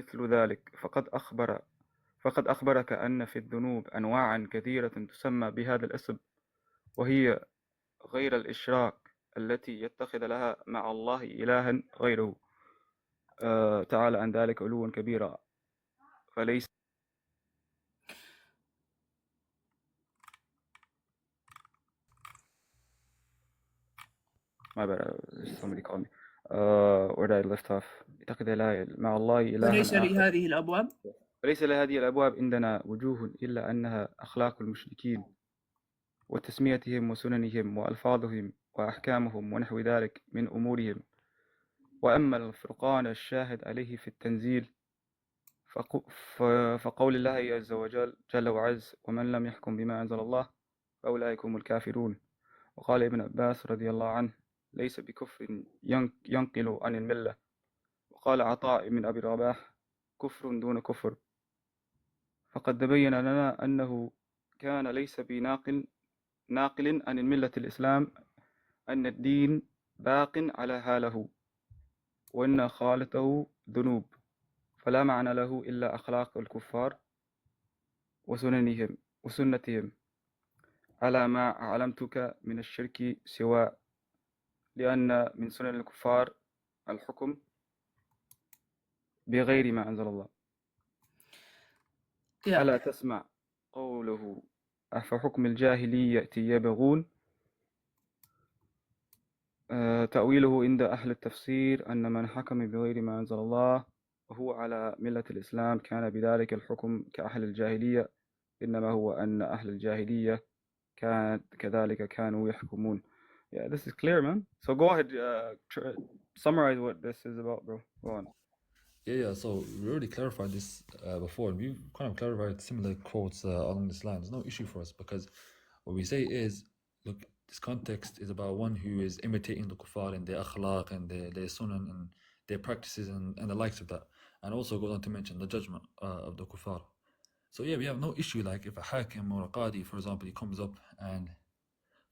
مثل ذلك فقد أخبرك أن في الذنوب أنواعا كثيرة تسمى بهذا الاسم، وهي غير الإشراك التي يتخذ لها مع الله إلها غيره تعالى عن ذلك علوا كبيرا. فليس ما بعرف somebody call me where did I left off. يتخذ مع الله إلها وليس آخر. لهذه الأبواب وليس لهذه الأبواب عندنا وجوه إلا أنها أخلاق المشركين وتسميتهم وسننهم وألفاظهم وأحكامهم ونحو ذلك من أمورهم. وأما الفرقان الشاهد عليه في التنزيل فقول الله عز وجل جل وعز: ومن لم يحكم بما أنزل الله فأولئك هم الكافرون. وقال ابن عباس رضي الله عنه: ليس بكفر ينقل عن الملة. وقال عطاء بن أبي رباح: كفر دون كفر. فقد تبين لنا أنه كان ليس بناقل عن الملة الإسلام، أن الدين باق على حاله، وأن خالته ذنوب، فلا معنى له إلا أخلاق الكفار وسنتهم على ما علمتك من الشرك سواء، لأن من سنن الكفار الحكم بغير ما أنزل الله. ألا تسمع قوله: أفحكم الجاهلية يبغون؟ تأويله عند أهل التفسير أن من حكم بغير ما أنزل الله وهو على ملة الإسلام كان بذلك الحكم كأهل الجاهلية، إنما هو أن أهل الجاهلية كذلك كانوا يحكمون. Yeah, this is clear, man. So go ahead, summarize what this is about, bro. Go on. Yeah. So we already clarified this before. We've kind of clarified similar quotes along this line. There's no issue for us, because what we say is, look, this context is about one who is imitating the kuffar and their akhlaq and their sunan and their practices and the likes of that. And also goes on to mention the judgment of the kuffar. So yeah, we have no issue, like if a hakim or a qadi, for example, he comes up and,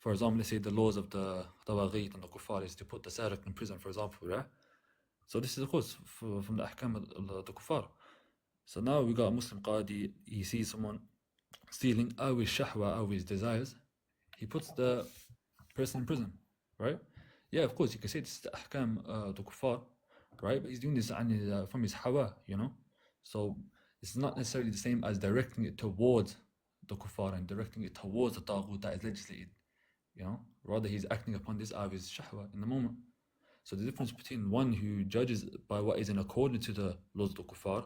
for example, let's say the laws of the tawaghit and the kuffar is to put the sariq in prison, for example, right? So this is, of course, from the ahkam of the kuffar. So now we got a Muslim qadi, he sees someone stealing out his shahwa, out his desires, he puts the person in prison, right? Yeah, of course, you can say this is the ahkam of the kuffar, right? But he's doing this from his hawa, you know? So it's not necessarily the same as directing it towards the kuffar and directing it towards the taghut that is legislated, you know? Rather, he's acting upon this out of his shahwa in the moment. So the difference between one who judges by what is in accordance to the laws of the kuffar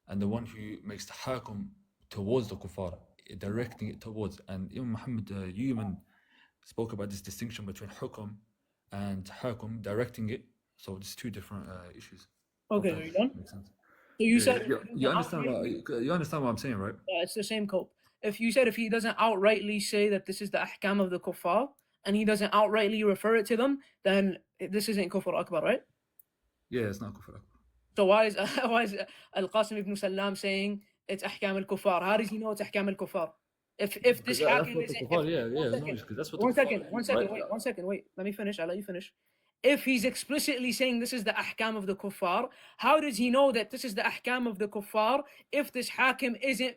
and the one who makes the hakum towards the kuffar, directing it towards. And Imam Muhammad, you even spoke about this distinction between hukum and hakum, directing it. So it's two different issues. Okay, are you done? Makes sense. So you said you understand what I'm saying, right? It's the same code. If you said if he doesn't outrightly say that this is the ahkam of the kuffar and he doesn't outrightly refer it to them, then this isn't kufr akbar, right? Yeah, it's not kufr akbar. So why is Al-Qasim ibn Salam saying it's ahkam al-kuffar? How does he know it's ahkam al-kuffar? If this hakim is one second, wait, let me finish. I'll let you finish. If he's explicitly saying this is the ahkam of the kuffar, how does he know that this is the ahkam of the kuffar if this hakim isn't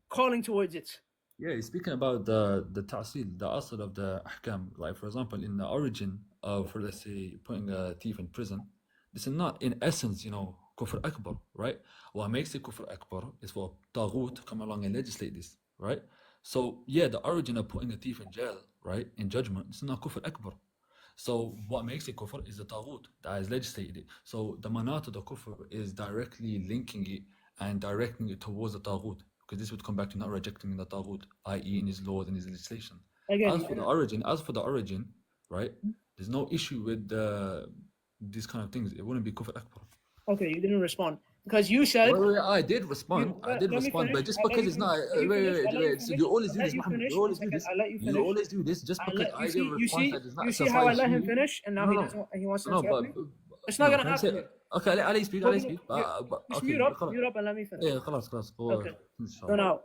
calling towards it? Yeah, he's speaking about the ta'sil, the asl of the ahkam. Like, for example, in the origin of, let's say, putting a thief in prison, this is not in essence, you know, kufr akbar, right? What makes it kufr akbar is for taghut to come along and legislate this, right? So yeah, the origin of putting a thief in jail, right, in judgment, it's not kufr akbar. So what makes it kufr is the taghut that has legislated it. So the manat of the kufr is directly linking it and directing it towards the taghut, because this would come back to not rejecting the taghut, i.e. in his laws and his legislation. Again, as for the origin, right, there's no issue with these kind of things. It wouldn't be kufr akbar. Okay, you didn't respond. Because you said... Wait, I did respond, but just because it's not... Wait, so you always do this, Muhammad. You always do this just because I didn't respond. You see how I let him finish and now he wants to interrupt me? It's not going to happen. Okay, I'll speak. Just mute up and let me finish. Yeah, خلاص. Okay. So now,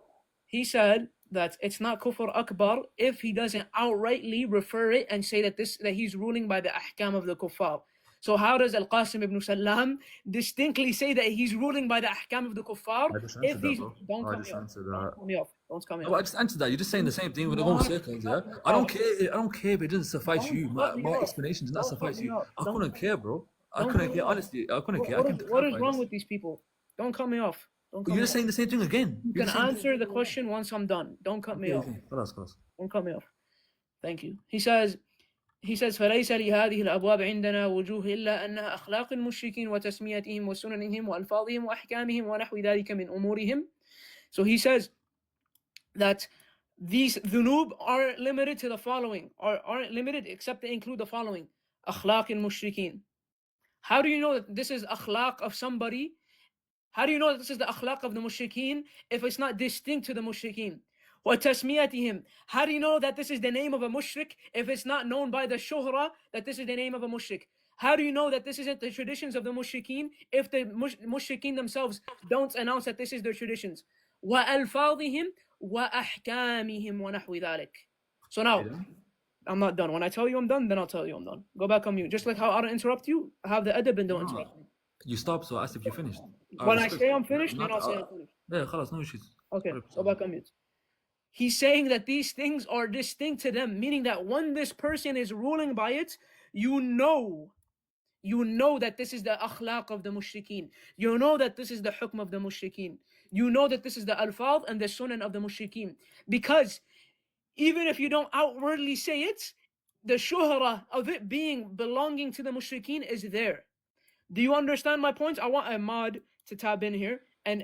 he said that it's not kufr akbar if he doesn't outrightly refer it and say that he's ruling by the ahkam of the kuffar. So how does Al-Qasim ibn Salam distinctly say that he's ruling by the ahkam of the kuffar? I just If answered that, he's bro. don't I cut me just off. answered Don't that. cut me off. Don't cut me No, I off. just answered that. You're just saying the same thing. We're going circles, yeah? I don't care. I don't care if it doesn't suffice you. My explanation does not suffice you. I couldn't care, bro. I couldn't care. Honestly, I couldn't care. I can What is clarify wrong this. with these people? Don't cut me off. Don't cut You're me just saying off. the same thing again. You can answer the question once I'm done. Don't cut me off. خلاص. Don't cut me off. Thank you. He says فليس لهذه الأبواب عندنا وجوه إلا أنها أخلاق المشركين وتسميتهم وسننهم وألفاظهم وأحكامهم ونحو ذلك من أمورهم. So he says that these dhunub are limited to the following, or aren't limited except they include the following: أخلاق المشركين. How do you know that this is akhlaq of somebody? How do you know that this is the akhlaq of the mushrikeen if it's not distinct to the mushrikeen? وَتَسْمِيَتِهِمْ. How do you know that this is the name of a mushrik if it's not known by the shuhra that this is the name of a mushrik? How do you know that this isn't the traditions of the mushrikeen if the mushrikeen themselves don't announce that this is their traditions? وَأَلْفَاظِهِمْ وَأَحْكَامِهِمْ وَنَحْوِ ذَلِكَ. So now, I'm not done. When I tell you I'm done, then I'll tell you I'm done. Go back on mute. Just like how I don't interrupt you, have the adab and don't interrupt me. You stopped, so I asked if you finished. When I say I'm finished, then I'll say I'm finished. Yeah, خلاص, no issues. Okay, go back on mute. He's saying that these things are distinct to them, meaning that when this person is ruling by it, you know that this is the akhlaq of the mushrikeen. You know that this is the hukm of the mushrikeen. You know that this is the alfaz and the sunan of the mushrikeen. Because even if you don't outwardly say it, the shuhra of it belonging to the mushrikeen is there. Do you understand my points? I want a mod to tab in here and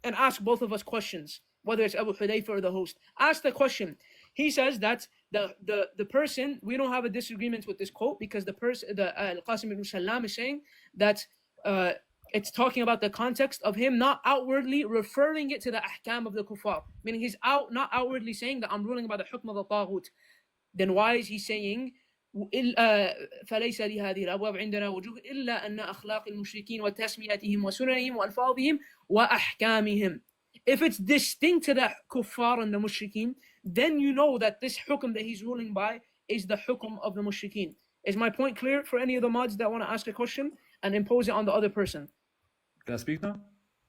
ask both of us questions, whether it's Abu Hudayfa or the host. Ask the question. He says that the person, we don't have a disagreement with this quote because Al-Qasim ibn Salam is saying that it's talking about the context of him not outwardly referring it to the ahkam of the kuffar, meaning he's not outwardly saying that I'm ruling by the hukm of the taghut. Then why is he saying فليس لهذه الأبواب عندنا وجوه إلا أن أخلاق المشركين وتسميتهم وسننهم وألفاظهم وأحكامهم. If it's distinct to the kuffar and the mushrikeen, then you know that this hukm that he's ruling by is the hukm of the mushrikeen. Is my point clear for any of the mods that want to ask a question and impose it on the other person? Can I speak now?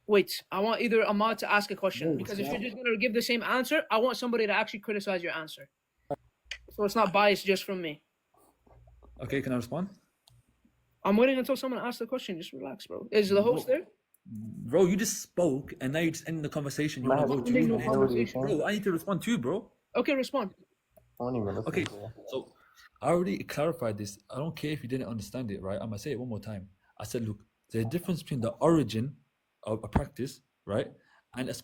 Wait, I want either a mod to ask a question, because if you're just going to give the same answer, I want somebody to actually criticize your answer. So it's not biased just from me. Okay, can I respond? I'm waiting until someone asks the question. Just relax, bro. Is the host there? Bro, you just spoke and now you're just ending the conversation. You want to go to bro, I need to respond too, bro. Okay, respond. Okay, so I already clarified this. I don't care if you didn't understand it, right? I'm gonna say it one more time. I said, look, there's a difference between the origin of a practice, right, and a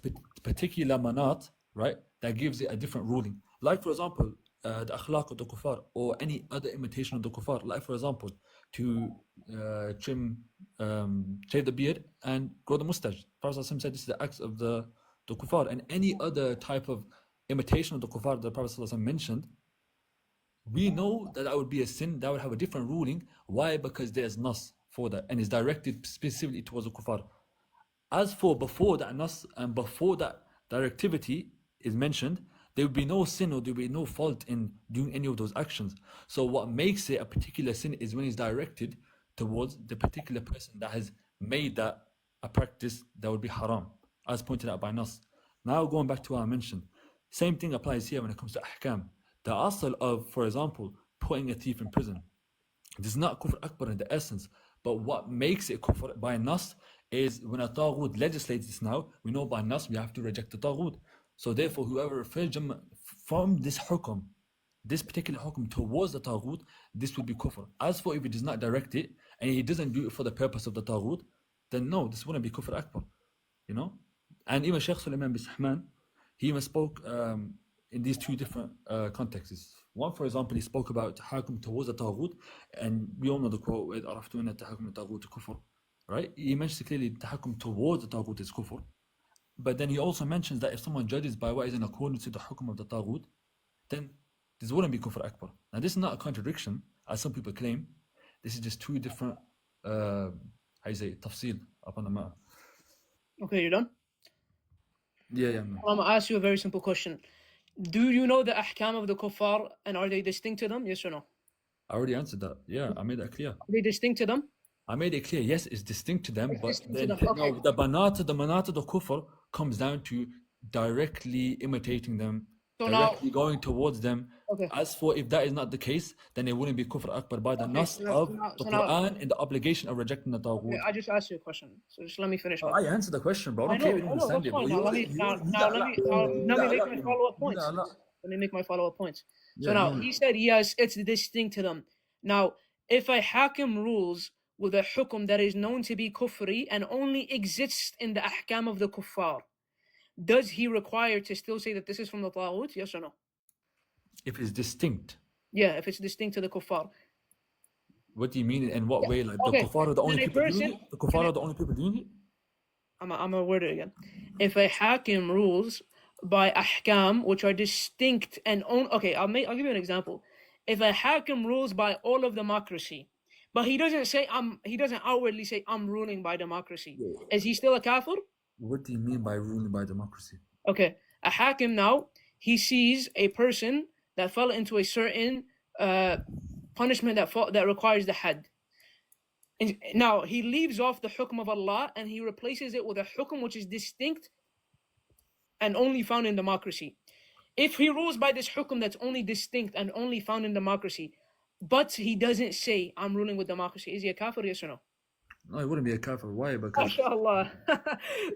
particular manat, right, that gives it a different ruling. Like, for example, the akhlaq of the kuffar or any other imitation of the kuffar, like for example, to shave the beard and grow the mustache. Prophet said this is the acts of the kuffar, and any other type of imitation of the kuffar that Prophet mentioned, we know that would be a sin, that would have a different ruling. Why? Because there's nas for that and is directed specifically towards the kuffar. As for before that nas and before that directivity is mentioned, there would be no sin or there would be no fault in doing any of those actions. So what makes it a particular sin is when it's directed towards the particular person that has made that a practice that would be haram, as pointed out by Nas. Now going back to what I mentioned, same thing applies here when it comes to ahkam. The asal of, for example, putting a thief in prison, this is not kufr akbar in the essence, but what makes it kufr by Nas is when a taghut legislates this. Now we know by Nas we have to reject the taghut. So therefore, whoever refers from this hukum, this particular hukum towards the taghut, this would be kufr. As for if he does not direct it, and he doesn't do it for the purpose of the taghut, then no, this wouldn't be kufr akbar, you know? And even Shaykh Sulaiman bin Sahman, he even spoke in these two different contexts. One, for example, he spoke about tahakum towards the taghut, and we all know the quote, وَإِذْ عَرَفْتُونَ التَّحَكُمُ التَّاغُوتِ كُفْرٌ, right? He mentions clearly tahakum towards the taghut is kufr. But then he also mentions that if someone judges by what is in accordance to the hukum of the taghut, then this wouldn't be kufr akbar. Now this is not a contradiction, as some people claim. This is just two different, tafsil upon the matter. Okay, you're done? Yeah. I'm going to ask you a very simple question. Do you know the ahkam of the kuffar and are they distinct to them? Yes or no? I already answered that. Yeah, I made that clear. Are they distinct to them? I made it clear. Yes, it's distinct to them, It's but distinct to then them, okay. no, the manat of the kufr comes down to directly imitating them, So now- directly going towards them. Okay. As for if that is not the case, then it wouldn't be kufr akbar by the Okay, nas so now- of so now- the so now- Quran and the obligation of rejecting the Okay, taghut. I just asked you a question, so just let me finish. I answered the question, bro. I I don't care if you know, understand that's it, bro. fine. Now let me make my follow-up points. Let me make my follow-up points. So now he said yes, it's distinct to them. Now, if a hakim rules with a hukum that is known to be kufri and only exists in the ahkam of the kuffar, does he require to still say that this is from the taghut? Yes or no? If it's distinct, Yeah, if it's distinct to the kuffar. what do you mean? In what way? Like Okay, the kuffar are the only then a people doing person- it? The kuffar are the only people doing it? I'm gonna word it again. If a hakim rules by ahkam which are distinct and okay, I'll give you an example. If a hakim rules by all of democracy, but he doesn't outwardly say I'm ruling by democracy, is he still a kafir? What do you mean by ruling by democracy? Okay, a hakim now, he sees a person that fell into a certain punishment that requires the had. And now he leaves off the hukm of Allah and he replaces it with a hukm which is distinct and only found in democracy. If he rules by this hukm that's only distinct and only found in democracy, but he doesn't say I'm ruling with democracy, is he a kafir? Yes or no? No, it wouldn't be a kafir. Why? Because MashaAllah.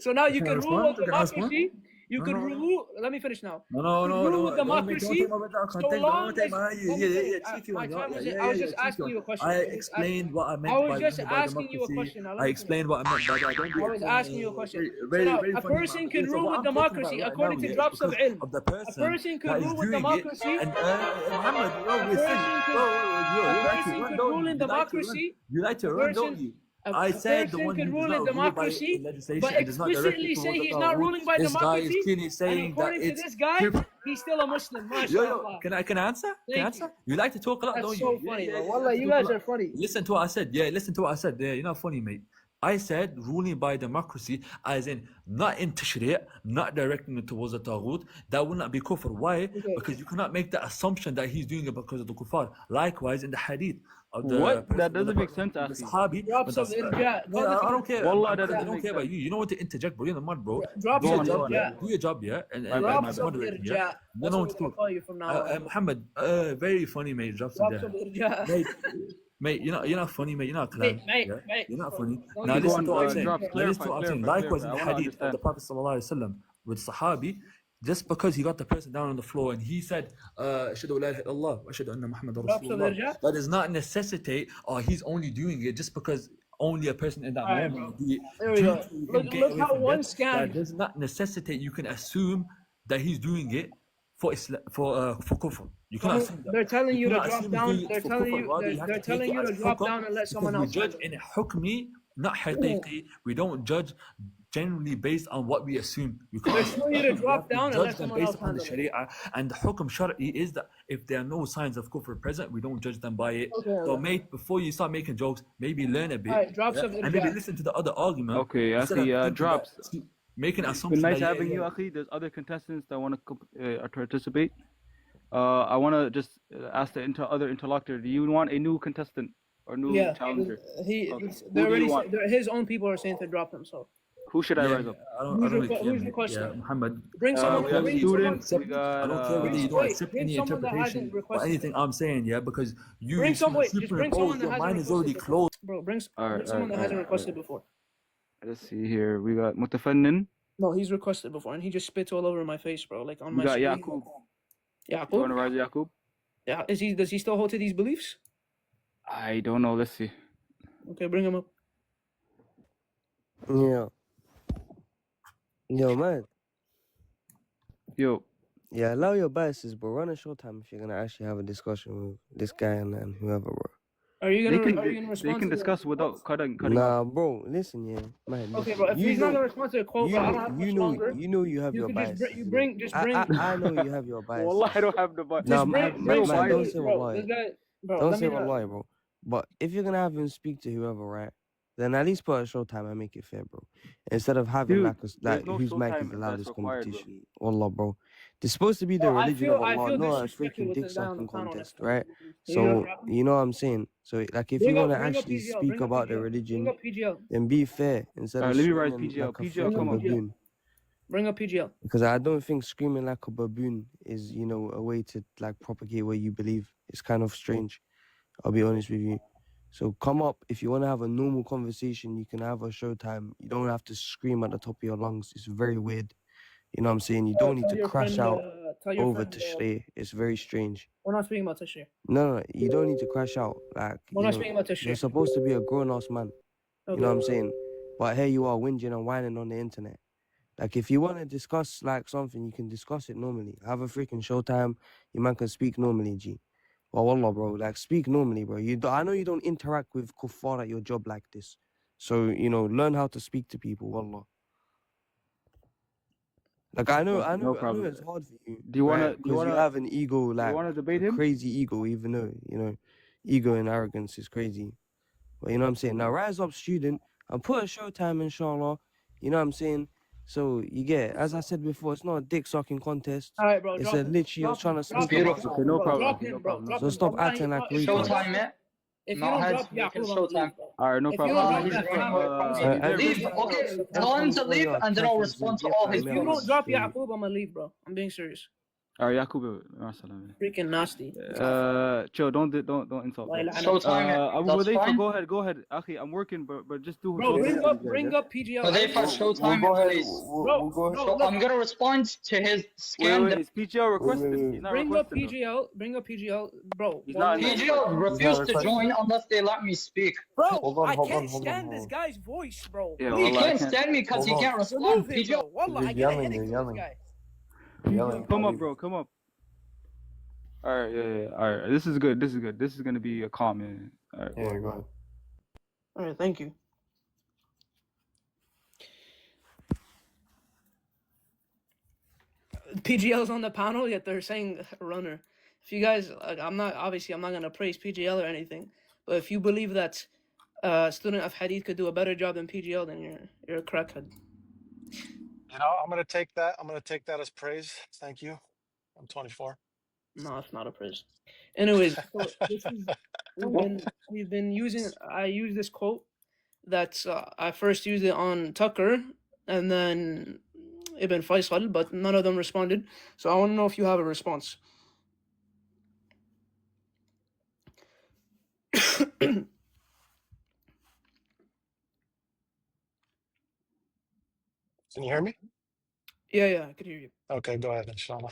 So now you Can I can rule with respond? Can I respond? democracy. You No, could no, no. rule. Let me finish now. no, You rule with democracy. Don't So take long my as- mind. let me finish. Cheeky My one. time was- Yeah, I was yeah, just cheeky asking one. you a question. I I was just explained what I meant I was by just ruling by asking you a democracy. question. Now let I me explained what I meant by that. Don't be I was explaining asking you a question. very, So now, very a funny, person man. can So rule what with I'm talking about democracy right according now to is drops of because ilm. of the A person can that is rule with doing it, democracy. and Muhammad, A person could rule in democracy. You like to A run, person- don't you? A I said the person one can who rule does in not rule by democracy, legislation but and does not directly explicitly say towards the he's not taghut. ruling by This guy democracy. is clearly And saying that according to it's this guy, he's still a Muslim. Yo, MashaAllah. can I answer? Thank Can I answer? You like to talk a lot, That's don't so you? funny, bro. you Wallah, like to you talk a guys lot. are funny. Listen to what I said. Yeah, listen to what I said. Yeah, you're not funny, mate. I said ruling by democracy, as in not in tashri', not directing it towards the taghut. That will not be kufr. Why? Because you cannot make the assumption that he's doing it because of the kuffar. Likewise, in the hadith of the What? person- That doesn't the- make sense, the Akhi. Sahabi. Drops of irja. No, I don't care. Wallah, I that doesn't don't make care about sense. you. You know what to interject, bro. You're in the mud, bro. Drops Do of your job, irja. yeah. Do your job, yeah. And Drops of moderating, yeah. irja. You That's know what what we're to gonna do. call you from now on. Muhammad, very funny, mate. Drops of Drops of irja. irja. Mate, you're not funny, mate. You're not Mate, clean. mate, Yeah? mate. You're not funny. Don't Now you listen go to what on, I'm saying. Drops, Now clarify, listen to what I'm saying. clarify, Likewise, in the clarify. I wanna hadith of the understand. Prophet sallallahu alaihi wasallam with Sahabi, just because he got the person down on the floor and he said, "Ashhadu la ilaha illallah wa ashhadu anna Muhammadan Drops of Rasulullah," irja. that does not necessitate, he's only doing it just because only a person in that Alright, moment bro. will do it. There we Due go. to him Look getting away how from one death, scam. that does not necessitate you can assume that he's doing it for kufr. You cannot assume that. They're telling you to cannot drop assume he's down. doing it They're for telling kufr. you. Rather, have They're to take telling it you as to drop hukm, down and let because someone we else judge handle it. in hukmi, not haqiqi. We don't judge generally based on what we assume. We can't They're assume telling you that. to We drop have to down and judge let them someone based else upon the handle it. sharia. And the hukm shar'i is that if there are no signs of kufr present, we don't judge them by it. Okay, So, okay. mate, before you start making jokes, maybe learn a bit. Alright, drops of And maybe irja. listen to the other argument. Okay, instead of Akhi, thinking drops. that- making an It's assumption been nice that, having you, Akhi. There's other contestants that want to participate. I want to just ask the other interlocutor, do you want a new contestant or new Yeah, challenger? he. Okay. They're Who do you already. want? His own people are saying to drop him. So Who should I Yeah, rise up? I don't Who's really your- care, who's your mate. question? Yeah, Muhammad. bring someone. We have bring students. someone. We got. I don't care whether you don't Wait, accept bring any someone that hasn't interpretation or requested anything I'm saying, yeah, because you Bring some- wait, just bring someone superimpose, that your hasn't mind is already requested before. closed. Bro, bring Alright, someone that alright, hasn't alright, requested before. Let's see here. We got Mutafannin. No, he's requested before, and he just spits all over my face, bro. Like on We my got screen. Yaqub. You want to Yaqub? rise Yaqub? Yeah, does he still hold to these beliefs? I don't know. Let's see. Okay, bring him up. Yeah. Yo, man. Yo, Yeah, allow your biases, bro. Run a showtime if you're gonna actually have a discussion with this guy and whoever, bro. Are you they gonna? can are you gonna they respond? can to discuss without cutting off. Nah, bro. Listen, yeah, man. Okay, listen. bro. If You he's not know- gonna respond to a quote, you bro, I know, don't have you much know, longer. you know, you have You your could biases. just bring. Just bring. I know you have your biases. Wallah, I don't have the bias. Nah, Just man, bring. man, Bring man, somebody, don't say bro. wallahi. This guy, bro. Don't let say me know. wallahi, bro. But if you're gonna have him speak to whoever, right? then at least put a showtime and make it fair, bro. Instead of having Dude, like there's no whose mic is showtime the that's loudest required, bro. competition. Wallah, bro. This is supposed to be the Bro, religion of I Allah, feel not a disrespected freaking with dick this guy on the sucking panel contest, next to me. right? You gonna So drop him? you know what I'm saying. So like, if you want to actually PGL, speak bring up about the PGL. Bring religion, up PGL. then be fair instead of Let me rise screaming PGL. like a PGL, Bring up come freaking up. PGL. baboon. Bring up PGL. Because I don't think screaming like a baboon is, you know, a way to like propagate what you believe. It's kind of strange. I'll be honest with you. So come up. If you want to have a normal conversation, you can have a showtime. You don't have to scream at the top of your lungs. It's very weird. You know what I'm saying? You don't need to crash out over Tashrih. It's very strange. We're not speaking about Tashrih. No, you don't need to crash out. Like, We're you not know, speaking about you're Tashrih. supposed to be a grown-ass man. You know what I'm saying? But here you are whinging and whining on the internet. Like, if you want to discuss like something, you can discuss it normally. Have a freaking showtime. Your man can speak normally, G. Well, wallah, bro, like, speak normally, bro. I know you don't interact with kuffar at your job like this. So, you know, learn how to speak to people, wallah. Like, I know it's hard for you. Do you wanna? Because you have an ego, like, you wanna debate a him? crazy ego, even though, you know, ego and arrogance is crazy. But you know what I'm saying? Now, rise up, student, and put a showtime, inshallah. You know what I'm saying? So you get, as I said before, it's not a dick sucking contest. All right, bro. It's a literally, I was trying to speak Beautiful. about Okay, no something. problem. Drop Okay, no him, bro. problem. Drop So him. stop Wallahi, acting like if you don't drop Showtime, yeah? If you Not don't heads, drop making Yaqub, I'm gonna showtime. leave, bro. All right, no If you problem. don't He's drop running. Yaqub, Leave. Okay, tell him to leave and then I'll respond to all his if you don't posts. drop Yaqub, I'm gonna leave, bro. I'm being serious. All right, Yaqub, massalam. Freaking nasty. Chill. Don't insult. Bro. Showtime, Abu that's Hudayfa, fine. go ahead. Akhi, I'm working, but just do Bro, showtime. bring up PGL. Hudayfa, showtime, please. We'll go ahead. So I'm gonna respond to his scam. Wait, is PGL requested? He's not Bring up requesting. Bring up PGL, bro. He's not in the PGL refused to join unless they let me speak. Bro, I can't stand this guy's voice, bro. Yeah, He wallah, I can't stand me because he can't respond. Remove him, bro. Wallah, I get a headache from this guy. Come up, bro. Come up. All right, yeah. All right, this is good. This is gonna be a comment. All right. Yeah, go ahead. All right, thank you. PGL's on the panel, yet they're saying runner. If you guys, like, I'm not gonna praise PGL or anything, but if you believe that a student of Hadith could do a better job than PGL, then you're a crackhead. You know, I'm gonna take that as praise. Thank you. I'm 24. No, it's not a praise. Anyways, so this is we've been using. I use this quote that I first used it on Tucker and then Ibn Faisal, but none of them responded. So I want to know if you have a response. Can you hear me? Yeah, I could hear you. Okay, go ahead, inshallah.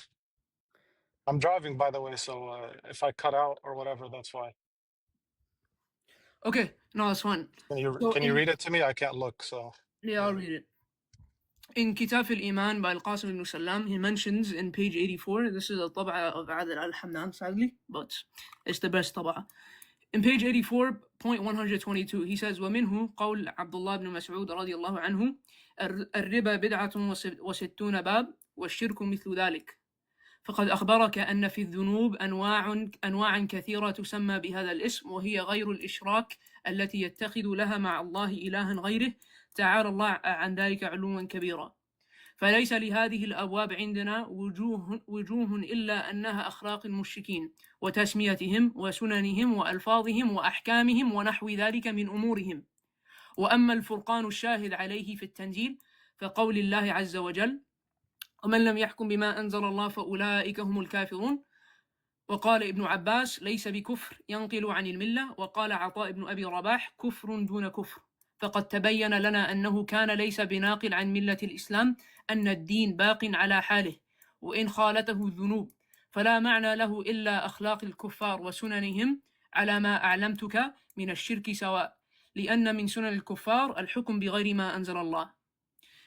I'm driving, by the way, so if I cut out or whatever, that's why. Okay, no, that's fine. Can you read it to me? I can't look, so. Yeah, I'll read it. In Kitab al-Iman by Al-Qasim ibn Salam, he mentions in page 84, this is a tab'a of Adil al-Hamdan, sadly, but it's the best tab'a. In page 84.122, he says, وَمِنْهُ قول عبد الله بن مسعود رضي الله عنه الربا بدعة وستون باب والشرك مثل ذلك فقد أخبرك أن في الذنوب أنواعا كثيرة تسمى بهذا الاسم وهي غير الإشراك التي يتخذ لها مع الله إلها غيره تعالى الله عن ذلك علوا كبيرا فليس لهذه الأبواب عندنا وجوه إلا أنها أخلاق المشركين وتسميتهم وسننهم وألفاظهم وأحكامهم ونحو ذلك من أمورهم وأما الفرقان الشاهد عليه في التنزيل فقول الله عز وجل ومن لم يحكم بما أنزل الله فأولئك هم الكافرون وقال ابن عباس ليس بكفر ينقل عن الملة وقال عطاء بن أبي رباح كفر دون كفر فقد تبين لنا أنه كان ليس بناقل عن ملة الإسلام أن الدين باق على حاله وإن خالته الذنوب فلا معنى له إلا أخلاق الكفار وسننهم على ما أعلمتك من الشرك سواء لأن من سنن الكفار الحكم بغير ما أنزل الله.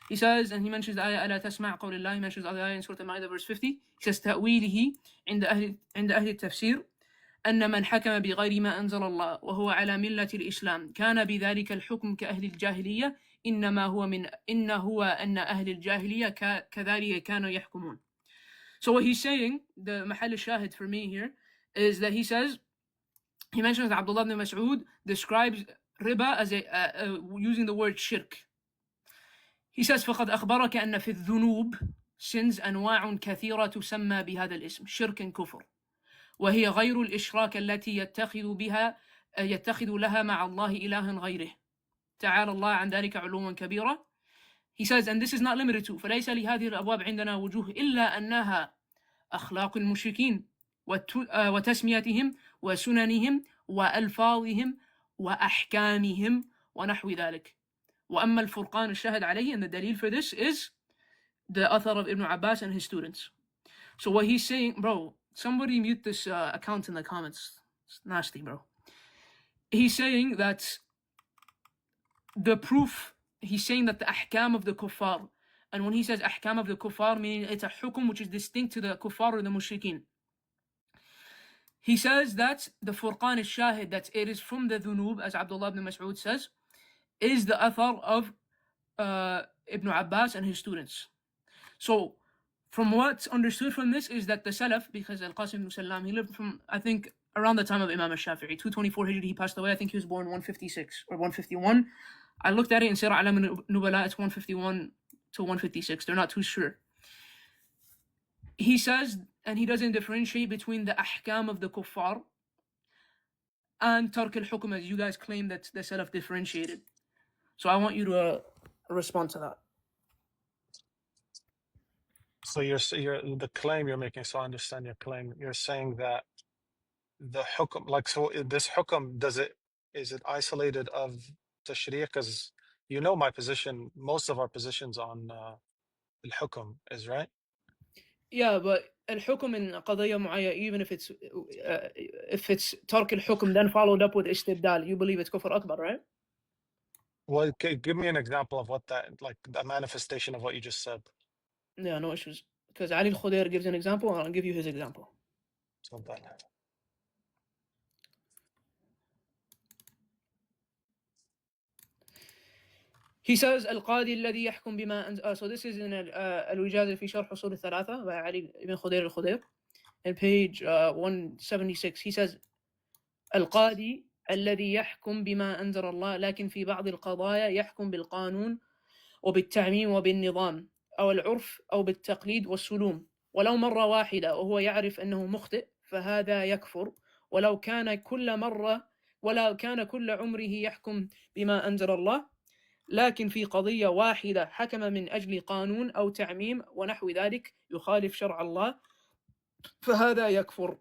He says, and he mentions the ayah ألا تسمع قول الله, he mentions the other ayah in Surah Al-Ma'idah verse 50. He says تأويله عند أهل التفسير أن من حكم بغير ما أنزل الله وهو على ملة الإسلام كان بذلك الحكم كأهل الجاهلية إنما هو أن أهل الجاهلية كذلك كانوا يحكمون. So what he's saying, the محل الشاهد for me here, is that he says, he mentions that Abdullah ibn Mas'ud describes riba as using the word shirk. He says فقد أخبرك أن في الذنوب sins أنواع كثيرة تسمى بهذا الاسم شرك كفر وهي غير الإشراك التي يتخذ لها مع الله إلها غيره تعالى الله عن ذلك علوا كبيرا. He says, and this is not limited to, فليس لهذه الأبواب عندنا وجوه إلا أنها أخلاق المشركين وتسميتهم وسننهم وألفاظهم وأحكامهم ونحو ذلك. وأما الفرقان الشاهد عليه, and the dalil for this is the author of Ibn Abbas and his students. So what he's saying, bro, somebody mute this account in the comments. It's nasty, bro. He's saying that the proof, he's saying that the ahkam of the kuffar, and when he says ahkam of the kuffar, meaning it's a hukum which is distinct to the kuffar or the mushrikeen. He says that the furqan is shahid, that it is from the dhunub, as Abdullah ibn Mas'ud says, is the author of Ibn Abbas and his students. So, from what's understood from this is that the Salaf, because Al-Qasim ibn Salam, he lived from, I think, around the time of Imam al-Shafi'i, 224 Hijri, he passed away. I think he was born 156 or 151. I looked at it in Sirah Alam Nubala, it's 151 to 156. They're not too sure. He says, and he doesn't differentiate between the ahkam of the kuffar and tark al-hukm, as you guys claim that the Salaf differentiated. So I want you to respond to that. So you're the claim you're making, so I understand your claim. You're saying that the hukum, like, so this hukum, is it isolated of tashriq? Because you know my position, most of our positions on al-hukum is, right? Yeah, but al-hukum in qadiyya mu'ayya, even if it's tark al-hukum then followed up with istibdal, you believe it's kufr akbar, right? Well, give me an example of what that, like, the manifestation of what you just said. Yeah, no issues. Because Ali al-Khudair gives an example, and I'll give you his example. So that. He says, Al-Qadi alladhi yahkum bima so this is in Al-Wijaz fi Sharh Usul al-Thalatha by Ali ibn Khudair al-Khudair. In page 176, he says, Al-Qadi alladhi yahkum bima anzar Allah, lakin fi ba'd al-qadaya yahkum bil-qanun وبالتعميم وبالنظام أو العرف أو بالتقليد والسلوم ولو مرة واحدة وهو يعرف أنه مخطئ فهذا يكفر ولو كان كل عمره يحكم بما أنزل الله لكن في قضية واحدة حكم من أجل قانون أو تعميم ونحو ذلك يخالف شرع الله فهذا يكفر.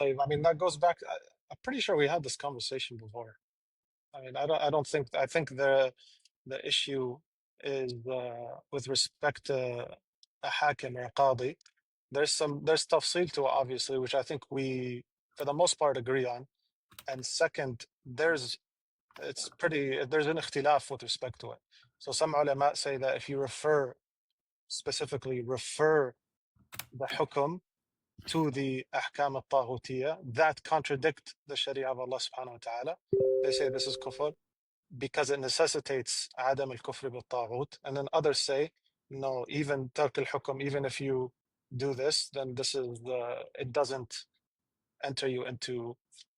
I mean, that goes back, I'm pretty sure we had this conversation before. I mean, I think the issue is with respect to a hakim or a qadi. There's tafsil to it, obviously, which I think we, for the most part, agree on. And second, there's an ikhtilaf with respect to it. So some ulama say that if you specifically refer the hukum to the ahkam al-taghutiyya that contradict the sharia of Allah subhanahu wa ta'ala, they say this is kufr because it necessitates adam al-kufr bil-taghut. And then others say, no, even tark al-hukum, even if you do this, then this is it doesn't enter you into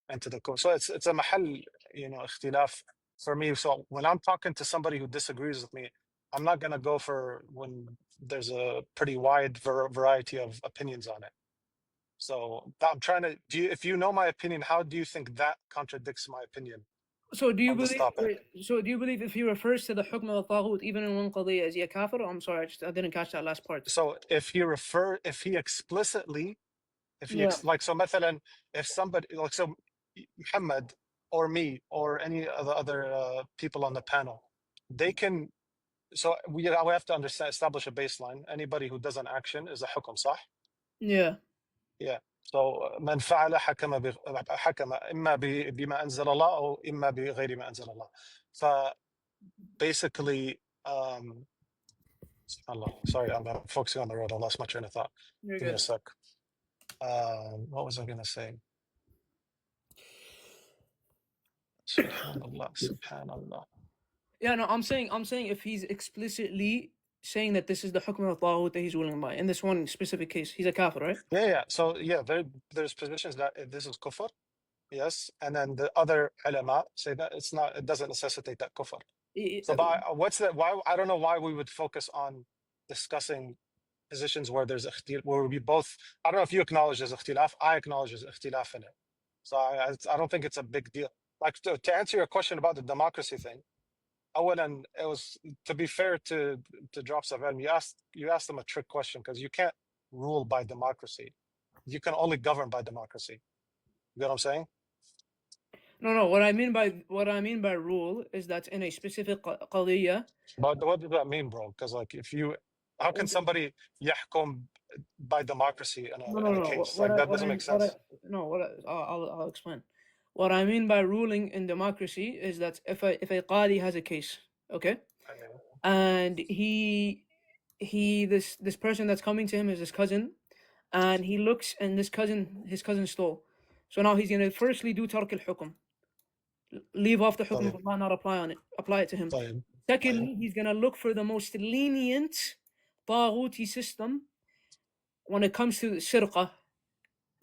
the kufr. So it's a mahal, ikhtilaf for me. So when I'm talking to somebody who disagrees with me, I'm not going to go for when there's a pretty wide variety of opinions on it. So I'm trying to, if you know my opinion, how do you think that contradicts my opinion? So do you believe if he refers to the hukm al-taghut even in one qadiyya, is he a kafir? I'm sorry, I didn't catch that last part. So if he explicitly, like, so مثلا, if somebody, like, so Muhammad or me or any of the other people on the panel, they can, so we have to establish a baseline. Anybody who does an action is a hukum, صح? Yeah. Yeah. So من فعل حكم إما بما أنزل الله أو إما بغير ما أنزل الله. So basically, sorry, I'm focusing on the road. I lost my train of thought. You're Give me good. a sec. What was I going to say? Subhanallah. Yeah, no, I'm saying if he's explicitly saying that this is the hukm of taghut that he's ruling by, in this one specific case, he's a kafir, right? Yeah. So yeah, there's positions that this is kufr, Yes, and then the other ulama say that it doesn't necessitate that kufr. So, what's that? Why I don't know why we would focus on discussing positions where there's where we both. I don't know if you acknowledge there's ikhtilaf. I acknowledge there's ikhtilaf in it. So I don't think it's a big deal. Like to answer your question about the democracy thing, and it was, to be fair to Drops of Elm, you asked them a trick question because you can't rule by democracy. You can only govern by democracy. You know what I'm saying? No. What I mean by rule is that in a specific qadiyya. But what does that mean, bro? Because like, how can somebody yahkum by democracy in a case? Like that doesn't make sense. I'll explain. What I mean by ruling in democracy is that if a qadi has a case, okay, and this person that's coming to him is his cousin, and he looks and his cousin stole. So now he's gonna firstly do tark al-hukm, leave off the hukm of Allah, not apply it to him. Secondly, he's gonna look for the most lenient taghuti system when it comes to sirqa,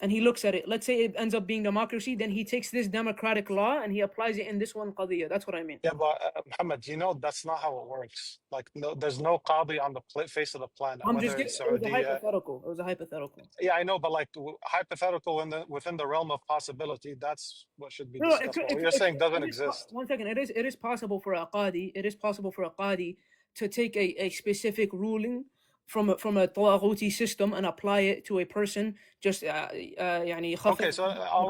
and he looks at it. Let's say it ends up being democracy, then he takes this democratic law and he applies it in this one qadiyya. That's what I mean. Yeah, but Muhammad, that's not how it works. Like, no, there's no qadi on the face of the planet. It was a hypothetical. It was a hypothetical. Yeah, I know, but like hypothetical within the realm of possibility, that's what should be discussed. What you're saying doesn't exist. One second. It is possible for a qadi. It is possible for a qadi to take a specific ruling from a taghuti system and apply it to a person. Just okay, so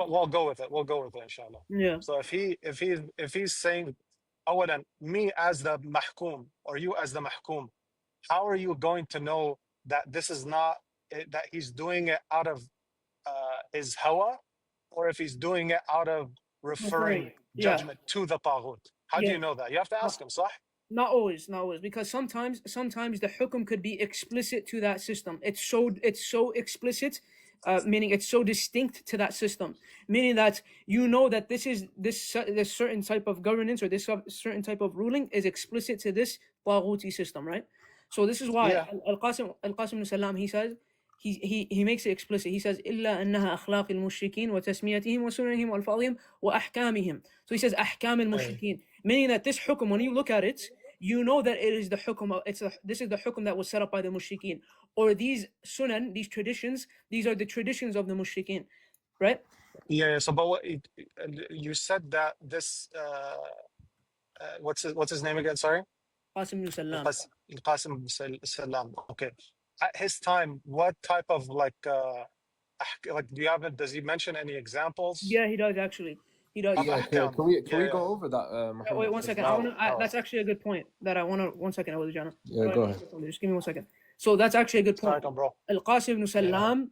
we'll go with it. We'll go with it, inshallah. Yeah. So if he's saying, me as the mahkum or you as the mahkum, how are you going to know that this is not that he's doing it out of his hawa, or if he's doing it out of referring judgment to the taghut? How do you know that? You have to ask him, صح? Not always, because sometimes the hukum could be explicit to that system. It's so explicit, meaning it's so distinct to that system, meaning that you know that this certain type of governance or this certain type of ruling is explicit to this taghuti system, right? So this is why Al-Qasim ibn Salam, he says, he makes it explicit. He says, إِلَّا أَنَّهَا أَخْلَاقِ الْمُشْرِكِينَ وَتَسْمِيَتِهِمْ وَسُنَنِهِمْ وَأَلْفَاظِهِم وَأَحْكَامِهِم. So he says, أَحْكَامِ الْمُشْرِكِينَ, meaning that this hukum, when you look at it, you know that it is the hukum. This is the hukum that was set up by the mushrikeen, or these sunan, these traditions. These are the traditions of the mushrikeen, right? Yeah. So, but you said that this what's his name again? Sorry. Qasim ibn Salam. Qasim ibn Salam. Okay. At his time, what type of does he mention any examples? Yeah, he does actually. He does. Yeah, can we go over that? Wait 1 second. That's actually a good point that I want to. 1 second, Jana. Yeah, go ahead. Just give me 1 second. So that's actually a good point. Al-Qasim ibn Salam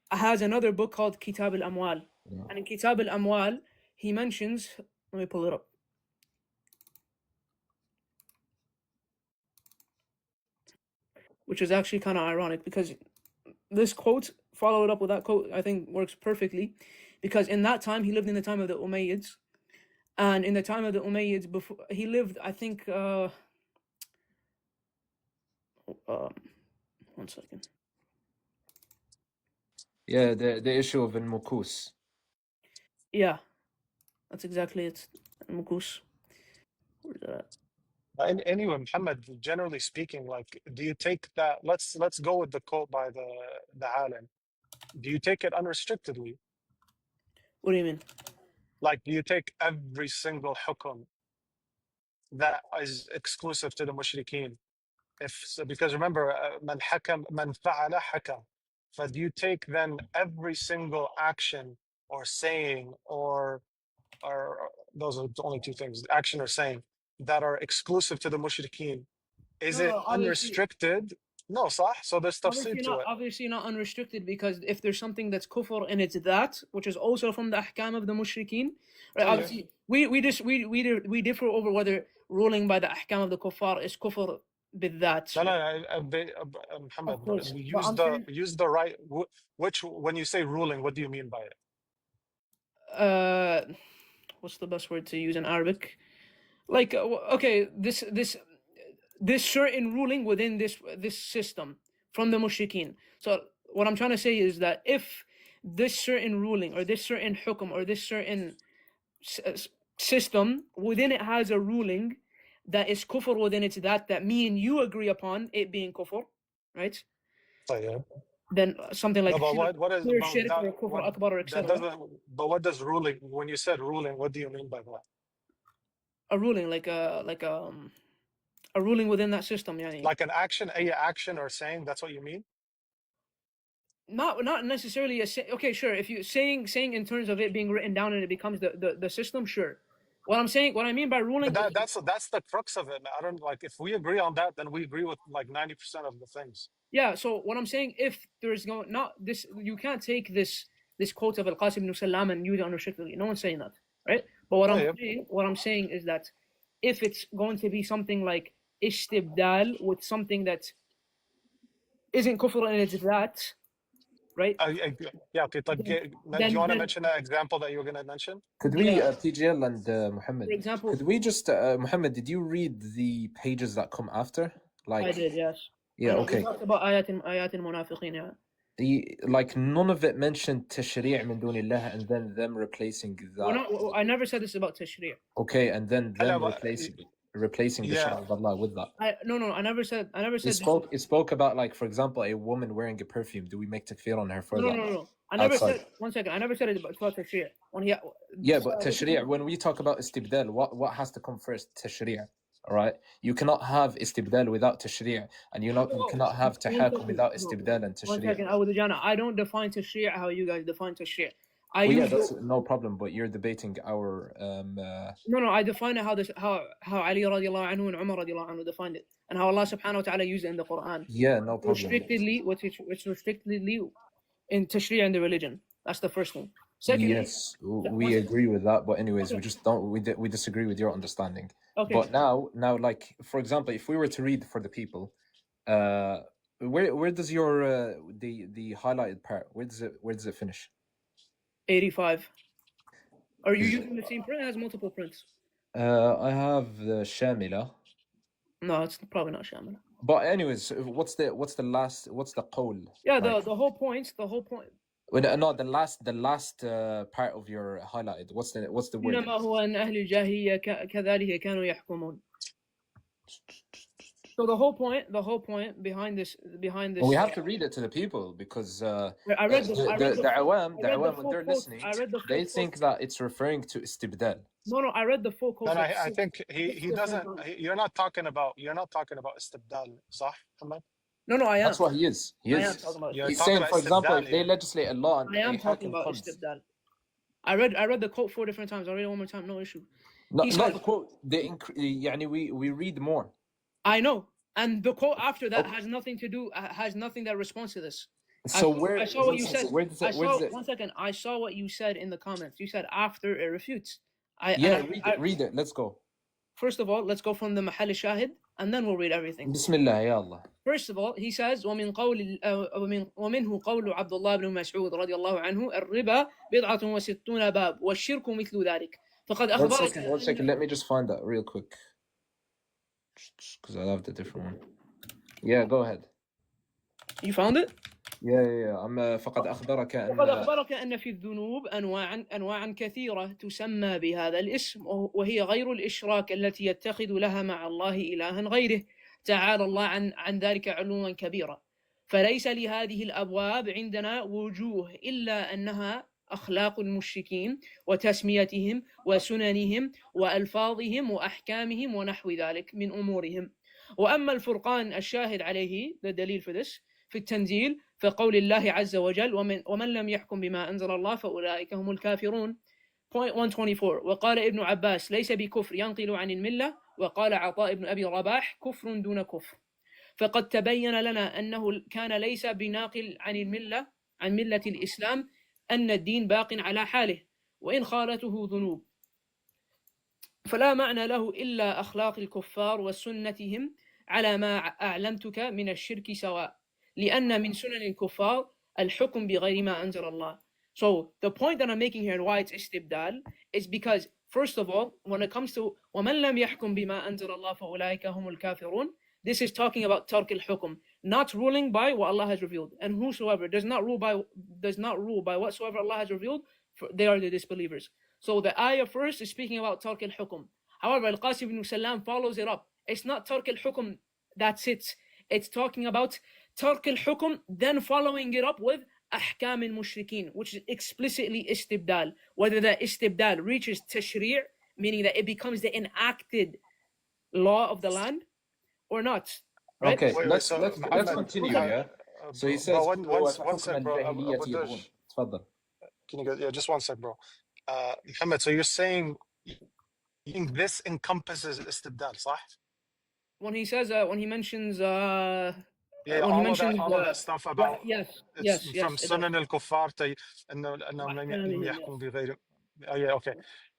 has another book called Kitab al-Amwal. Yeah. And in Kitab al-Amwal, he mentions, let me pull it up. Which is actually kind of ironic because this quote, followed up with that quote, I think works perfectly. Because in that time, he lived in the time of the Umayyads. And in the time of the Umayyads, before he lived, I think, 1 second. Yeah, the issue of al-Mukus. Yeah, that's exactly it. Al-Mukus. Where's that at? Anyway, Muhammad, generally speaking, like, do you take that? Let's go with the quote by the alim. Do you take it unrestrictedly? What do you mean? Like, do you take every single hukum that is exclusive to the mushrikeen? Because remember, man fa'ala hakam. So do you take then every single action or saying or those are the only two things, action or saying, that are exclusive to the mushrikeen? Is it unrestricted? No, صح? So there's tafsir to it. Obviously not unrestricted, because if there's something that's kufr and it's that, which is also from the ahkam of the mushrikeen, right? Obviously, we differ over whether ruling by the ahkam of the kuffar is kufr بالذات. No, Muhammad, use the right, which, when you say ruling, what do you mean by it? What's the best word to use in Arabic? Like, okay, this certain ruling within this system from the mushrikeen. So what I'm trying to say is that if this certain ruling or this certain hukum or this certain system, within it has a ruling that is kufr within it, that me and you agree upon it being kufr, right? So, yeah. Then something like No, but what is clear but shirk that, or kufr what akbar or that etc. doesn't? But what does ruling? When you said ruling, what do you mean by that? A ruling like a ruling within that system, yani. Like an action or saying? That's what you mean? Not necessarily okay, sure. If you saying in terms of it being written down and it becomes the system, sure. What I mean by ruling, But that's the crux of it. I don't like if we agree on that, then we agree with like 90% of the things. yeah. So what I'm saying, if there's not this, you can't take this quote of Al-Qasim ibn Salam and use it unrestrictedly. No one's saying that, right? But what I'm saying is that if it's going to be something like istibdal with something that isn't kufr and it's that, right? Yeah, okay. Do you want to mention an example that you were going to mention? Could we, PGL and Muhammad, for example, could we just, Muhammad, did you read the pages that come after? Like, I did, yes. Yeah, okay. We talked about ayat al-munafiqeen, yeah. Like none of it mentioned tashri' min dunillah and then them replacing that. I never said this about tashri'. Okay, and then them replacing the Shara of Allah with that. No, I never said. It spoke about, like, for example, a woman wearing a perfume. Do we make takfir on her for that? No. I never said. One second. I never said it about tashri'. Yeah, but tashri', when we talk about istibdal, what has to come first? Tashri'. All right, you cannot have istibdal without tashri', and you cannot have tahakum without istibdal and tashri'. 1 second, DUJANAH, I don't define tashri' how you guys define tashri'. That's no problem, but you're debating our. No, I define it how Ali radiallahu anhu and Umar radiallahu anhu defined it, and how Allah subhanahu wa ta'ala used it in the Quran. Yeah, no problem. It's restrictedly in tashri' and the religion. That's the first thing. Second, yes, we agree with that, but anyways, we just don't. We disagree with your understanding. Okay. But now, like, for example, if we were to read for the people, where does your the highlighted part? Where does it finish? 85. Are you using the same print? It has multiple prints. I have the Shamila. No, it's probably not Shamila. But anyways, what's the qawl? Yeah, like? the whole point. No, the last part of your highlighted. What's the word? إنما هو أن أهل الجاهلية كذلك كانوا يحكمون. So the whole point behind this. Well, we have to read it to the people because I read the awam when they're listening, they think that it's referring to istibdal. No, I read the full quote. No, I think he doesn't. You're not talking about istibdal, صح, Ahmed? No, I am. That's what he is. He's saying, for example, if they legislate a law and I am talking about istibdal. I read the quote 4 different times. I'll read it one more time. No issue. Not the quote. We read more. I know, and the quote after that has nothing that responds to this. So I saw what you said. Where does it? 1 second. I saw what you said in the comments. You said after it refutes. Read it. Let's go. First of all, let's go from the محل الشاهد, and then we'll read everything. Bismillah, ya Allah. First of all, he says, ومنه قول عبد الله بن مسعود رضي الله عنه الربا 69 باب والشرك مثل ذلك. فقد أخبرك. 1 second. Let me just find that real quick. Because I love the different one. Yeah, go ahead. You found it? Yeah. فقد أخبرك أن في الذنوب أنواعا كثيرة تسمى بهذا الاسم وهي غير الإشراك التي يتخذ لها مع الله إلها غيره تعالى الله عن ذلك علوا كبيرا فليس لهذه الأبواب عندنا وجوه إلا أنها أخلاق المشركين وتسميتهم وسننهم وألفاظهم وأحكامهم ونحو ذلك من أمورهم وأما الفرقان الشاهد عليه الدليل في التنزيل فقول الله عز وجل ومن لم يحكم بما أنزل الله فأولئك هم الكافرون. Point 124 وقال ابن عباس ليس بكفر ينقل عن الملة وقال عطاء بن أبي رباح كفر دون كفر فقد تبين لنا أنه كان ليس بناقل عن ملة الإسلام أن الدين باق على حاله وإن خالته ذنوب فلا معنى له إلا أخلاق الكفار وسنتهم على ما أعلمتك من الشرك سواء لأن من سنن الكفار الحكم بغير ما أنزل الله. So the point that I'm making here and why it's istibdal is because first of all when it comes to ومن لم يحكم بما أنزل الله فأولئك هم الكافرون this is talking about tark al-hukm, not ruling by what Allah has revealed. And whosoever does not rule by whatsoever Allah has revealed, they are the disbelievers. So the ayah first is speaking about tark al-hukm. However, Al-Qasim ibn Salam follows it up. It's not tark al-hukm, that's it. It's talking about tark al-hukm, then following it up with ahkam al-mushrikeen, which is explicitly istibdal. Whether that istibdal reaches tashri', meaning that it becomes the enacted law of the land, or not. Right? Okay, Wait, let's Muhammad, continue. Yeah. So he says, bro, one sec, bro. Abu Dush, تفضل. can you go? Yeah, just one sec, bro. Muhammad, so you're saying this encompasses istibdal, صح? When he says, when he mentions, Yeah, when all he mentions, of that stuff about yes, from Sunan al-Kuffar to إنه لم يحكم بغير. Yeah, okay.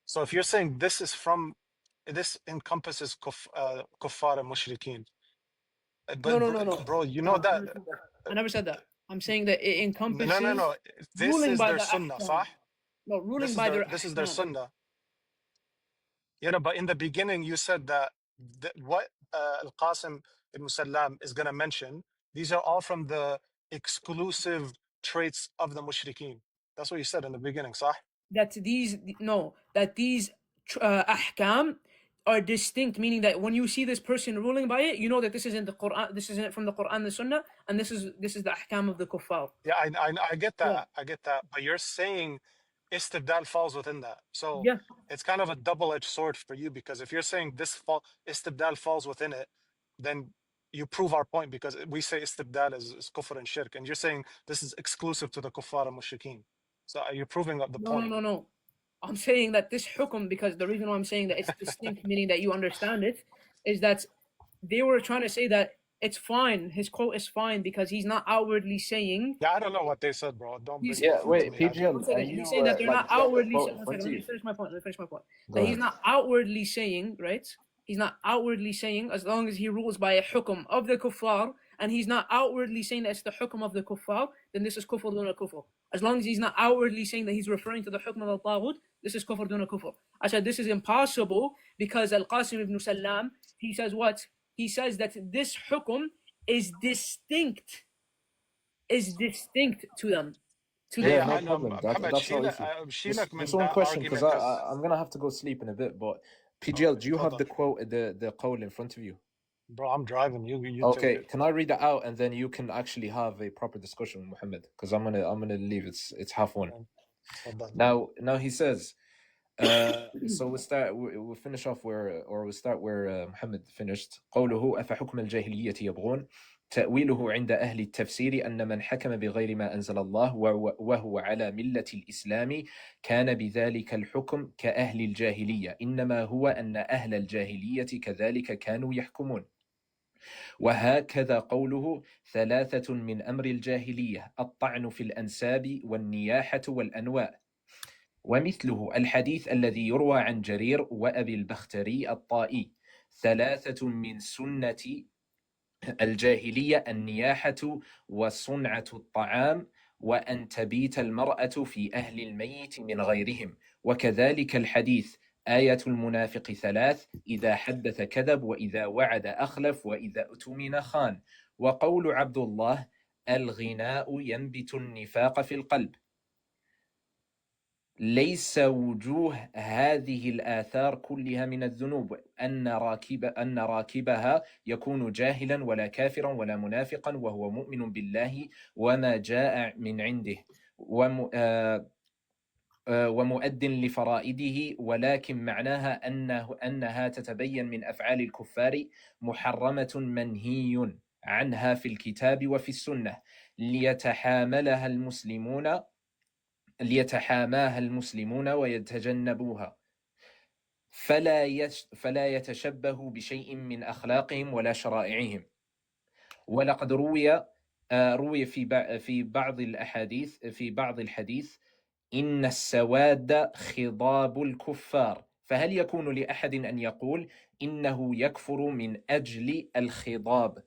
So if you're saying this encompasses kuffar and mushrikeen, but no. bro, you know that. I never said that. I'm saying that it encompasses. No. This ruling is by their the sunnah, ahkam. صح? No, ruling by their this is their ahkam. sunnah. You know, but in the beginning you said that what Al-Qasim ibn Salam is going to mention, these are all from the exclusive traits of the mushrikeen. That's what you said in the beginning, صح? That these ahkam are distinct, meaning that when you see this person ruling by it, you know that this isn't the Quran, this isn't from the Quran, the Sunnah, and this is the ahkam of the kuffar. Yeah, I get that. Yeah. I get that. But you're saying istibdal falls within that. So Yeah. it's kind of a double-edged sword for you, because if you're saying istibdal falls within it, then you prove our point, because we say istibdal is kufr and shirk, and you're saying this is exclusive to the kuffar and mushrikeen. So you're proving the point. No. I'm saying that this hukum, because the reason why I'm saying that it's distinct, meaning that you understand it, is that they were trying to say that it's fine. His quote is fine because he's not outwardly saying. Yeah, I don't know what they said, bro. Don't bring Yeah, it wait, to me. PGL, He's saying that they're not outwardly saying. let Let me finish my point. Go That he's ahead. not outwardly saying, right? He's not outwardly saying, as long as he rules by a hukum of the kuffar, and he's not outwardly saying that it's the hukum of the kuffar, then this is kufr duna kufr. As long as he's not outwardly saying that he's referring to the hukum of the taghut, this is kufr duna kufr. I said this is impossible because Al-Qasim ibn Salam, he says what? He says that this hukum is distinct to them. Yeah, I no know. problem. Muhammad, That's not شيلك one من question, because argument, I'm gonna have to go sleep in a bit. But PGL, do you have تفضل. the quote, the qawl in front of you? Bro, I'm driving. You Okay, take it. can I read it out and then you can actually have a proper discussion with Muhammad? Because I'm gonna leave. It's 1:30. تفضل. Now he says. So we'll finish off we'll start where Muhammad finished. قوله أفحكم الجاهلية يبغون تأويله عند أهل التفسير أن من حكم بغير ما أنزل الله وهو على ملة الإسلام كان بذلك الحكم كأهل الجاهلية، إنما هو أن أهل الجاهلية كذلك كانوا يحكمون. وهكذا قوله ثلاثة من أمر الجاهلية الطعن في الأنساب والنياحة والأنواء. ومثله الحديث الذي يروى عن جرير وأبي البختري الطائي ثلاثة من سنة الجاهلية النياحة وصنعة الطعام وأن تبيت المرأة في أهل الميت من غيرهم. وكذلك الحديث آية المنافق ثلاث إذا حدث كذب وإذا وعد أخلف وإذا اؤتمن خان. وقول عبد الله الغناء ينبت النفاق في القلب. ليس وجوه هذه الآثار كلها من الذنوب أن راكبها يكون جاهلا ولا كافرا ولا منافقا وهو مؤمن بالله وما جاء من عنده ومؤد لفرائده، ولكن معناها أنها تتبين من أفعال الكفار محرمة منهي عنها في الكتاب وفي السنة ليتحاماها المسلمون ويتجنبوها، فلا يتشبه بشيء من أخلاقهم ولا شرائعهم. ولقد روي في بعض الحديث إن السواد خضاب الكفار، فهل يكون لأحد أن يقول إنه يكفر من أجل الخضاب؟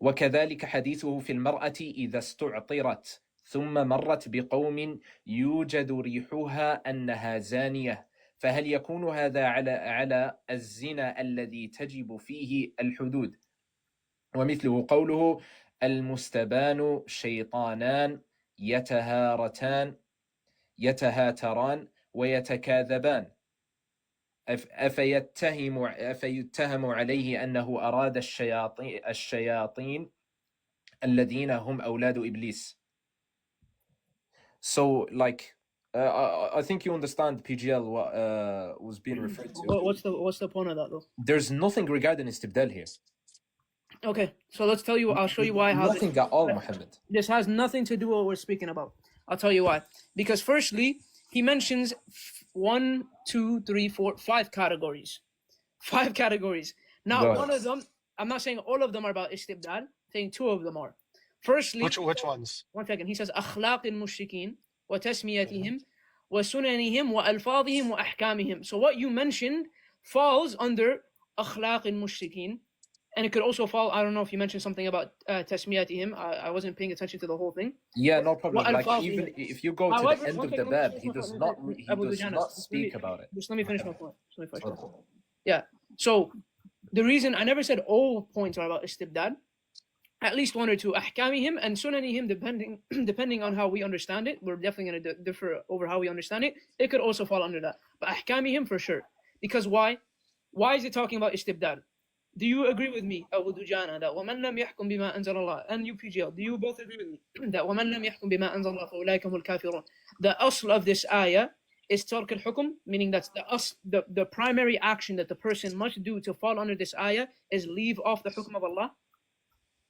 وكذلك حديثه في المرأة إذا استعطرت ثم مرت بقوم يوجد ريحها أنها زانية، فهل يكون هذا على الزنا الذي تجب فيه الحدود ومثله قوله المستبان شيطانان يتهاتران ويتكاذبان أفيتهم عليه أنه أراد الشياطين الذين هم أولاد إبليس. So like I think you understand PGL what was being referred to. What's the point of that though? There's nothing regarding istibdal here. Okay, so let's tell you. I'll show you why. Nothing at all, Muhammad. This has nothing to do with what we're speaking about. I'll tell you why. Because firstly, he mentions 1, 2, 3, 4, 5 categories. 5 categories. Now, one of them, I'm not saying all of them are about istibdal. I'm saying 2 of them are. Firstly, which ones? One second. He says أخلاق المشركين وتسميتهم وسننهم وألفاظهم وأحكامهم. So what you mentioned falls under أخلاق المشركين, and it could also fall. I don't know if you mentioned something about tasmiyatihim. I wasn't paying attention to the whole thing. Yeah, no problem. Like even if you go to the end of the bab, he does not speak about it. Just let me finish my point. Yeah. So the reason I never said all points are about istibdal. At least 1 or 2 ahkamihim and sunanihim, depending on how we understand it. We're definitely going to differ over how we understand it. It could also fall under that, but ahkamihim for sure. Because why? Why is it talking about istibdal? Do you agree with me, Abu Dujana, that وَمَنْ لَمْ يَحْكُمْ بِمَا أَنزَلَ اللَّهُ, and you PGL, do you both agree with me that وَمَنْ لَمْ يَحْكُمْ بِمَا أَنزَلَ اللَّهُ فَأُولَٰئِكَ هُمُ الْكَافِرُونَ? The asl of this ayah is tark al-hukm, meaning that's the primary action that the person must do to fall under this ayah is leave off the hukm of Allah.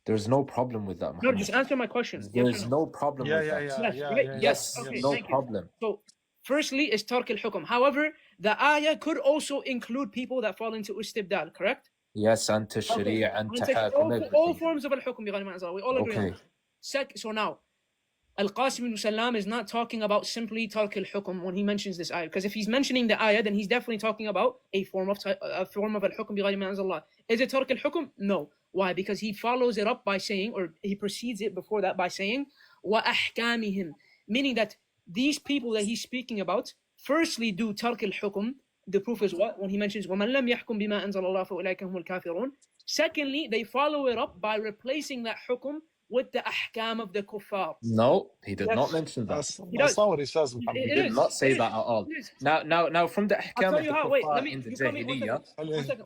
There's no problem with that, No, Muhammad. just answer my question. There's no problem with that. Yes, okay, no problem. So, firstly, is tark al-hukm. However, the ayah could also include people that fall into istibdal, correct? Yes, and tashri' and tahakum. All forms of al-hukm, we all agree on that. So now, Al-Qasim ibn Salam is not talking about simply tark al-hukm when he mentions this ayah. Because if he's mentioning the ayah, then he's definitely talking about a form of al-hukm bighayri ma anzal Allah. Is it tark al-hukm? No. Why? Because he follows it up by saying, or he precedes it before that by saying, wa ahkamihim, meaning that these people that he's speaking about, firstly do tark al-hukm. The proof is what? When he mentions وَمَنْ لَمْ يَحْكُمْ بِمَا أَنزَلَ اللَّهُ فَأُولَٰئِكَ هُمُ الْكَافِرُونَ. Secondly, they follow it up by replacing that hukm with the ahkam of the kuffar. No, he did not mention that. That's not what he says, Muhammad. He did not say that at all. Now, from the ahkam of the kuffar in the jahiliyyah.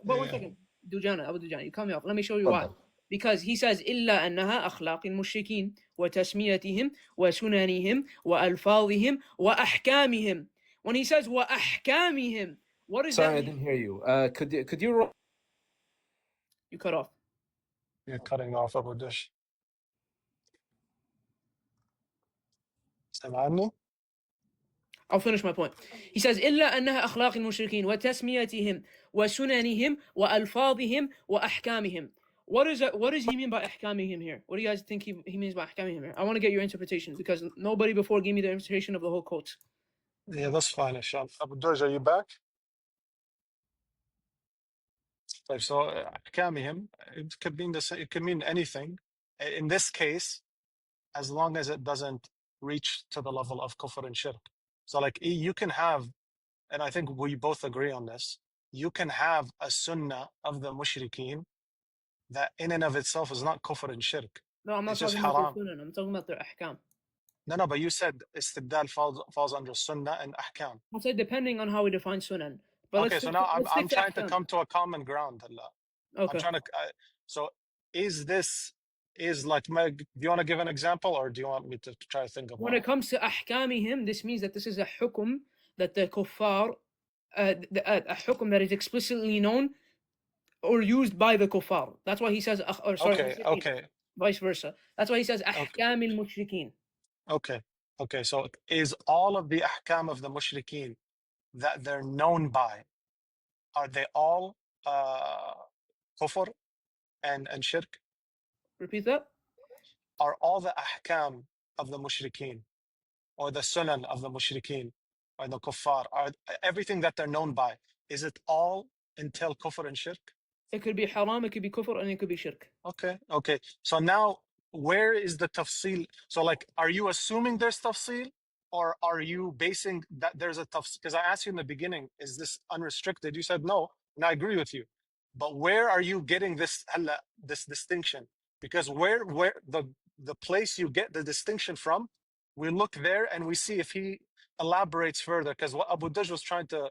One second. Dujana, Abu Dujana, you cut me off. Let me show you why. Because he says إِلَّا أَنَّهَا أَخْلَاقِ الْمُشْرِكِينَ وَتَسْمِيَتِهِمْ وَسُنَنِهِمْ وَأَلْفَاظِهِمْ وَأَحْكَامِهِمْ. When he says وَأَحْكَامِهِمْ, what is that? Sorry, I didn't hear you. Could you? You cut off. You're cutting off, Abu Dush. سمعني? I'll finish my point. He says إلا أنها أخلاق المشركين وتسميتهم وسننهم وألفاظهم وأحكامهم. What does he mean by أحكامهم here? What do you guys think he means by أحكامهم here? I want to get your interpretation because nobody before gave me the interpretation of the whole quote. Yeah, that's fine, Ishan. Abu Dush, are you back? So أحكامهم, it could mean it could mean anything. In this case, as long as it doesn't reach to the level of kufr and shirk. So like you can have, and I think we both agree on this, you can have a sunnah of the mushrikeen that in and of itself is not kufr and shirk. No, I'm not talking about the sunnah, I'm talking about their ahkam. No, but you said istibdal falls under sunnah and ahkam. I said depending on how we define sunnah. But okay, so now I'm trying to come to a common ground. Okay. I'm trying to, so is like, do you want to give an example or do you want me to try to think of one? When it comes to ahkamihim, this means that this is a hukum that the kuffar, a hukum that is explicitly known or used by the kuffar. That's why he says, okay. Vice versa. That's why he says ahkam al-mushrikeen. Okay, so is all of the ahkam of the mushrikeen that they're known by, are they all kufr and shirk? Repeat that. Are all the ahkam of the mushrikeen or the sunan of the mushrikeen or the kuffar, are everything that they're known by, is it all entail kufr and shirk? It could be haram, it could be kufr, and it could be shirk. Okay. So now, where is the tafsil? So like, are you assuming there's tafsil? Or are you basing that there's a tafsil? Because I asked you in the beginning, is this unrestricted? You said no, and I agree with you. But where are you getting this distinction? Because where the place you get the distinction from, we look there and we see if he elaborates further. Because what Abu Daj was trying to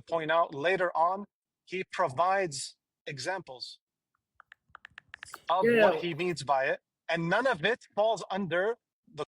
point out later on, he provides examples of what Yeah. he means by it, and none of it falls under the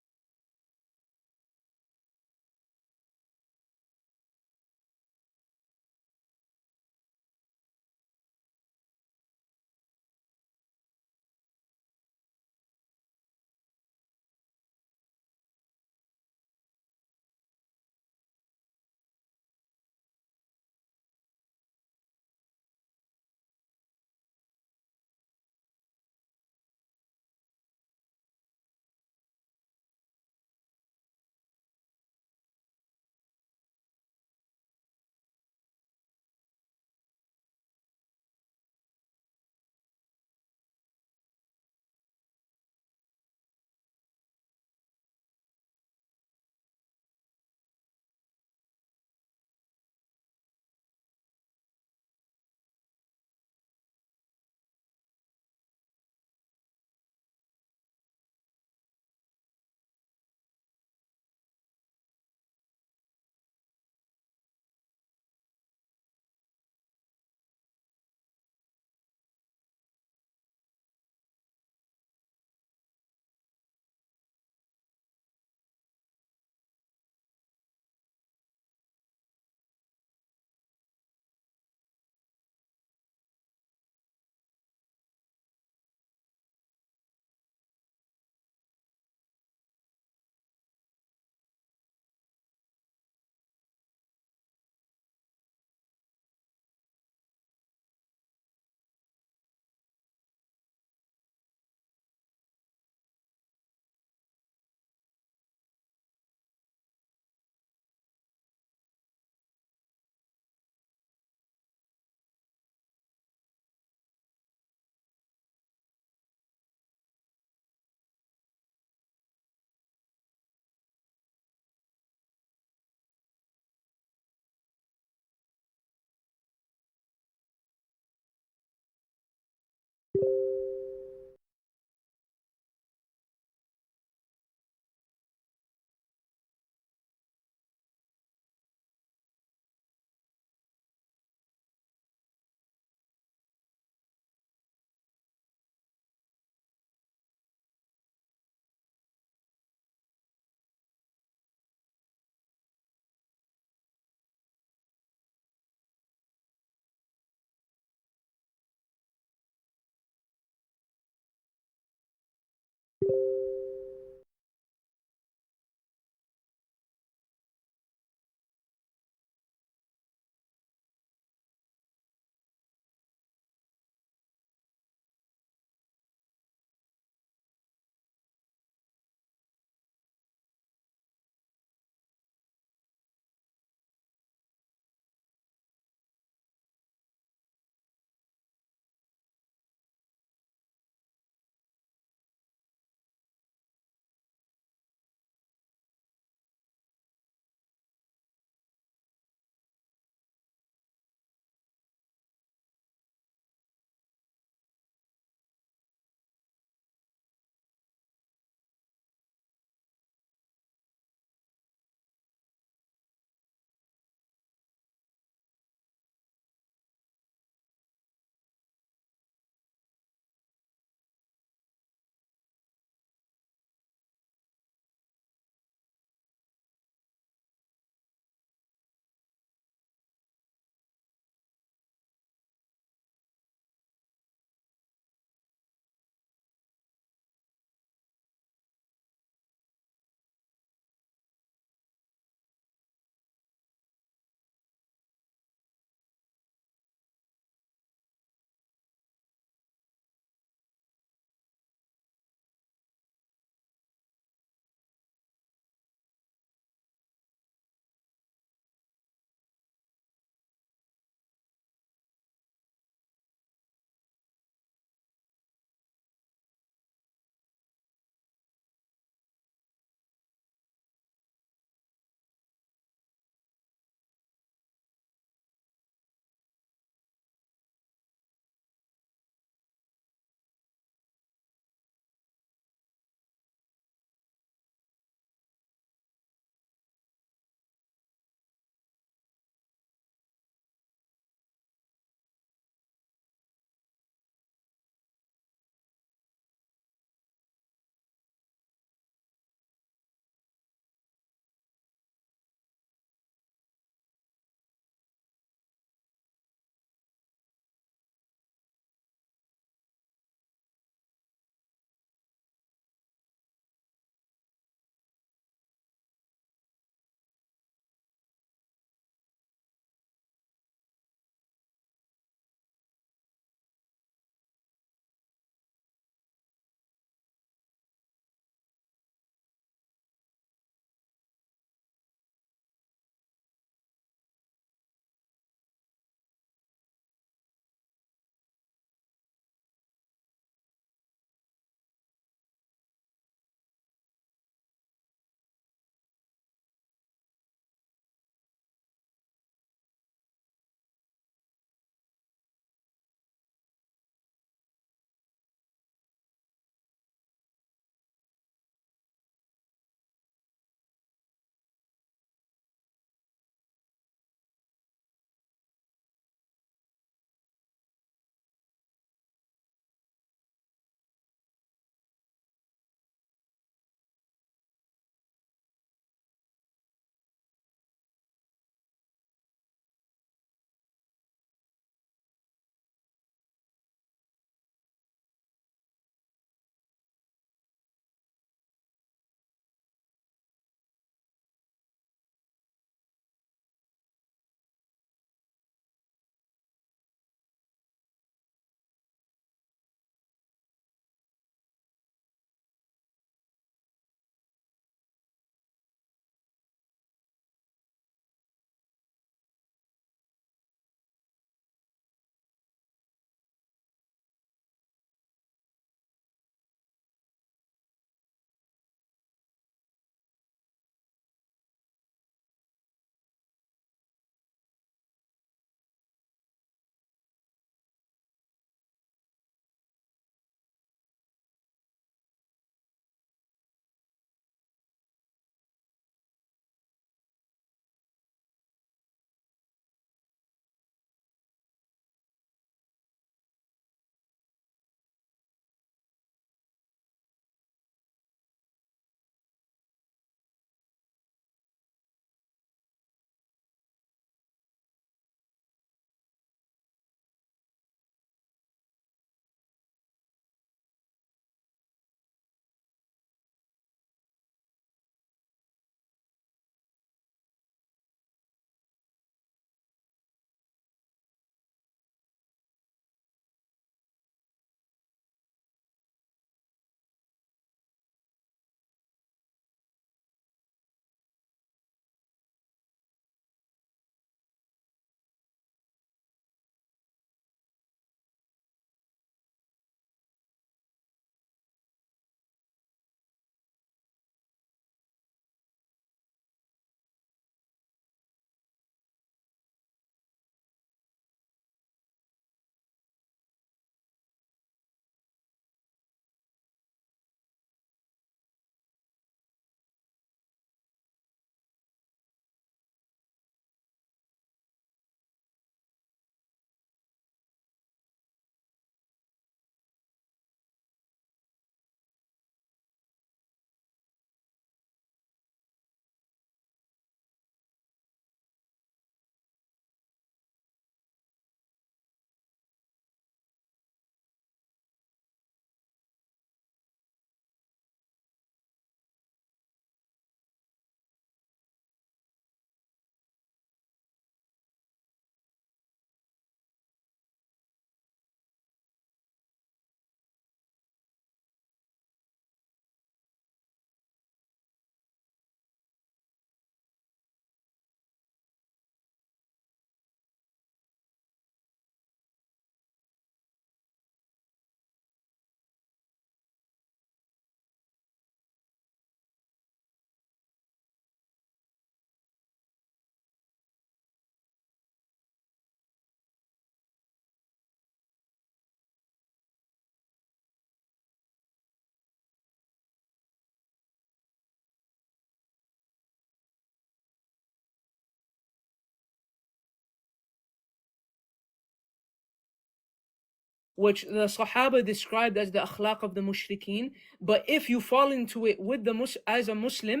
which the Sahaba described as the akhlaq of the mushrikeen. But if you fall into it with as a Muslim,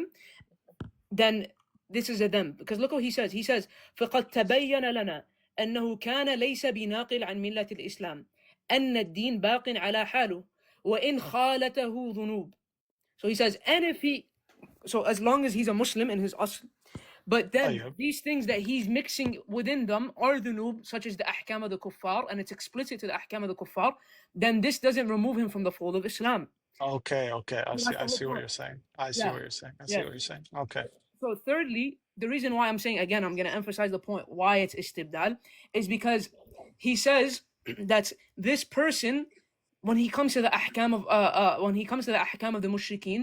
then this is a dhanb. Because look what he says. He says, فَقَدْ تَبَيَّنَ لَنَا أَنَّهُ كَانَ لَيْسَ بِنَاقِلْ عَنْ مِلَّةِ الْإِسْلَامِ أَنَّ الدِّينَ بَاقٍ عَلَى حَالُهُ وَإِنْ خَالَتَهُ ذُنُوبٌ. So he says, and if he, so as long as he's a Muslim in his asl, but then these things that he's mixing within them are dhunub, such as the ahkam of the kuffar, and it's explicit to the ahkam of the kuffar, then this doesn't remove him from the fold of Islam. Okay, I see what you're saying. I see what you're saying. Okay. So thirdly, the reason why I'm saying, again, I'm going to emphasize the point why it's istibdal, is because he says that this person, when he comes to the ahkam of the mushrikeen,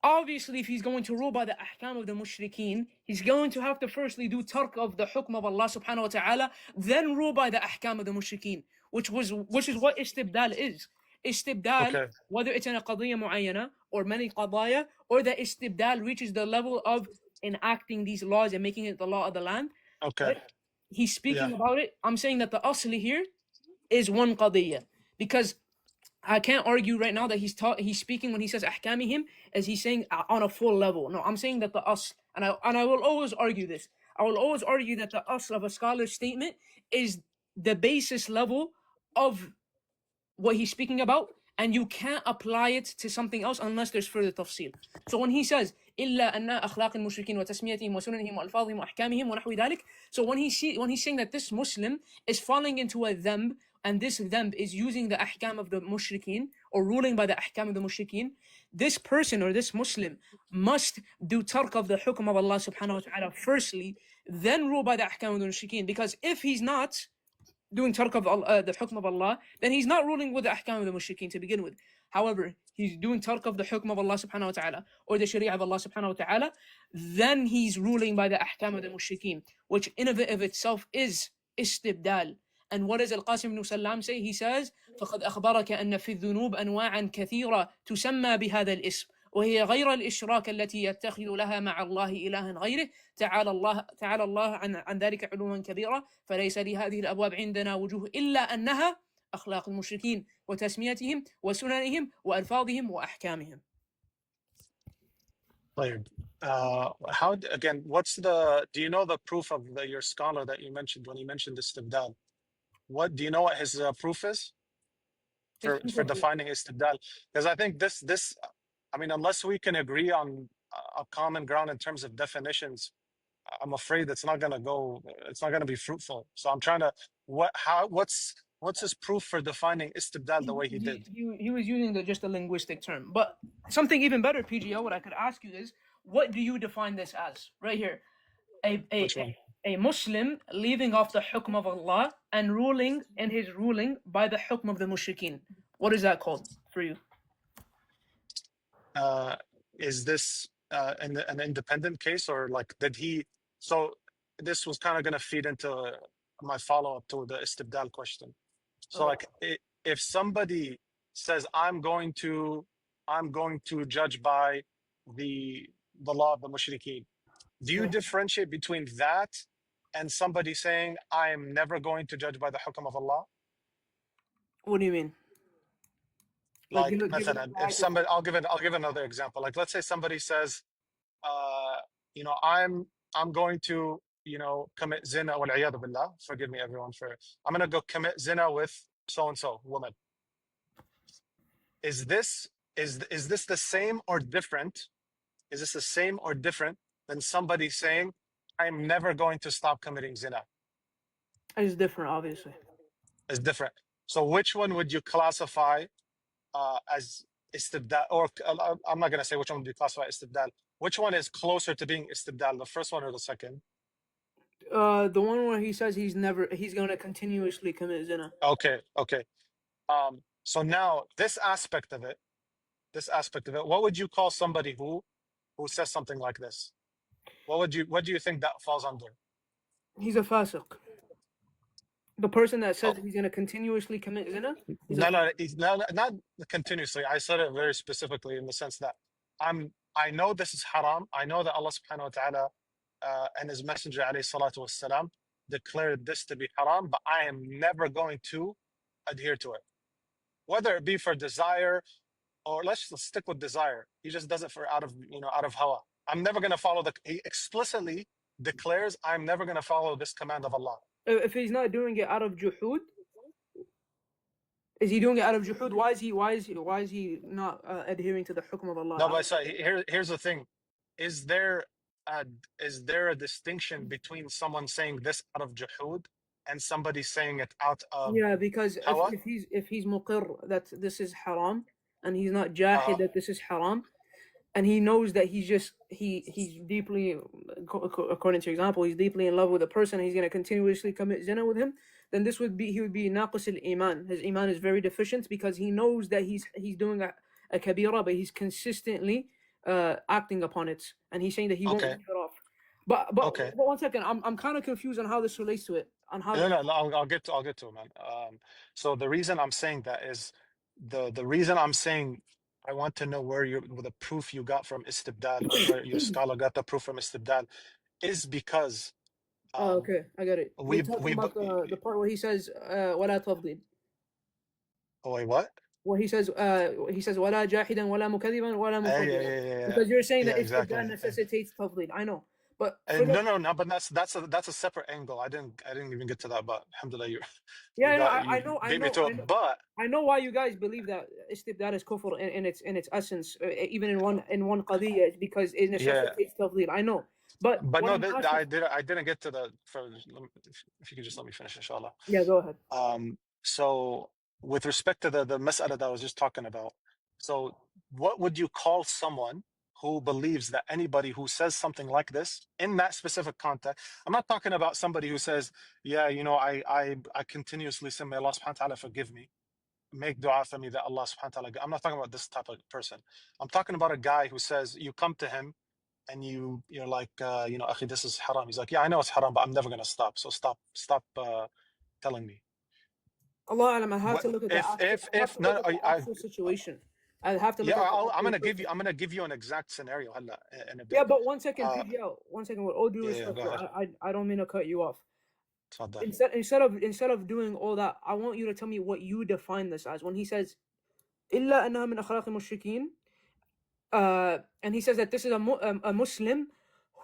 obviously, if he's going to rule by the ahkam of the mushrikeen, he's going to have to firstly do tark of the hukm of Allah subhanahu wa ta'ala, then rule by the ahkam of the mushrikeen, which is what istibdal is. Istibdal, whether it's in a qadiyya mu'ayyana or many qadaya, or the istibdal reaches the level of enacting these laws and making it the law of the land. Okay. He's speaking about it. I'm saying that the asli here is one qadiyya, because I can't argue right now that he's speaking when he says ahkamihim as he's saying on a full level. No, I'm saying that the asl, and I will always argue this. I will always argue that the asl of a scholar's statement is the basis level of what he's speaking about, and you can't apply it to something else unless there's further tafsil. So when he says إلا أن أخلاق المشركين وتسميتهم وسننهم وألفاظهم وأحكامهم ونحو ذلك, so when he's saying that this Muslim is falling into a dhanb, and this dhanb is using the ahkam of the mushrikeen or ruling by the ahkam of the mushrikeen, this person or this Muslim must do tark of the hukm of Allah subhanahu wa ta'ala firstly, then rule by the ahkam of the mushrikeen. Because if he's not doing tark of the hukm of Allah, then he's not ruling with the ahkam of the mushrikeen to begin with. However, he's doing tark of the hukm of Allah subhanahu wa ta'ala or the sharia of Allah subhanahu wa ta'ala, then he's ruling by the ahkam of the mushrikeen, which in of itself is istibdal. And what does Al-Qasim ibn Salam say? He says, فَقَدْ أَخْبَرَكَ أَنَّ فِي الذُّنُوبِ أَنْوَاعًا كَثِيرًا تُسَمَّى بِهَذَا الْإِسْمِ وهي غير الإشراك التي يتخذ لها مع الله إلها غيره تعالى الله عن ذلك علوا كبيرا فليس لهذه الأبواب عندنا وجوه إلا أنها أخلاق المشركين وتسميتهم وسننهم وألفاظهم وأحكامهم. How again? Do you know the proof of your scholar that you mentioned when he mentioned istibdal? What do you know? What his proof is for defining istibdal? Because I think this. I mean, unless we can agree on a common ground in terms of definitions, I'm afraid it's not going to be fruitful. So I'm trying to, what's his proof for defining istibdal the way he did? He was using just a linguistic term. But something even better, PGL, what I could ask you is, what do you define this as? Right here. A Muslim leaving off the hukm of Allah and ruling in his ruling by the hukm of the mushrikeen. What is that called for you? Is this an independent case, or like did he? So this was kind of going to feed into my follow-up to the istibdal question. So like if somebody says I'm going to judge by the law of the mushrikeen, do you differentiate between that and somebody saying I am never going to judge by the hukm of Allah? What do you mean? Like, if somebody, I'll give another example. Like, let's say somebody says, I'm going to, commit zina, wal iyadu billah. Forgive me, everyone, I'm going to go commit zina with so and so woman. Is this the same or different? Is this the same or different than somebody saying, I'm never going to stop committing zina? It's different, obviously. It's different. So which one would you classify as istibdal, or I'm not going to say which one would be classified as istibdal. Which one is closer to being istibdal, the first one or the second? The one where he says he's going to continuously commit zina. Okay. So now this aspect of it, what would you call somebody who says something like this? What do you think that falls under? He's a fasiq. The person that says he's going to continuously commit zina? He's not continuously. I said it very specifically in the sense that I know this is haram. I know that Allah subhanahu wa ta'ala and His Messenger alayhi salatu wassalam declared this to be haram, but I am never going to adhere to it, whether it be for desire, or let's stick with desire. He just does it for out of hawa. I'm never going to follow he explicitly declares, I'm never going to follow this command of Allah. If he's not doing it out of juhud, is he doing it out of juhud? Why is he not adhering to the hukm of Allah? No, but so here's the thing: is there a distinction between someone saying this out of juhud and somebody saying it out of because hawa? if he's muqir that this is haram, and he's not jahid that this is haram, and he knows that he's deeply, according to your example, he's deeply in love with a person, and he's going to continuously commit zina with him, then he would be naqis al-iman. His iman is very deficient because he knows that he's doing a kabira, but he's consistently acting upon it, and he's saying that he won't leave it off. But 1 second, I'm kind of confused on how this relates to it. On how No, I'll get to it, man. So the reason I'm saying that is the reason I'm saying I want to know where the proof you got from istibdal, or where your scholar got the proof from istibdal, is because okay, I got it. We're talking about the part where he says wala tafdil. Oh wait, what? Where he says wala jahidan wala mukadiban wala mufaddila. Because you're saying that istibdal necessitates tafdil. I know. But no, but that's a separate angle. I didn't even get to that, but alhamdulillah, I know. But I know why you guys believe that istibdal is kufr in its essence, even in one qadiyya, is because it necessitates tafdil. I know, but no, I didn't get to the. If you could just let me finish, inshallah. Yeah, go ahead. So with respect to the mas'ala that I was just talking about, so what would you call someone who believes that anybody who says something like this in that specific context? I'm not talking about somebody who says, yeah, I continuously say, may Allah subhanahu wa ta'ala forgive me, make dua for me that Allah subhanahu wa ta'ala. I'm not talking about this type of person. I'm talking about a guy who says, you come to him and you're like, akhi, this is haram. He's like, yeah, I know it's haram, but I'm never going to stop. So stop telling me. Allah alam, I have to look at the actual situation. I have to look at I'm gonna give you an exact scenario in a bit. Yeah, but 1 second, PGL, 1 second. With all due respect, I don't mean to cut you off. Instead of doing all that, I want you to tell me what you define this as. When he says إلا أنها من أخلاق المشركين, and he says that this is a Muslim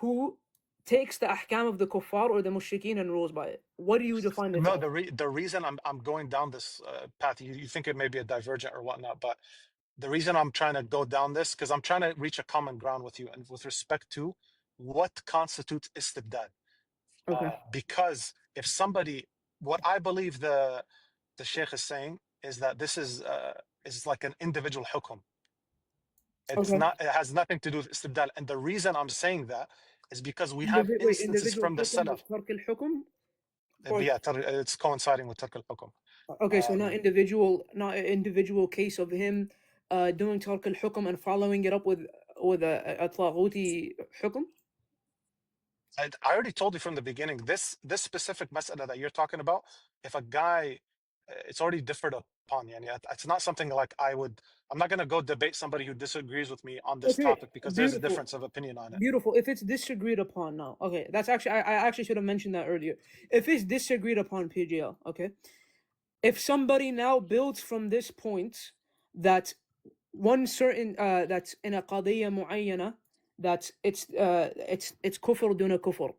who takes the ahkam of the kuffar or the mushrikeen and rules by it. What do you define this as? The reason I'm going down this path, you think it may be a divergent or whatnot, but the reason I'm trying to go down this, because I'm trying to reach a common ground with you, and with respect to what constitutes istibdal. Okay. Because if somebody, what I believe the Sheikh is saying is that this is like an individual hukum. It's not. It has nothing to do with istibdal, and the reason I'm saying that is because we have instances from the Salaf. Yeah, it's coinciding with tark al-hukum. Okay, so not an individual case of him doing tark al-hukum and following it up with a taghuti hukum. I already told you from the beginning, this specific mas'ala that you're talking about, if a guy, it's already differed upon. It's not something like I'm not going to go debate somebody who disagrees with me on this topic, because there's a difference of opinion on it. Beautiful. If it's disagreed upon now, okay, that's actually, I actually should have mentioned that earlier. If it's disagreed upon, PGL, okay, if somebody now builds from this point that one certain, that's in a qadiyya mu'ayyana, that it's kufr duna kufr,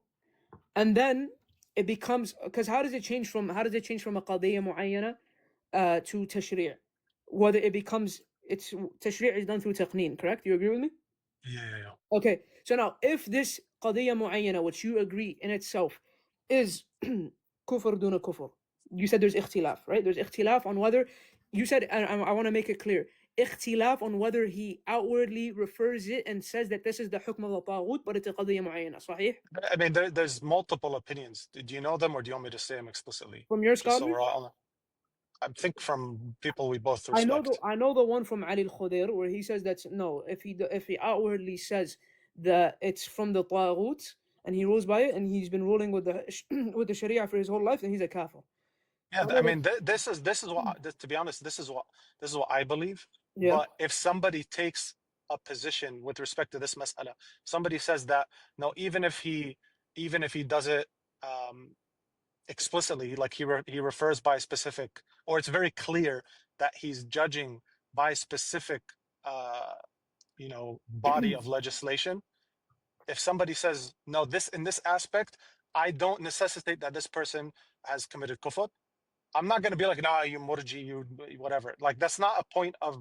and then it becomes, because how does it change from a qadiyya mu'ayyana to tashri'? Whether it becomes, tashri' is done through taqneen, correct? You agree with me? Yeah. Okay, so now if this qadiyya mu'ayyana, which you agree in itself, is kufr duna kufr, you said there's ikhtilaf, right? There's ikhtilaf on whether, you said, and I want to make it clear, ikhtilaf on whether he outwardly refers it and says that this is the hukm of the taghut, but it's a qadiyya mu'ayyana, sahih? I mean, there's multiple opinions. Do you know them, or do you want me to say them explicitly? From your scholars? I think from people we both respect. I know the one from Ali al-Khudair where he says that no, if he outwardly says that it's from the taghut and he rules by it and he's been ruling with the sharia for his whole life, then he's a kafir. Yeah, I mean, this is what, to be honest, this is what I believe. Yeah. But if somebody takes a position with respect to this mas'ala, somebody says that no, even if he does it, explicitly, like he refers by specific, or it's very clear that he's judging by specific, body of legislation. If somebody says, no, this in this aspect, I don't necessitate that this person has committed kufr, I'm not going to be like, nah, you murji, you whatever. Like, that's not a point of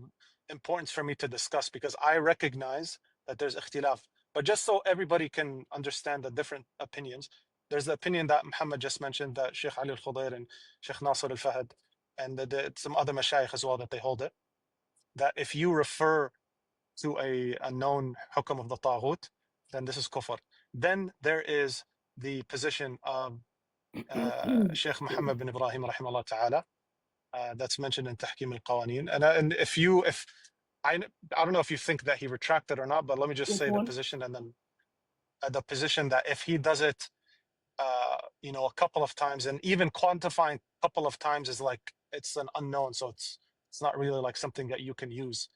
importance for me to discuss, because I recognize that there's ikhtilaf. But just so everybody can understand the different opinions, there's the opinion that Muhammad just mentioned, that Sheikh Ali al-Khudair and Sheikh Nasir al-Fahad and some other mashayikh as well, that they hold it, that if you refer to a known hukm of the taghut, then this is kufr. Then there is the position of Sheikh Muhammad bin Ibrahim rahimahullah ta'ala, that's mentioned in Tahkim al-Qawaneen. And if I don't know if you think that he retracted or not, but let me just say the position, and then the position that if he does it a couple of times, and even quantifying a couple of times is like, it's an unknown, so it's not really like something that you can use.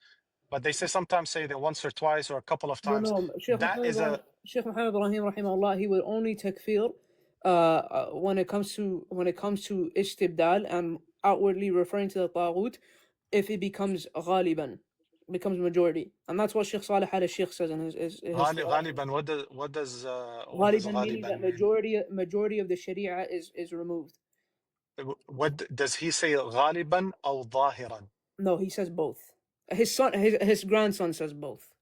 But they sometimes say that once or twice or a couple of times. No, Sheikh Muhammad Ibrahim rahimahullah, he will only takfir when it comes to istibdal and outwardly referring to the taghut, if it becomes ghaliban, becomes majority. And that's what Sheikh Salih al-Sheikh says in his Ghaliban, what does ghaliban meaning that majority of the sharia is removed. What does he say, ghaliban or zahiran? No, he says both. His son, his grandson says both,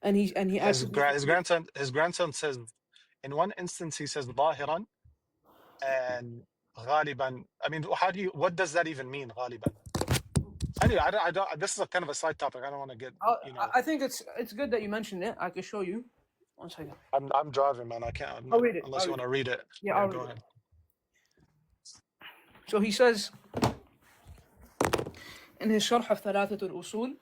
and he his grandson says, in one instance he says zahiran and ghaliban. I mean, what does that even mean, ghaliban? Anyway, I don't. This is a kind of a side topic. I don't want to get. I think it's good that you mentioned it. I can show you. One second. I'm driving, man. I can't. I'll read it. Unless you want to read it. Yeah, I'll go read ahead. So he says in his Sharh of Thalathat al-Usul,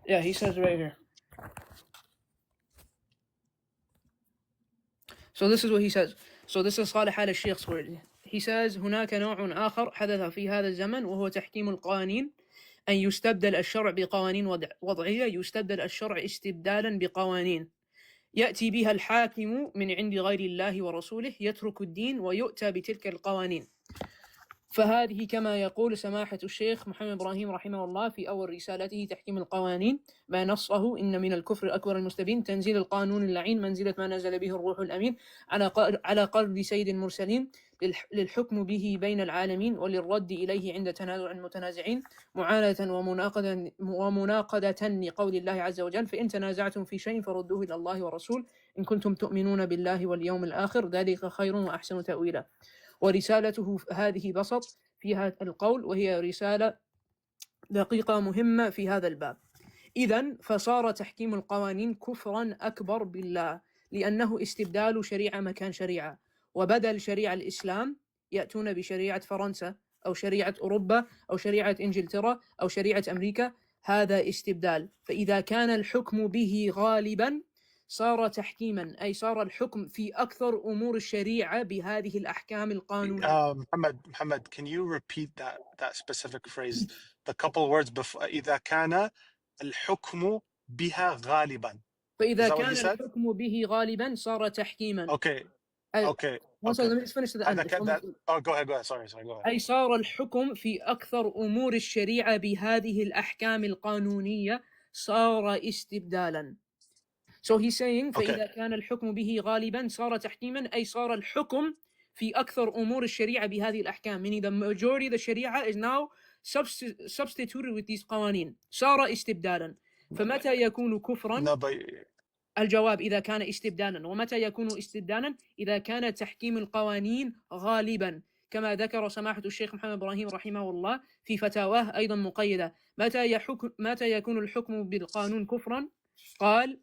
yeah, he says right here. So this is what he says. So this is Salih al-Sheikh's word. He says هناك نوع آخر حدث في هذا الزمن وهو تحكيم القوانين أن يستبدل الشرع بقوانين وضعية يستبدل الشرع استبدالا بقوانين يأتي بها الحاكم من عند غير الله ورسوله يترك الدين ويؤتى بتلك القوانين. فهذه كما يقول سماحة الشيخ محمد إبراهيم رحمه الله في أول رسالته تحكيم القوانين ما نصه إن من الكفر أكبر المستبين تنزيل القانون اللعين منزلة ما نزل به الروح الأمين على قلب سيد المرسلين للحكم به بين العالمين وللرد إليه عند تنازع المتنازعين معاناة ومناقضة لقول الله عز وجل فإن تنازعتم في شيء فردوه إلى الله ورسول إن كنتم تؤمنون بالله واليوم الآخر ذلك خير وأحسن تأويلا. ورسالته هذه بسط فيها القول وهي رسالة دقيقة مهمة في هذا الباب. إذن فصار تحكيم القوانين كفرا أكبر بالله لأنه استبدال شريعة مكان شريعة وبدل شريعة الإسلام يأتون بشريعة فرنسا أو شريعة أوروبا أو شريعة إنجلترا أو شريعة أمريكا هذا استبدال. فإذا كان الحكم به غالبا صار تحكيما أي صار الحكم في أكثر أمور الشريعة بهذه الأحكام القانونية. Muhammad, can you repeat that specific phrase, the couple words before إذا كان الحكم بها غالبا. فإذا كان الحكم به غالبا صار تحكيما. Okay. Let me just finish the end. Go ahead. Sorry, go ahead. أي صار الحكم في أكثر أمور الشريعة بهذه الأحكام القانونية صار استبدالا. So he's saying فإذا كان الحكم به غالبا صار تحكيما أي صار الحكم في أكثر أمور الشريعة بهذه الأحكام, meaning the majority of the Sharia is now substituted with these قوانين صار استبدالا. فمتى يكون كفرا؟ الجواب إذا كان استبدالا. ومتى يكون استبدالا؟ إذا كان تحكيم القوانين غالبا كما ذكر سماحة الشيخ محمد إبراهيم رحمه الله في فتاواه أيضا مقيدة. متى يكون الحكم بالقانون كفرا؟ قال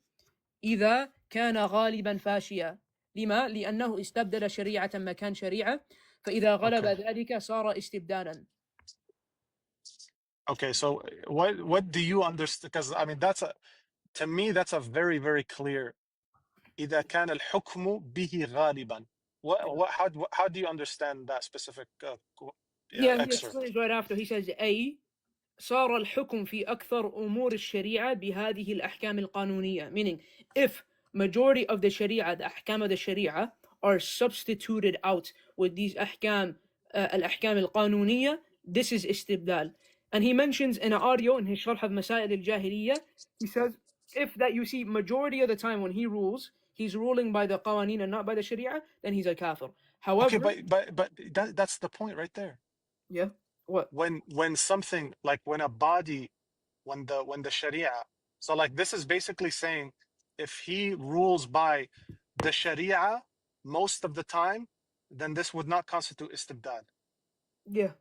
إذا كان غالبا فاشيا. لما؟ لأنه استبدل شريعة مكان شريعة فإذا غلب ذلك صار استبدالا. Okay, so what do you understand? Because I mean to me that's a very, very clear إذا كان الحكم به غالبا. How do you understand that specific he explains right after. He says A, صار الحكم في أكثر أمور الشريعة بهذه الأحكام القانونية. Meaning, if majority of the Sharia, the أحكام of the Sharia, are substituted out with these أحكام, الأحكام القانونية, this is استبدال. And he mentions in an audio in his شرح of مسائل الجاهلية, he says, if that you see majority of the time when he rules, he's ruling by the qawaneen and not by the Sharia, then he's a kafir. However, Okay, but that's the point right there. yeah, what? When something like when a body, when the Sharia, so like this is basically saying if he rules by the Sharia most of the time, then this would not constitute istibdad. Yeah.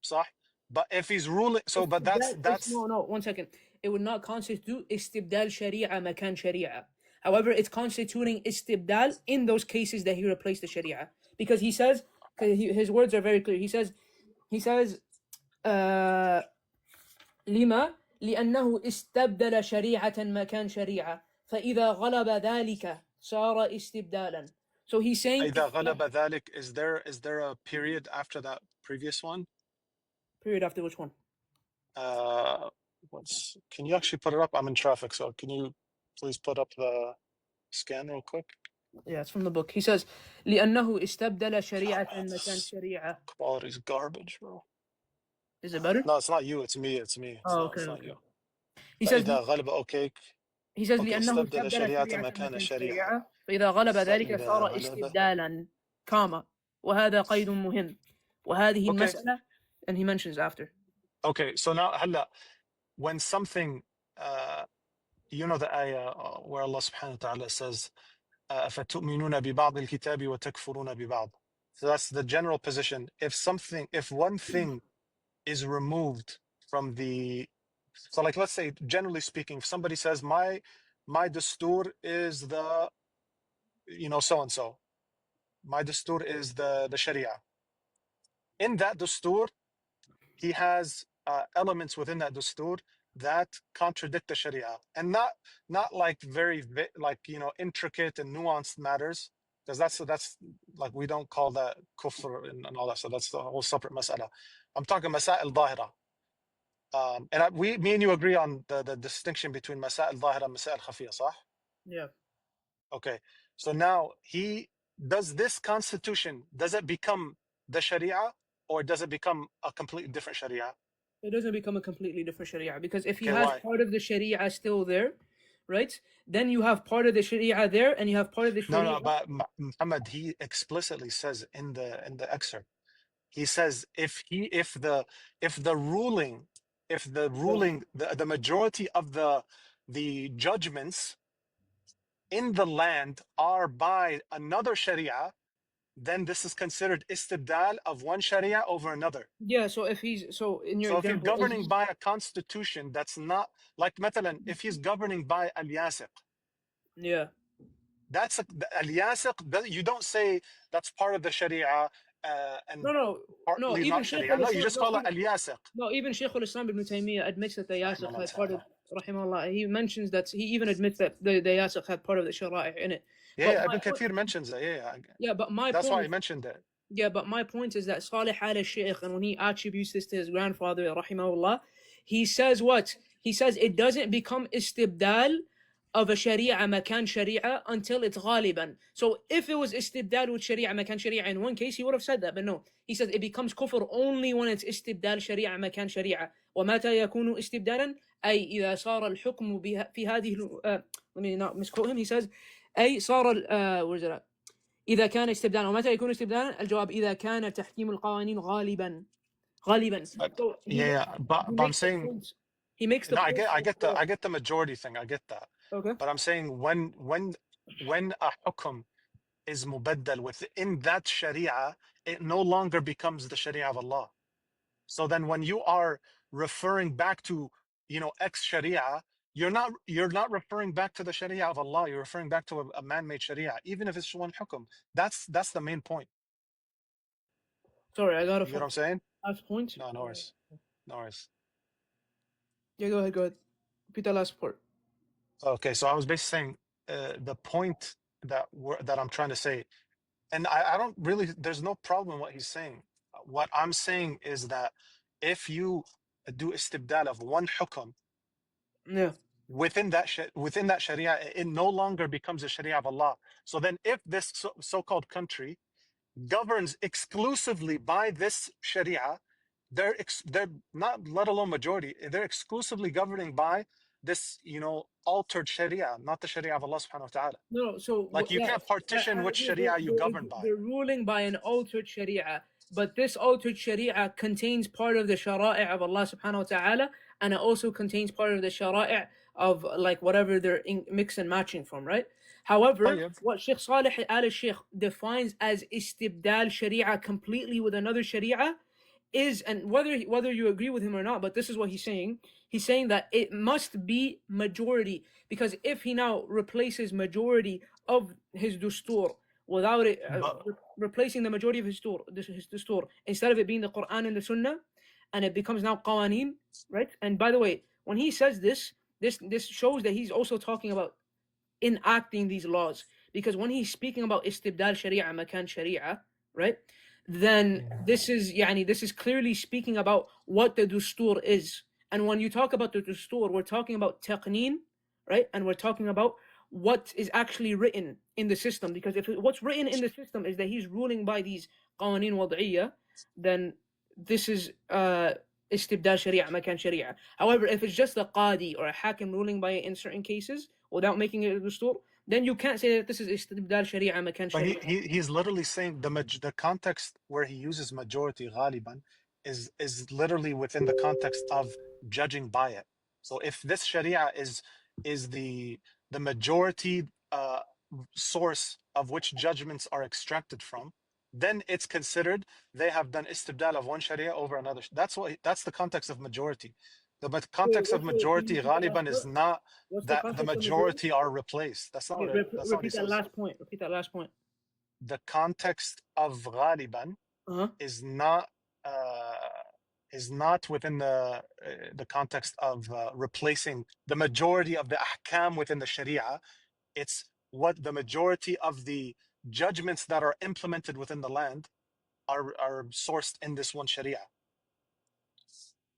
صح? But if he's ruling, so but that's no, 1 second. It would not constitute istibdal sharia makan sharia. However, it's constituting istibdal in those cases that he replaced the sharia, because he says, his words are very clear. He says لما لأنه استبدل شريعة مكان شريعة فإذا غلب ذلك صار استبدالا. So he's saying إذا غلب ذلك, is there a period after that previous one? Period after which one? Can you actually put it up? I'm in traffic, so can you please put up the scan real quick? Yeah, it's from the book. He says لأنه استبدل شريعة مكان شريعة. Quality's garbage, bro. Is it better? No, it's not you, it's me. Oh, okay, it's not okay. you. He says فإذا غلب he says okay, لأنه استبدل استبدل شريعة شريعة مكان مكان شريعة. شريعة فإذا غلب ذلك فإذا صار غلب. استبدالا كاما وهذا قيد مهم وهذه Okay. المسألة, and he mentions after. Okay, so now هلا when something you know the ayah where Allah subhanahu wa ta'ala says أفتؤمنون ببعض الكتاب وتكفرون ببعض. So that's the general position. If one thing is removed from the, so like let's say generally speaking, if somebody says my dastur is the, you know, so and so, my dastur is the sharia. In that dastur, he has elements within that dastur that contradict the sharia, and not like very like, you know, intricate and nuanced matters, because that's like we don't call that kufr and all that, so that's the whole separate mas'ala. I'm talking masail dhahira. And me and you agree on the distinction between masail dhahira and masail khafiyya, صح? Yeah. Okay, so now does this constitution, does it become the sharia, or does it become a completely different sharia? It doesn't become a completely different sharia, because if he Okay, has why? part of the sharia still there, right, then you have part of the sharia there and you have part of the sharia. No, but Muhammad, he explicitly says in the excerpt, he says if the ruling, the majority of the judgments in the land are by another sharia, then this is considered istibdal of one sharia over another. Yeah, so if he's, so in your So example, if you're governing by a constitution that's not, like مثلا, if he's governing by al-yasiq, yeah, that's al-yasiq, you don't say that's part of the sharia and no, partly even not Shaykh sharia. No, you al-Islam, just call it al-yasiq. no, even Shaykh al-Islam ibn Taymiyyah admits that the yasiq had part of, rahimahullah, he mentions that, he even admits that the yasiq had part of the shara'i in it. Yeah, Ibn Kathir mentions that. Yeah, but my that's point, why he mentioned it. Yeah, but my point is that Salih al-Shaykh, and when he attributes this to his grandfather, rahimahullah, he says what? He says it doesn't become istibdal of a sharia makan sharia until it's ghaliban. So if it was istibdal with sharia makan sharia in one case, he would have said that, but no. He says it becomes kufr only when it's istibdal sharia makan sharia. ومتى يكون استبدالا أي إذا صار الحكم في هذه let me not misquote him. He says أي صار where is it at? إذا كان استبدالا. ومتى يكون استبدالا؟ الجواب إذا كان تحكيم القوانين غالبا. So but I'm saying he makes the no, point. I get the majority thing. I get that. Okay. But I'm saying when a hukum is mubaddal within that sharia, it no longer becomes the sharia of Allah. So then when you are referring back to, you know, X sharia, you're not referring back to the sharia of Allah, you're referring back to a man-made sharia, even if it's one hukum. That's the main point. Sorry, I got You get what I'm saying? last point. No worries. Yeah, go ahead. Repeat that last part. Okay, so I was basically saying the point that I'm trying to say, and I don't really, there's no problem in what he's saying. What I'm saying is that if you do istibdal of one hukum Yeah. within that sharia, it no longer becomes a sharia of Allah. So then if this so-called country governs exclusively by this sharia, they're not, let alone majority, they're exclusively governing by this, altered sharia, not the sharia of Allah subhanahu wa ta'ala. No, so Like you can't partition which sharia you govern by. They're ruling by an altered sharia, but this altered sharia contains part of the shara'i of Allah subhanahu wa ta'ala, and it also contains part of the shara'i of like whatever they're mix and matching from, right? However, what Sheikh Salih al-Sheikh defines as istibdal sharia completely with another sharia is, and whether you agree with him or not, but this is what he's saying. He's saying that it must be majority, because if he now replaces majority of his dustur without it replacing the majority of his dustur, instead of it being the Quran and the Sunnah, and it becomes now qawaneen, right? And by the way, when he says this shows that he's also talking about enacting these laws, because when he's speaking about istibdal sharia makan sharia, right, then this is clearly speaking about what the dustur is. And when you talk about the dustur, we're talking about taqneen, right? And we're talking about what is actually written in the system, because if what's written in the system is that he's ruling by these qawaneen wad'iyya, then this is istibdal sharia makan sharia. However, if it's just a qadi or a hakim ruling by it in certain cases without making it a dustur, then you can't say that this is istibdal sharia makan sharia. But he's literally saying the context where he uses majority ghaliban is literally within the context of judging by it. So if this sharia is the majority source of which judgments are extracted from, then it's considered they have done istibdal of one sharia over another. That's the context of majority. The context of majority ghaliban is not that the majority are replaced. That's not what Repeat that last point. Repeat that last point. The context of ghaliban is not within the context of replacing the majority of the ahkam within the sharia. It's what the majority of the judgments that are implemented within the land are sourced in this one sharia.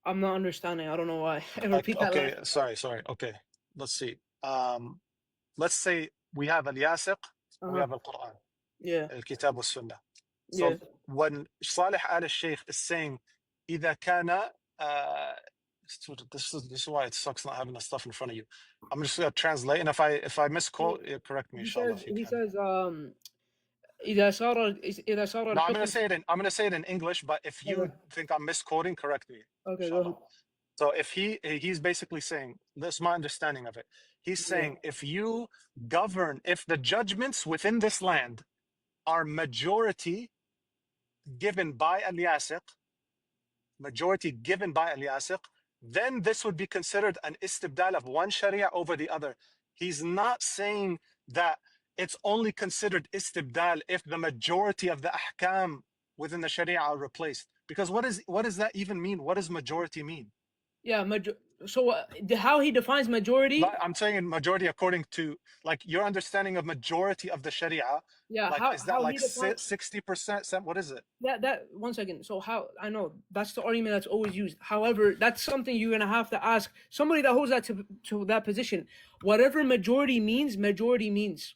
I'm not understanding. I don't know why. Repeat that. Okay, sorry. Okay, let's see. Let's say we have al-Yasiq, we have al-Quran, al-Kitab wa-Sunnah. So when Salih al-Sheikh is saying, إذا كان, this is why it sucks not having the stuff in front of you. I'm just going to translate, and if I misquote, correct me, inshallah. He says, إذا صار No, I'm going to say it in English, but if you think I'm misquoting, correct me. Okay, go ahead. So if he's basically saying, that's my understanding of it. He's saying if the judgments within this land are majority given by al-Yasiq, then this would be considered an istibdal of one sharia over the other. He's not saying that it's only considered istibdal if the majority of the ahkam within the sharia are replaced. Because what does that even mean? What does majority mean? Yeah, so how he defines majority? I'm saying majority according to like your understanding of majority of the sharia. Yeah, like is that like 60%? What is it? That 1 second. So how I know that's the argument that's always used. However, that's something you're gonna have to ask somebody that holds that to that position. Whatever majority means.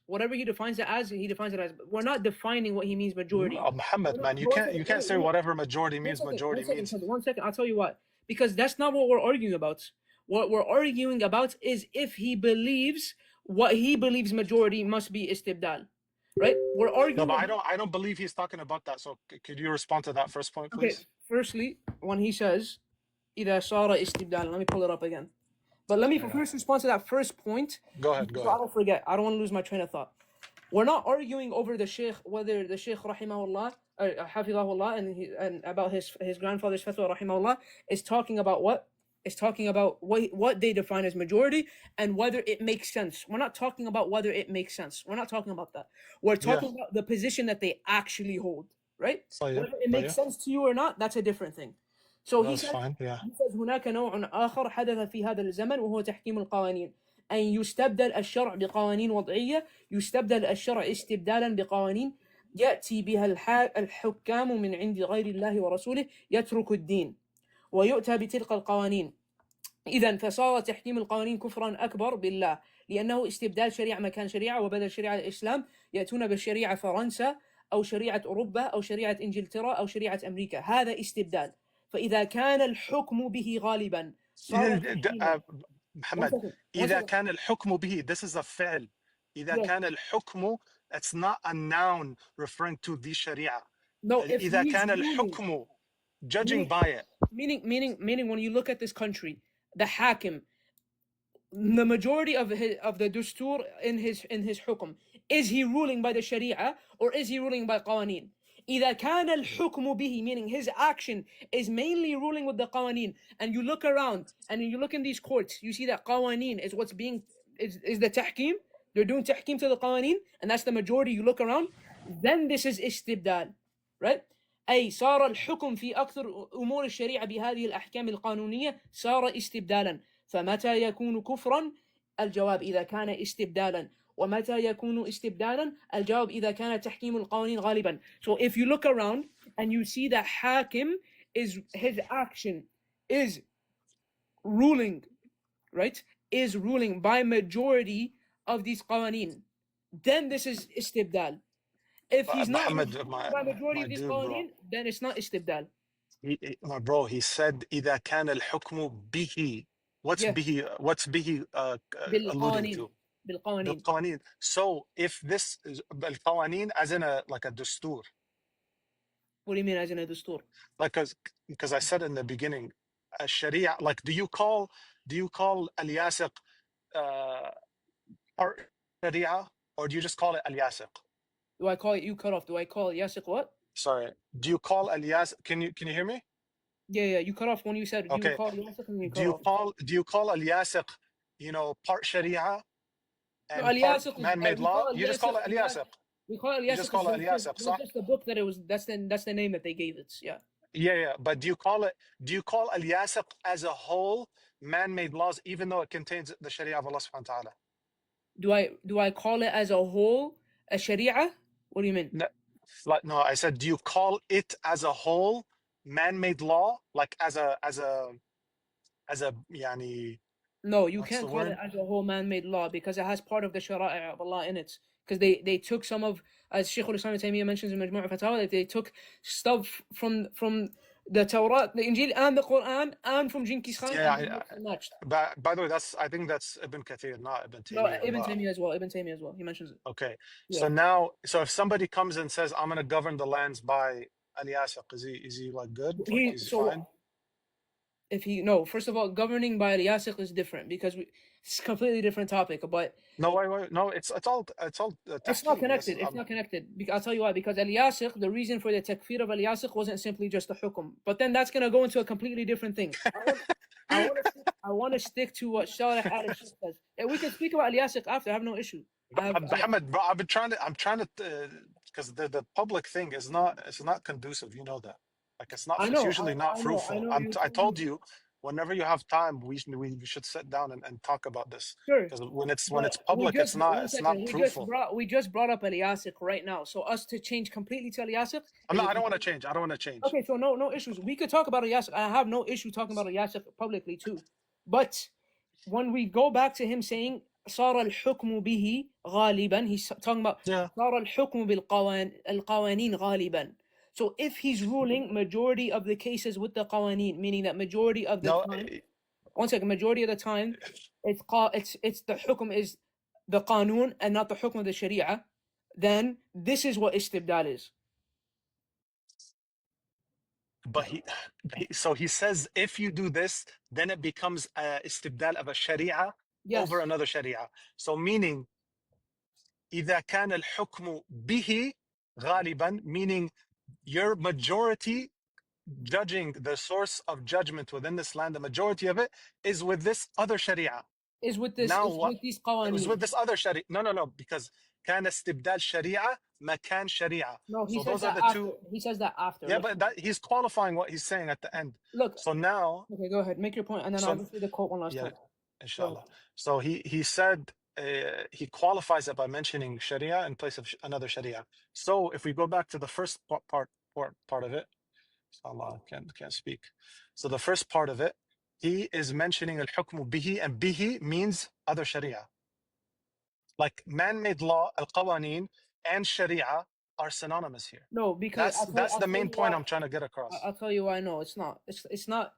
Whatever he defines it as, he defines it as. We're not defining what he means majority. Muhammad, man, you can't say whatever majority means. 1 second. I'll tell you what. Because that's not what we're arguing about. What we're arguing about is if he believes what he believes majority must be istibdal, right? We're arguing. No, but I don't believe he's talking about that. So could you respond to that first point, please? Okay. Firstly, when he says إذا صار استبدال, let me pull it up again. But let me first respond to that first point. Go ahead. I don't forget. I don't want to lose my train of thought. We're not arguing over the Sheikh, whether the Sheikh rahimahullah, hafidhahullah, and about his grandfather's fatwa rahimahullah is talking about what? It's talking about what they define as majority and whether it makes sense. We're not talking about whether it makes sense. We're not talking about that. We're talking about the position that they actually hold, right? Whether it makes sense to you or not, that's a different thing. So he says, هناك نوع آخر حدث في هذا الزمن وهو تحكيم القوانين. أن يستبدل الشرع بقوانين وضعية، يستبدل الشرع استبدالا بقوانين يأتي بها الحكام من عند غير الله ورسوله يترك الدين ويؤتى بتلك القوانين. إذا فصار تحكيم القوانين كفرا أكبر بالله، لأنه استبدال شريعة مكان شريعة، وبدل شريعة الإسلام يأتون بالشريعة فرنسا أو شريعة أوروبا أو شريعة إنجلترا أو شريعة أمريكا. هذا استبدال. فإذا كان الحكم به غالبا صار تحكيما. محمد إذا كان الحكم به, this is a فعل. إذا كان الحكم, it's not a noun referring to the sharia. No, if إذا he's كان ruling, الحكم, judging by it. Meaning when you look at this country, the hakim, the majority of the dustur in his hukum, is he ruling by the sharia or is he ruling by qawaneen? إذا كان الحكم به, meaning his action is mainly ruling with the qawaneen, and you look around and you look in these courts, you see that qawaneen is what's being is the tahkim. They're doing tahkim to the qawaneen, and that's the majority. You look around, then this is istibdal, right? أي صار الحكم في أكثر أمور الشريعة بهذه الأحكام القانونية صار استبدالا. فمتى يكون كفرا؟ الجواب إذا كان استبدالا. ومتى يكون استبدالا؟ الجواب إذا كان تحكيم القوانين غالبا. So if you look around and you see that hakim is, his action is ruling, right? Is ruling by majority of these qawaneen, then this is istibdal. If he's not Muhammad, by majority of these dude, qawaneen, then it's not istibdal. My bro, he said إذا كان الحكم به. What's به? What's به alluding to? بالقوانين. So if this is القوانين as in like a دستور. What do you mean as in a dustur? Like, because I said in the beginning, a sharia, like, do you call al-yasiq part sharia, or do you just call it al-yasiq? Do I call it, you cut off, do I call it yasiq what? Sorry, do you call al-yasiq, can you hear me? Yeah, you cut off when you said, okay. You call it yasiq and you do you call al-yasiq, part sharia and part man-made law? You just call it al-yasiq. We call it al-yasiq. You just call it al-yasiq, صح? Just the book that it was, that's the name that they gave it. Yeah. But do you call al-yasiq as a whole man-made laws, even though it contains the sharia of Allah subhanahu wa ta'ala? Do I call it as a whole a sharia? What do you mean? No, I said, do you call it as a whole man-made law, like as a yani? No, you can't call it as a whole man-made law because it has part of the shara'i of Allah in it. Because they took some of, as Shaykh al-Islam Ibn Taymiyyah mentions in Majmu' al-Fatawa, that they took stuff from the Torah, the Injil, and the Quran, and from Genghis Khan. By the way, I think that's Ibn Kathir, not Ibn Taymiyyah. No, Ibn Taymiyyah as well. Ibn Taymiyyah as well. He mentions it. Okay. Yeah. So if somebody comes and says, I'm going to govern the lands by al-yasiq, is he like good? Is he fine? First of all, governing by al-yasiq is different because it's a completely different topic. But no, it's all it's not connected. It's not connected. I'll tell you why. Because al-yasiq, the reason for the takfir of al-yasiq wasn't simply just a hukum. But then that's gonna go into a completely different thing. I want to stick to what Sharih al-Shaykh says. We can speak about al-yasiq after. I have no issue. Muhammad, bro, I'm trying to because the public thing is not conducive. You know that. Like, it's not. It's usually not fruitful. I told you, whenever you have time, we should sit down and talk about this. Sure. Because when it's public, it's not fruitful. We just brought up al-yasiq right now. So us to change completely to al-yasiq. I don't want to change. Okay, so no issues. We could talk about al-yasiq. I have no issue talking about al-yasiq publicly too. But when we go back to him saying صار الحكم به غالبا, he's talking about صار الحكم بالقوانين غالبا. So if he's ruling majority of the cases with the qawaneen, meaning that majority of the time, one second, majority of the time, it's the hukum is the qanun and not the hukum of the sharia, then this is what istibdal is. But he says if you do this, then it becomes istibdal of a sharia over another sharia. So meaning إذا كان الحكم به غالبا, meaning your majority judging the source of judgment within this land, the majority of it is with this other sharia. Is with this qawaneen. Is with this other sharia. No, because كان استبدال شريعة مكان شريعة. No, he so says those that are the after. two. He says that after. Yeah, but he's qualifying what he's saying at the end. Look. So now. Okay, go ahead. Make your point, and then I'll just read the quote one last time. Inshallah. So he said he qualifies it by mentioning sharia in place of another sharia. So if we go back to the first part of it, Allah, can't speak. So the first part of it, he is mentioning al-hukmu bihi, and bihi means other sharia. Like man-made law, al-qawaneen, and sharia are synonymous here. No, because That's the main point why. I'm trying to get across. I'll tell you why. No, it's not. It's not.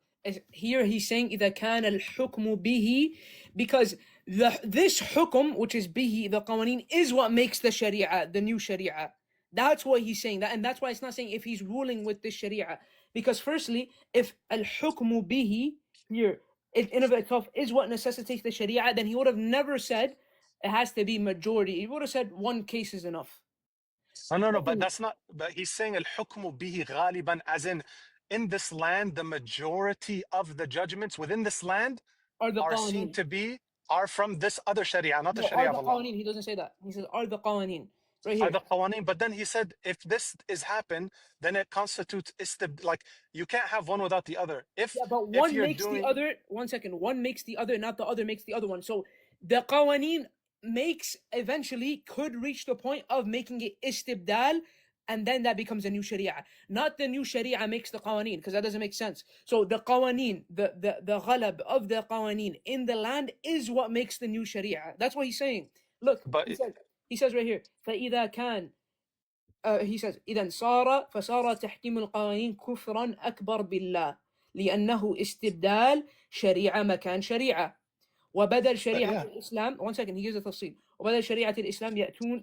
Here he's saying إذا كان الحكم به, because this hukum, which is bihi, the qawaneen, is what makes the sharia, the new sharia. That's what he's saying. And that's why it's not saying if he's ruling with this sharia. Because firstly, if al-hukmu bihi here, in of itself is what necessitates the sharia, then he would have never said it has to be majority. He would have said one case is enough. No, but that's not. But he's saying al-hukmu bihi ghaliban, as in this land, the majority of the judgments within this land are seen to be from this other sharia, not the sharia of Allah. He doesn't say that. He says are the qawaneen. Right here. Are the qawaneen, but then he said if this is happened, then it constitutes like you can't have one without the other. But one makes the other. 1 second. One makes the other, not the other makes the other one. So the qawaneen eventually could reach the point of making it istibdal, and then that becomes a new sharia. Not the new sharia makes the qawaneen, because that doesn't make sense. So the qawaneen, the ghalab of the qawaneen in the land is what makes the new sharia. That's what he's saying. Look, but he says right here, فإذا كان he says إذا فصار تحكيم القوانين كفرا أكبر بالله لأنه استبدال شريعة مكان شريعة وبدل شريعة الإسلام. 1 second, he gives a تفصيل. وبدل شريعة الإسلام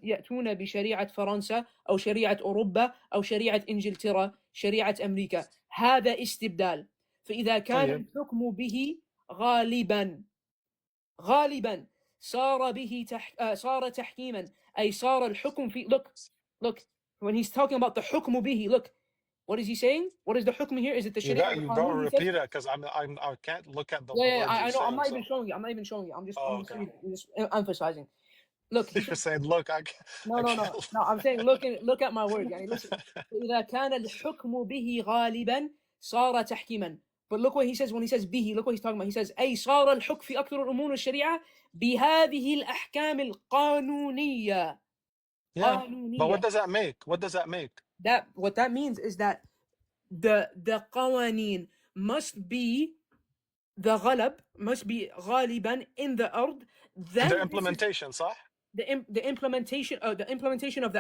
يأتون بشريعة فرنسا أو شريعة أوروبا أو شريعة إنجلترا شريعة أمريكا. هذا استبدال. فإذا كان الحكم به غالبا صار تحكيما، أي صار الحكم في. Look, when he's talking about the حكم به, look, what is he saying? What is the حكم here? Is it the sharia? You don't repeat it, because I can't look at the words. I know. I'm not even showing you. I'm just emphasizing. Look, you're saying, look, I can't. No, I'm saying look at my words. يعني listen. إذا كان الحكم به غالبا صار تحكيما. But look what he says when he says به. Look what he's talking about. He says أي صار الحكم في أكثر الأمور الشريعة بهذه الأحكام القانونية. Yeah. But what does that make? What that means is that the qawaneen must be the ghalab, must be غالبا in the ard. Then the implementation, صح? The implementation of the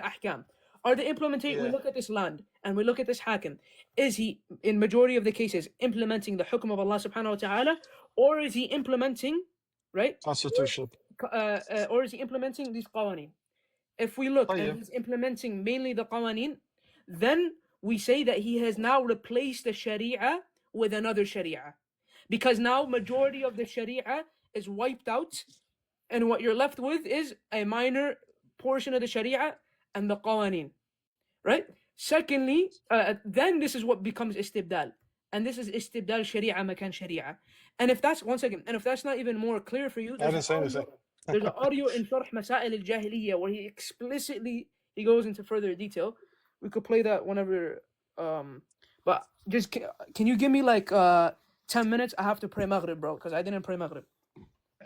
ahkam, or the implementation. We look at this land and we look at this hakim. Is he, in majority of the cases, implementing the hukum of Allah subhanahu wa ta'ala, or is he implementing, right, constitution, or is he implementing these qawaneen? If we look and he's implementing mainly the qawaneen, then we say that he has now replaced the sharia with another sharia, because now majority of the sharia is wiped out, and what you're left with is a minor portion of the sharia and the qawaneen, right? Secondly, then this is what becomes istibdal, and this is istibdal sharia makan sharia. And if that's, 1 second, and if that's not even more clear for you, there's an audio in Sharh Masail al-Jahiliyyah where he explicitly goes into further detail. We could play that whenever, but just can you give me like 10 minutes? I have to pray Maghrib, bro, because I didn't pray Maghrib.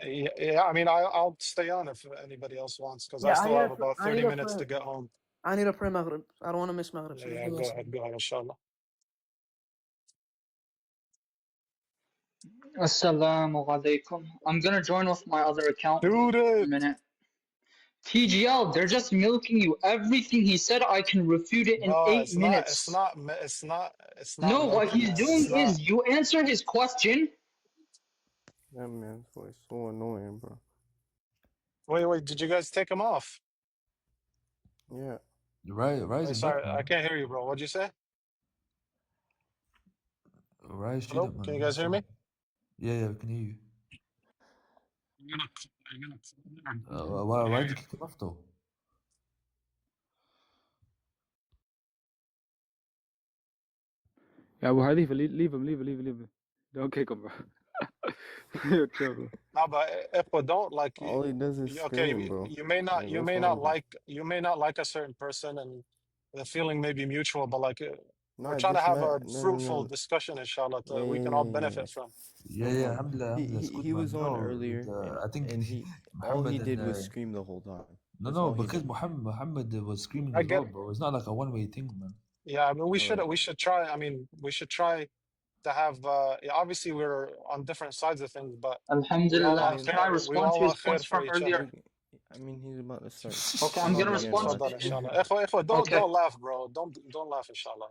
Yeah, I mean, I'll stay on if anybody else wants, because I still have about 30 minutes to get home. I need to pray Maghrib. I don't want to miss Maghrib. Yeah, go ahead, inshallah. Assalamu alaikum. I'm gonna join with my other account. Dude, in a minute. TGL, they're just milking you. Everything he said, I can refute it in 8 minutes. It's not. No, what he's doing is you answer his question. That man's voice so annoying, bro. Wait, did you guys take him off? Yeah. Right. Sorry, I can't hear you, bro. What'd you say? Hello? Can you guys hear me? Yeah, we can hear you. Why did you kick him off though? Yeah, Abu Hanifa, leave him. Don't kick him, bro. Chill, bro. No, but if don't like, all he does is scream, bro. You may not like a certain person, and the feeling may be mutual, but like we're trying to have a fruitful discussion, inshallah, that we can all benefit from. Yeah, alhamdulillah. He was on earlier, I think, and all he did was scream the whole time. No, because Muhammad was screaming as well, bro. It's not like a one-way thing, man. Yeah, I mean, we should Alright. we should try. I mean, we should try to have. Yeah, obviously, we're on different sides of things, but we all Alhamdulillah. want mean, Can I khair. We respond all to his want khair points for from each other. earlier? I mean, he's about to start Okay, I'm Tafadhal, gonna again, respond man. tafadhal, to inshallah. Ikhwa, okay. don't laugh, bro. Don't laugh, inshallah.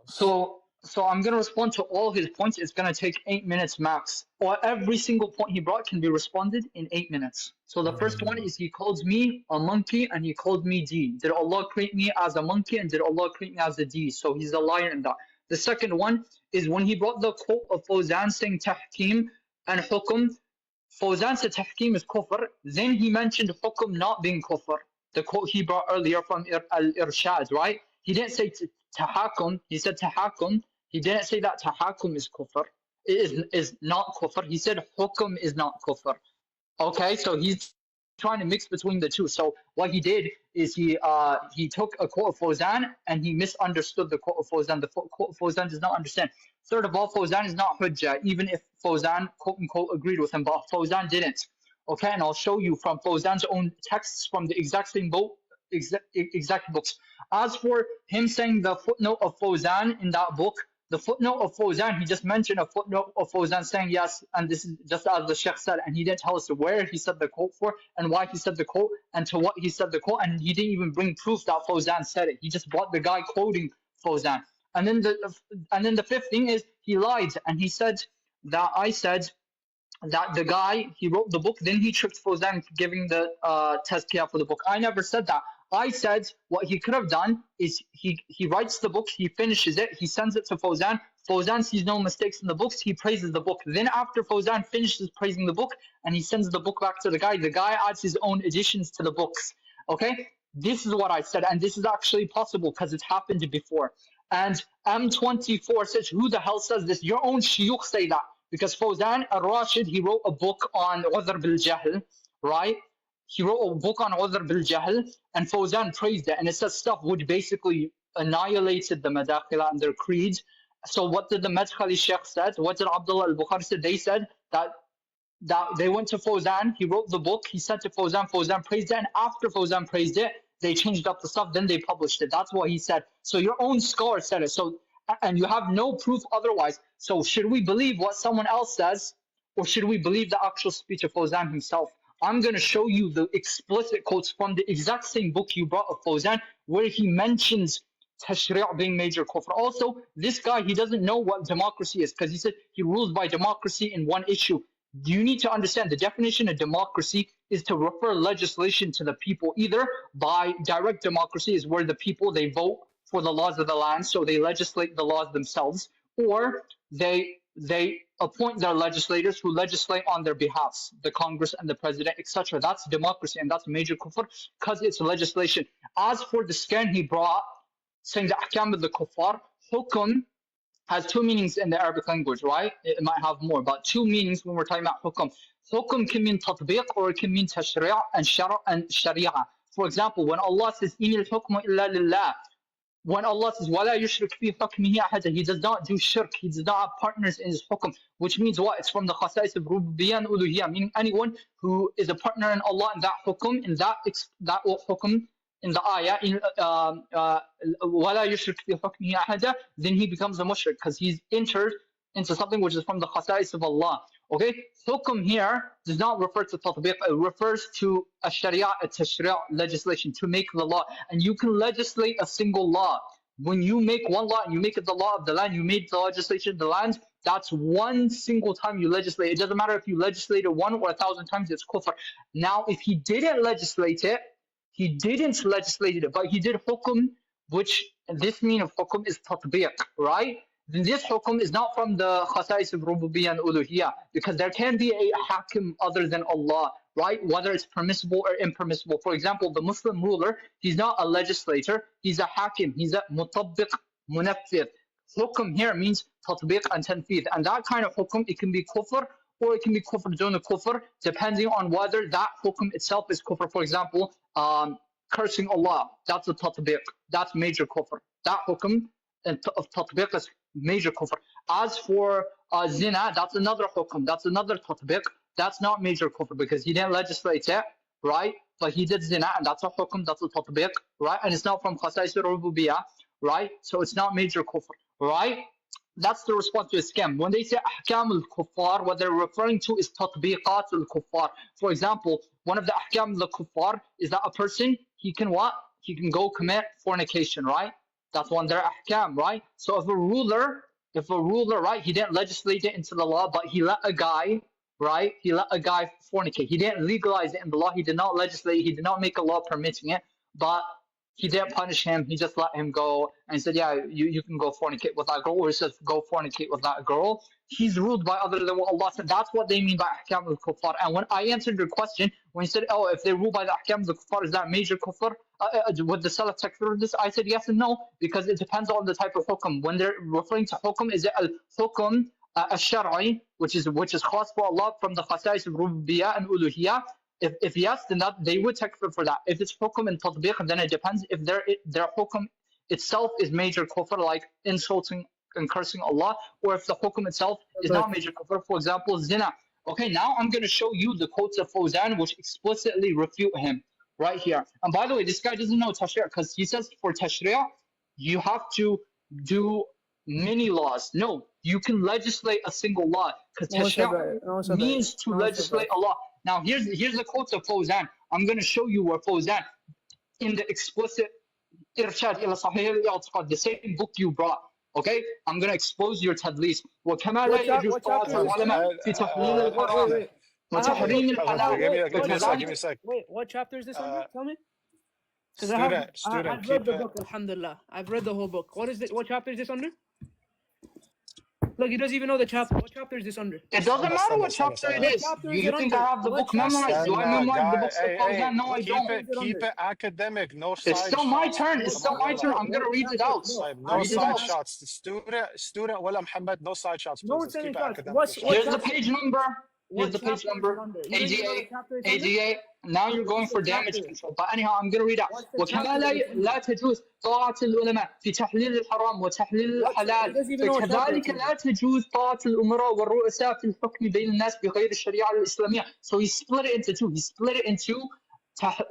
So I'm gonna respond to all his points. It's gonna take 8 minutes max. Or every single point he brought can be responded in 8 minutes. So the first one is he called me a monkey and he called me D. Did Allah create me as a monkey and did Allah create me as a D? So he's a liar in that. The second one is when he brought the quote of Fawzan saying tahkim and hukum. Fawzan said tahkim is kufr. Then he mentioned hukum not being kufr. The quote he brought earlier from al-Irshad, right? He didn't say tahakum. He said tahakum. He didn't say that tahakum is kufr. It is not kufr. He said hukum is not kufr. Okay, so he's trying to mix between the two. So what he did is he took a quote of Fawzan and he misunderstood the quote of Fawzan. The quote of Fawzan does not understand. Third of all, Fawzan is not hujjah, even if Fawzan quote unquote agreed with him, but Fawzan didn't. Okay, and I'll show you from Fawzan's own texts from the exact same exact books. As for him saying the footnote of Fawzan in that book, the footnote of Fawzan, he just mentioned a footnote of Fawzan saying yes, and this is just as the Sheikh said, and he didn't tell us where he said the quote for, and why he said the quote, and to what he said the quote, and he didn't even bring proof that Fawzan said it. He just brought the guy quoting Fawzan. And then the fifth thing is he lied, and he said that I said that the guy, he wrote the book, then he tricked Fawzan giving the tazkiyah for the book. I never said that. I said what he could have done is he writes the book, he finishes it, he sends it to Fawzan. Fawzan sees no mistakes in the books, he praises the book. Then after Fawzan finishes praising the book and he sends the book back to the guy adds his own additions to the books. Okay? This is what I said, and this is actually possible because it's happened before. And M24 says, who the hell says this? Your own shuyukh say that. Because Fawzan al-Rashid, he wrote a book on Udhr bil-Jahl, right? He wrote a book on Udhr bil-Jahl, and Fawzan praised it, and it says stuff which basically annihilated the Madakhila and their creed. So what did the Madkhali Sheikh said? What did Abdullah al-Bukhari said? They said that they went to Fawzan, he wrote the book, he sent to Fawzan, Fawzan praised it, and after Fawzan praised it, they changed up the stuff, then they published it. That's what he said. So your own scholar said it. So, and you have no proof otherwise. So should we believe what someone else says, or should we believe the actual speech of Fawzan himself? I'm going to show you the explicit quotes from the exact same book you brought of Fawzan, where he mentions tashri' being major kufr. Also, this guy, he doesn't know what democracy is, because he said he rules by democracy in one issue. You need to understand the definition of democracy is to refer legislation to the people, either by direct democracy is where the people, they vote for the laws of the land, so they legislate the laws themselves, or they appoint their legislators who legislate on their behalfs, the Congress and the president, etc. That's democracy, and that's major kufr because it's legislation. As for the scan he brought, saying the ahkam of the kuffar, hukum has two meanings in the Arabic language, right? It might have more, but two meanings when we're talking about hukum. Hukum can mean tatbiq or it can mean tashri' and sharia. For example, when Allah says, إِنِ الْحُكْمُ إِلَّا لِلَّهِ, when Allah says, وَلَا يُشْرِكْ فِي حُكْمِهِ أَحَدًا, He does not do shirk, He does not have partners in His hukum, which means what? It's from the khasa'is of rububiyyah and uluhiyyah, meaning anyone who is a partner in Allah in that hukum, in that hukum, in the ayah, وَلَا يُشْرِكْ فِي حُكْمِهِ أَحَدًا, then he becomes a mushrik because he's entered into something which is from the khasa'is of Allah. Okay, hukum here does not refer to tatbiq, it refers to a sharia, a tashri' legislation, to make the law. And you can legislate a single law. When you make one law and you make it the law of the land, you made the legislation of the land, that's one single time you legislate. It doesn't matter if you legislate it 1 or 1,000 times, it's kufr. Now, if he didn't legislate it, but he did hukum, which this meaning of hukum is tatbiq, right? Then this hukum is not from the khasa'is of rububiyyah and uluhiyyah, because there can be a hakim other than Allah, right? Whether it's permissible or impermissible. For example, the Muslim ruler, he's not a legislator, he's a hakim, he's a mutabbiq, munaffidh. Hukum here means tatbiq and tanfidh, and that kind of hukum, it can be kufr or it can be kufr dun kufr, depending on whether that hukum itself is kufr. For example, cursing Allah, that's a tatbiq, that's major kufr. That hukum of tatbiq is major kufr. As for zina, that's another hukum, that's another tatbiq, that's not major kufr because he didn't legislate it, right? But he did zina, and that's a hukum, that's a tatbiq, right? And it's not from khasa'is al-rububiyyah, right? So it's not major kufr, right? That's the response to a scam. When they say ahkam al-kuffar, what they're referring to is tatbiqat al-kuffar. For example, one of the ahkam al-kuffar is that a person, he can what? He can go commit fornication, right? That's one of their ahkam, right? So if a ruler, right, he didn't legislate it into the law, but he let a guy, right? He let a guy fornicate. He didn't legalize it in the law. He did not legislate. He did not make a law permitting it, but he didn't punish him. He just let him go and said, yeah, you can go fornicate with that girl, or he says, go fornicate with that girl. He's ruled by other than what Allah said. That's what they mean by ahkam al-kuffar. And when I answered your question, when you said, oh, if they rule by the ahkam al-kuffar, is that major kufr? Would the salaf takfir this? I said yes and no, because it depends on the type of hukum. When they're referring to hukum, is it al-hukum al-shar'i, which is khas for Allah from the khasais of rububiyyah and uluhiyyah? If yes, then that they would takfir for that. If it's hukum and tatbiq, then it depends. If their hukum itself is major kufr, like insulting and cursing Allah, or if the hukum itself is not major kufr, for example, zina. Okay, now I'm going to show you the quotes of Fawzan which explicitly refute him right here. And by the way, this guy doesn't know tashri' because he says for tashri' you have to do many laws. No, you can legislate a single law because tashri' means to legislate a law. Now here's the quotes of Fawzan. I'm going to show you where Fawzan in the explicit Irshad ila Sahih al-I'tiqad, the same book you brought. Okay, I'm going to expose your tadlis. وكما لا يجوز طاعة العلماء في تحليل الحرام وتحريم الحلال. Give me a sec. Wait, what chapter is this under? Tell me. Because Student, I've read the book, alhamdulillah. I've read the whole book. What chapter is this under? Look, he doesn't even know the chapter. What chapter is this under? It doesn't matter what chapter it is. You think I have the book memorized? Do I memorize the books of Fawzan? No, I don't. Keep it academic. No side It's still my turn. It's still my turn. I'm going to read it out. No side shots. Student Wala Muhammad, no side shots. No Please. side Keep it shots. academic. Here's the page number. Here's the page number. AGA. Now you're going for damage control. But anyhow, I'm going to read out. وكما لا تجوز طاعة العلماء في تحليل الحرام وتحليل الحلال فكذلك لا تجوز طاعة الأمراء والرؤساء في الحكم بين الناس بغير الشريعة الإسلامية. So he split it into two. He split it into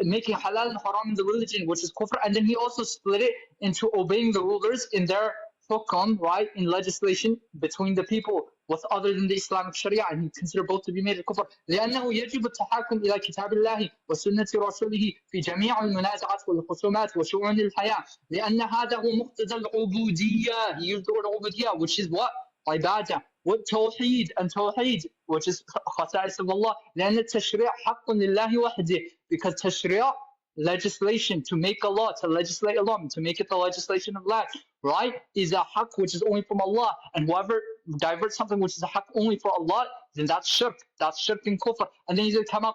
making halal and haram in the religion, which is kufr, and then he also split it into obeying the rulers in their hukam, right, in legislation between the people with other than the Islamic Sharia, and he considered both to be made kufr. لأنه يجب التحاكم إلى كتاب الله وسنة رسوله في جميع المنازعات والخصومات وشؤون الحياة لأن هذا هو مقتضى العبودية. He used the word عبودية, which is what? عبادة. والتوحيد and توحيد, which is خصائص of Allah. لأن التشريع حق لله وحده, because tashri' legislation, to make a law, to legislate a law, to make it the legislation of Allah, right, is a haqq which is only from Allah. And whoever diverts something which is a haqq only for Allah, then that's shirk. That's shirk and kufr. And then he said, كما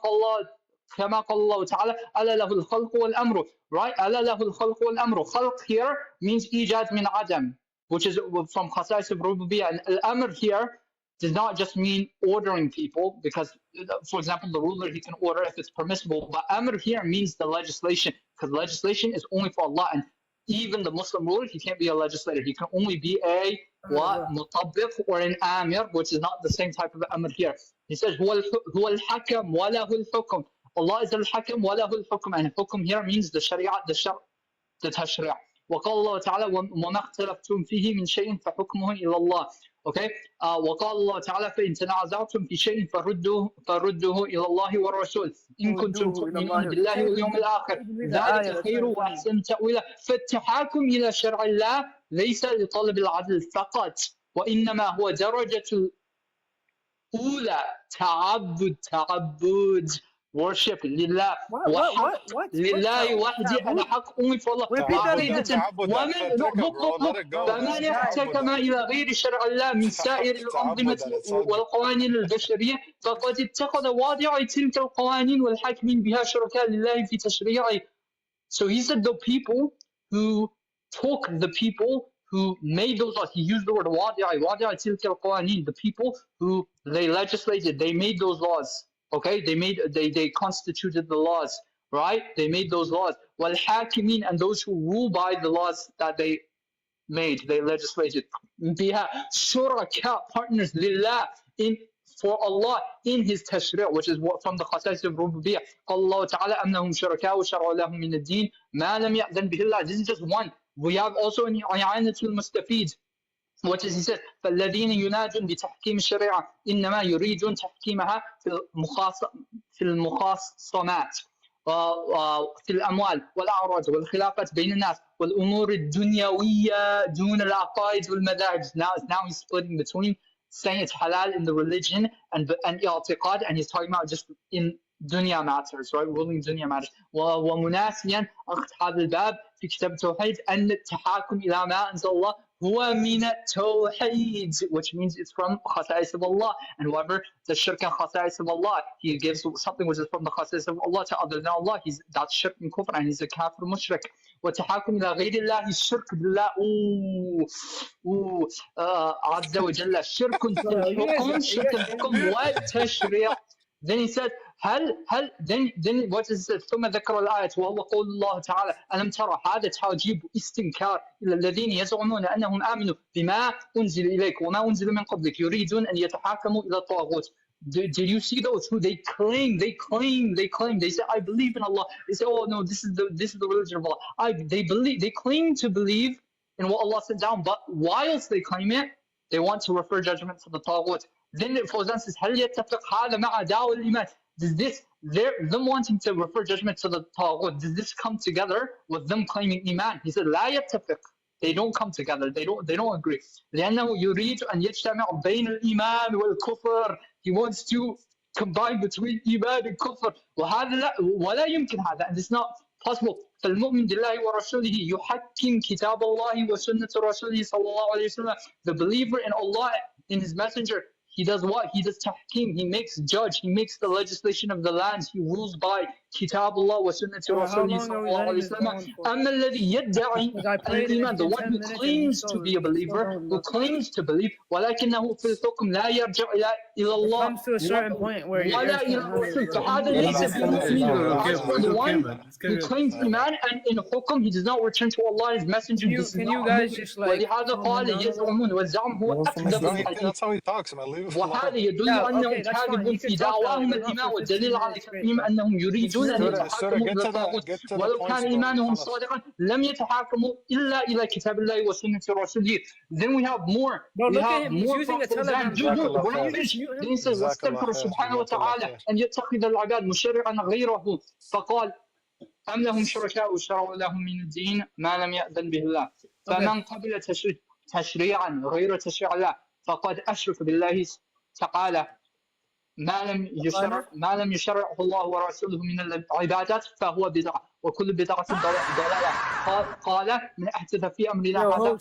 قال الله تعالى ألا له الخلق والأمر, right? ألا له الخلق والأمر. Khalq here means إيجاد من عدم, which is from khasais of rububiyyah. And al-amr here does not just mean ordering people, because, for example, the ruler, he can order if it's permissible. But amr here means the legislation, because legislation is only for Allah. And even the Muslim ruler, he can't be a legislator. He can only be a mutabbiq or an amir, which is not the same type of amr here. He says, هو الحكم وله الحكم. Allah is al-Hakim wa lahu al-Hukm, and Hukm here means the Sharia, the Tashri'. وقال الله تعالى وما اختلفتم فيه من شيء فحكمه إلى الله. Okay. وقال الله تعالى فإن تنازعتم في شيء فردوه إلى الله والرسول إن كنتم تؤمنون بالله واليوم الآخر ذلك خير وأحسن تأويلا. فالتحاكم إلى شرع الله ليس لطلب العدل فقط، وإنما هو درجة الأولى تعبد worship لله وحق لله وحده أنا حق only for Allah. فمن احتكم إلى غير شرع الله من سائر الأنظمة والقوانين البشرية فقد اتخذ واضع تلك القوانين والحاكمين بها شركاء لله في تشريعه. So he said the people who who made those laws, he used the word واضع تلك القوانين, the people who they legislated, they made those laws. Okay, they constituted the laws, right? They made those laws. وَالْحَاكِمِينَ, and those who rule by the laws that they made, they legislated. بِهَا شُرَكَاء, partners, لِلَّهِ, for Allah in His tashri', which is from the khasais of rububiyyah. قال الله تعالى أنهم شركاء وشرعوا لهم من الدين ما لم يأذن به الله. This is just one. We have also in I'anatul Mustafid, what does he say? فالذين ينادون بتحكيم الشريعة إنما يريدون تحكيمها في المخاصمات في الأموال والأعراض والخلافات بين الناس والأمور الدنيوية دون العقائد والمذاهب. Now he's splitting between saying it's halal in the religion and اعتقاد, and he's talking about just in dunya matters, right? Ruling dunya matters. ومناسيا أخذ هذا الباب في كتاب التوحيد أن التحاكم إلى ما أنزل الله هو من التوحيد, which means it's from خصائص of Allah. And whoever the shirk and خصائص of Allah, he gives something which is from the خصائص of Allah to other than Allah, that's shirk and kufr, and he's a kafir mushrik. والتحاكم إلى غير الله الشرك بالله عز وجل شرك في الحكم, شرك الحكم والتشريع. Then he said then what is it? ثم ذكر الآية وهو قول الله تعالى ألم ترى, هذا تعجيب استنكار إلى الذين يزعمون أنهم آمنوا بما أنزل إليك وما أنزل من قبلك يريدون أن يتحاكموا إلى الطاغوت. Did you see those who they claim, they say I believe in Allah, they say oh no, this is the religion of Allah, they claim to believe in what Allah sent down, but whilst they claim it, they want to refer judgment to the taghut. Then Fawzan says هل يتفق هذا مع دعوى الإيمان? Does this, them wanting to refer judgment to the taghut, does this come together with them claiming iman? He said لا يتفق. They don't come together. They don't agree. لأنه يريد أن يجتمع بين الإيمان والكفر. He wants to combine between iman and kufr. وهذا لا ولا يمكن هذا, and it's not possible. فالمؤمن بالله ورسوله يحكم كتاب الله وسنة رسوله صلى الله عليه وسلم. The believer in Allah, in His Messenger, he does what? He does tahkim. He makes judge. He makes the legislation of the lands. He rules by kitab Allah wa sunnati rasulih sallallahu alayhi wa sallam. Amma alladhi yadda'i al-iman, the one who claims to be a believer, who claims to believe, ولكنه في الحكم لا يرجع إلى الله. Comes to a certain point where ولا إلى الرسول. فهذا ليس بمؤمن. As for the one who claims iman and in hukum he does not return to Allah and His Messenger. Can you guys just like? ولهذا قال يزعمون والزعم هو أكذب الحديث. That's how he talks, man. Leave it alone. وهذا يدل أنهم كاذبون في دعواهم الإيمان, والدليل على كذبهم أنهم يريدون أن يتحاكموا إلى الطاغوت ولو كان إيمانهم صادقا لم يتحاكموا إلا إلى كتاب الله وسنة رسوله. Then we have more. We have more. Then he says واستغفر سبحانه وتعالى أن يتخذ العباد مشرعا غيره فقال أم لهم شركاء شرعوا لهم من الدين ما لم يأذن به الله فمن قبل تشريعا غير تشريع الله فقد أشرك بالله تعالى ما لم يشرعه الله ورسوله من العبادات فهو بدعة وكل بدعة ضلالة. قال من أحدث في أمرنا هذا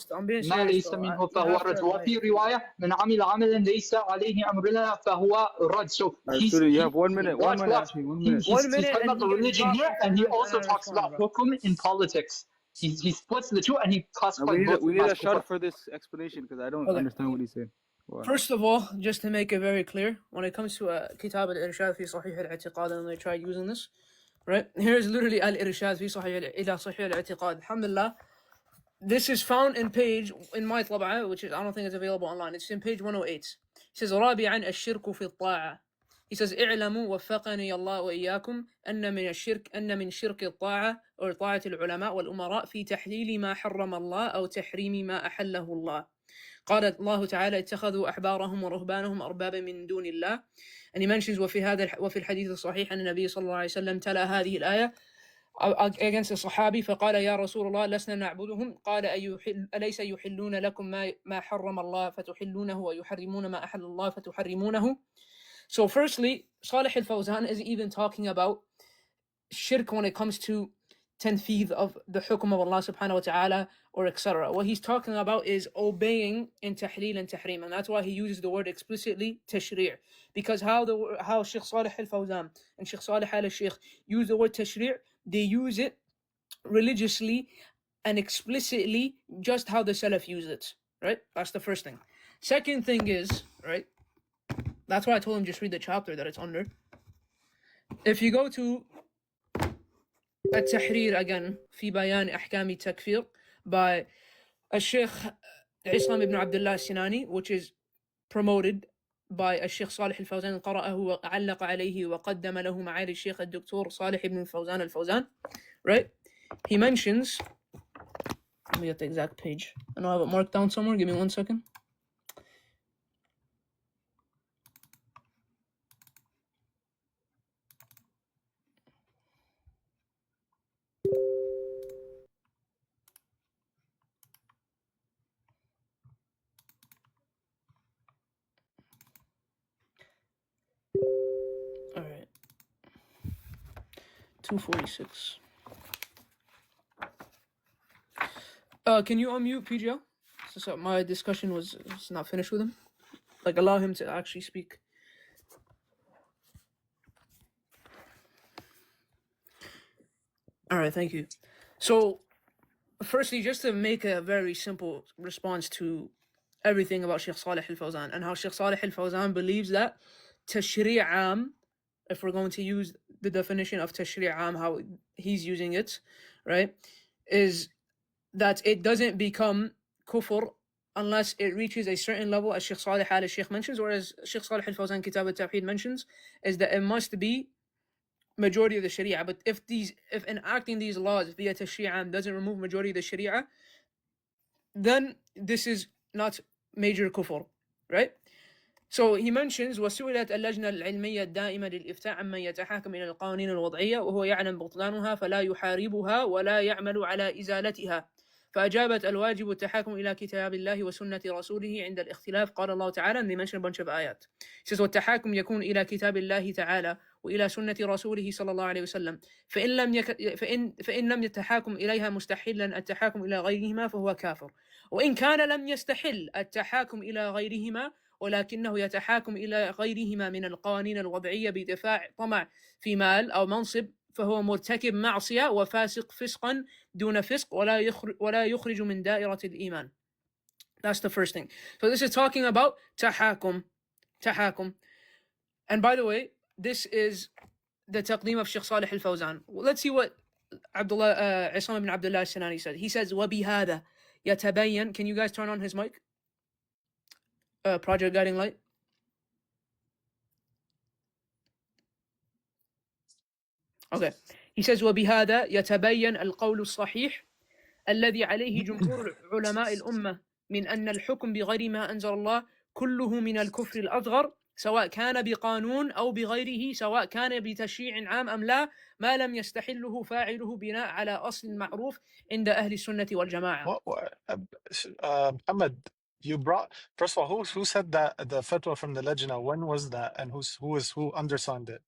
ما ليس منه فهو رد. وفي رواية من عمل عملا ليس عليه أمرنا فهو رد. So you have 1 minute. He's talking about the religion here, and he also talks about hukum in politics. He splits the two and he classifies both. We need a shot for this explanation because I don't understand what he's saying. Wow. First of all, just to make it very clear, when it comes to Kitab al-Irshad fi Sahih al-I'tiqad, and they tried using this, right? Here's literally al-Irshad fi Sahih al-I'tiqad. Alhamdulillah. This is found in my tab'a, which is, I don't think it's available online. It's in page 108. It says, رابعا الشرك في الطاعة. He says, اعلموا وفقني الله وإياكم أن من شرك الطاعة أو طاعة العلماء والأمراء في تحليل ما حرم الله أو تحريم ما أحله الله. قال الله تعالى اتخذوا أحبارهم ورهبانهم أربابا من دون الله. And he mentions وفي الحديث الصحيح أن النبي صلى الله عليه وسلم تلا هذه الآية against الصحابي فقال يا رسول الله لسنا نعبدهم قال أليس يحلون لكم ما حرم الله فتحلونه ويحرمون ما أحل الله فتحرمونه. So firstly, Salih al-Fawzan is even talking about shirk when it comes to tanfidh of the hukum of Allah subhanahu wa ta'ala or etc. What he's talking about is obeying in tahleel and tahrim, and that's why he uses the word explicitly tashri', because how Sheikh Salih al-Fawzan and Sheikh Salih al-Sheikh use the word tashri', they use it religiously and explicitly just how the Salaf use it, right? That's the first thing. Second thing is, right, that's why I told him just read the chapter that it's under. If you go to التحرير again في بيان أحكام التكفير by الشيخ عصام ibn Abdullah السناني, which is promoted by الشيخ صالح الفوزان, قرأه وعلق عليه وقدم له معالي الشيخ الدكتور صالح ibn الفوزان الفوزان, right? He mentions Let me get the exact page. I know I have it marked down somewhere. Give me 1 second. All right. 246. Can you unmute PGL? So my discussion was not finished with him. Like, allow him to actually speak. All right, thank you. So, firstly, just to make a very simple response to everything about Sheikh Salih al-Fawzan and how Sheikh Salih al-Fawzan believes that tashri' am, if we're going to use the definition of tashri' am, how he's using it, right, is that it doesn't become kufr unless it reaches a certain level, as Sheikh Salih al-Sheikh mentions, or as Sheikh Salih al-Fawzan Kitab al-Tawheed mentions, is that it must be majority of the Sharia. But if enacting these laws via tashri'an doesn't remove majority of the Sharia, then this is not major kufr, right? So he mentions وسئلت اللجنة العلمية الدائمة للإفتاء عمن يتحاكم إلى القوانين الوضعية وهو يعلم بطلانها فلا يحاربها ولا يعمل على إزالتها فأجابت الواجب التحاكم إلى كتاب الله وسنة رسوله عند الاختلاف قال الله تعالى, and they mention a bunch of آيات. He says والتحاكم يكون إلى كتاب الله تعالى وإلى سنة رسوله صلى الله عليه وسلم فإن لم يتحاكم إليها مستحلا التحاكم إلى غيرهما فهو كافر وإن كان لم يستحل التحاكم إلى غيرهما ولكنه يتحاكم إلى غيرهما من القوانين الوضعية بدفاع طمع في مال أو منصب فهو مرتكب معصية وفاسق فسقا دون فسق ولا يخرج من دائرة الإيمان. That's the first thing. So this is talking about tahakum. And by the way, this is the taqdeem of Sheikh Salih al-Fawzan. Let's see what Isam ibn Abdullah al-Sinani said. He says, وَبِهَذَا يَتَبَيَّن. Can you guys turn on his mic? Project Guiding Light. Okay. He says وبهذا يتبين القول الصحيح الذي عليه جمهور علماء الأمة من أن الحكم بغير ما أنزل الله كله من الكفر الأصغر سواء كان بقانون أو بغيره سواء كان بتشريع عام أم لا ما لم يستحله فاعله بناء على أصل معروف عند أهل السنة والجماعة. Muhammad, you brought, first of all, who said that the fatwa from the Lajna? When was that, and who undersigned it?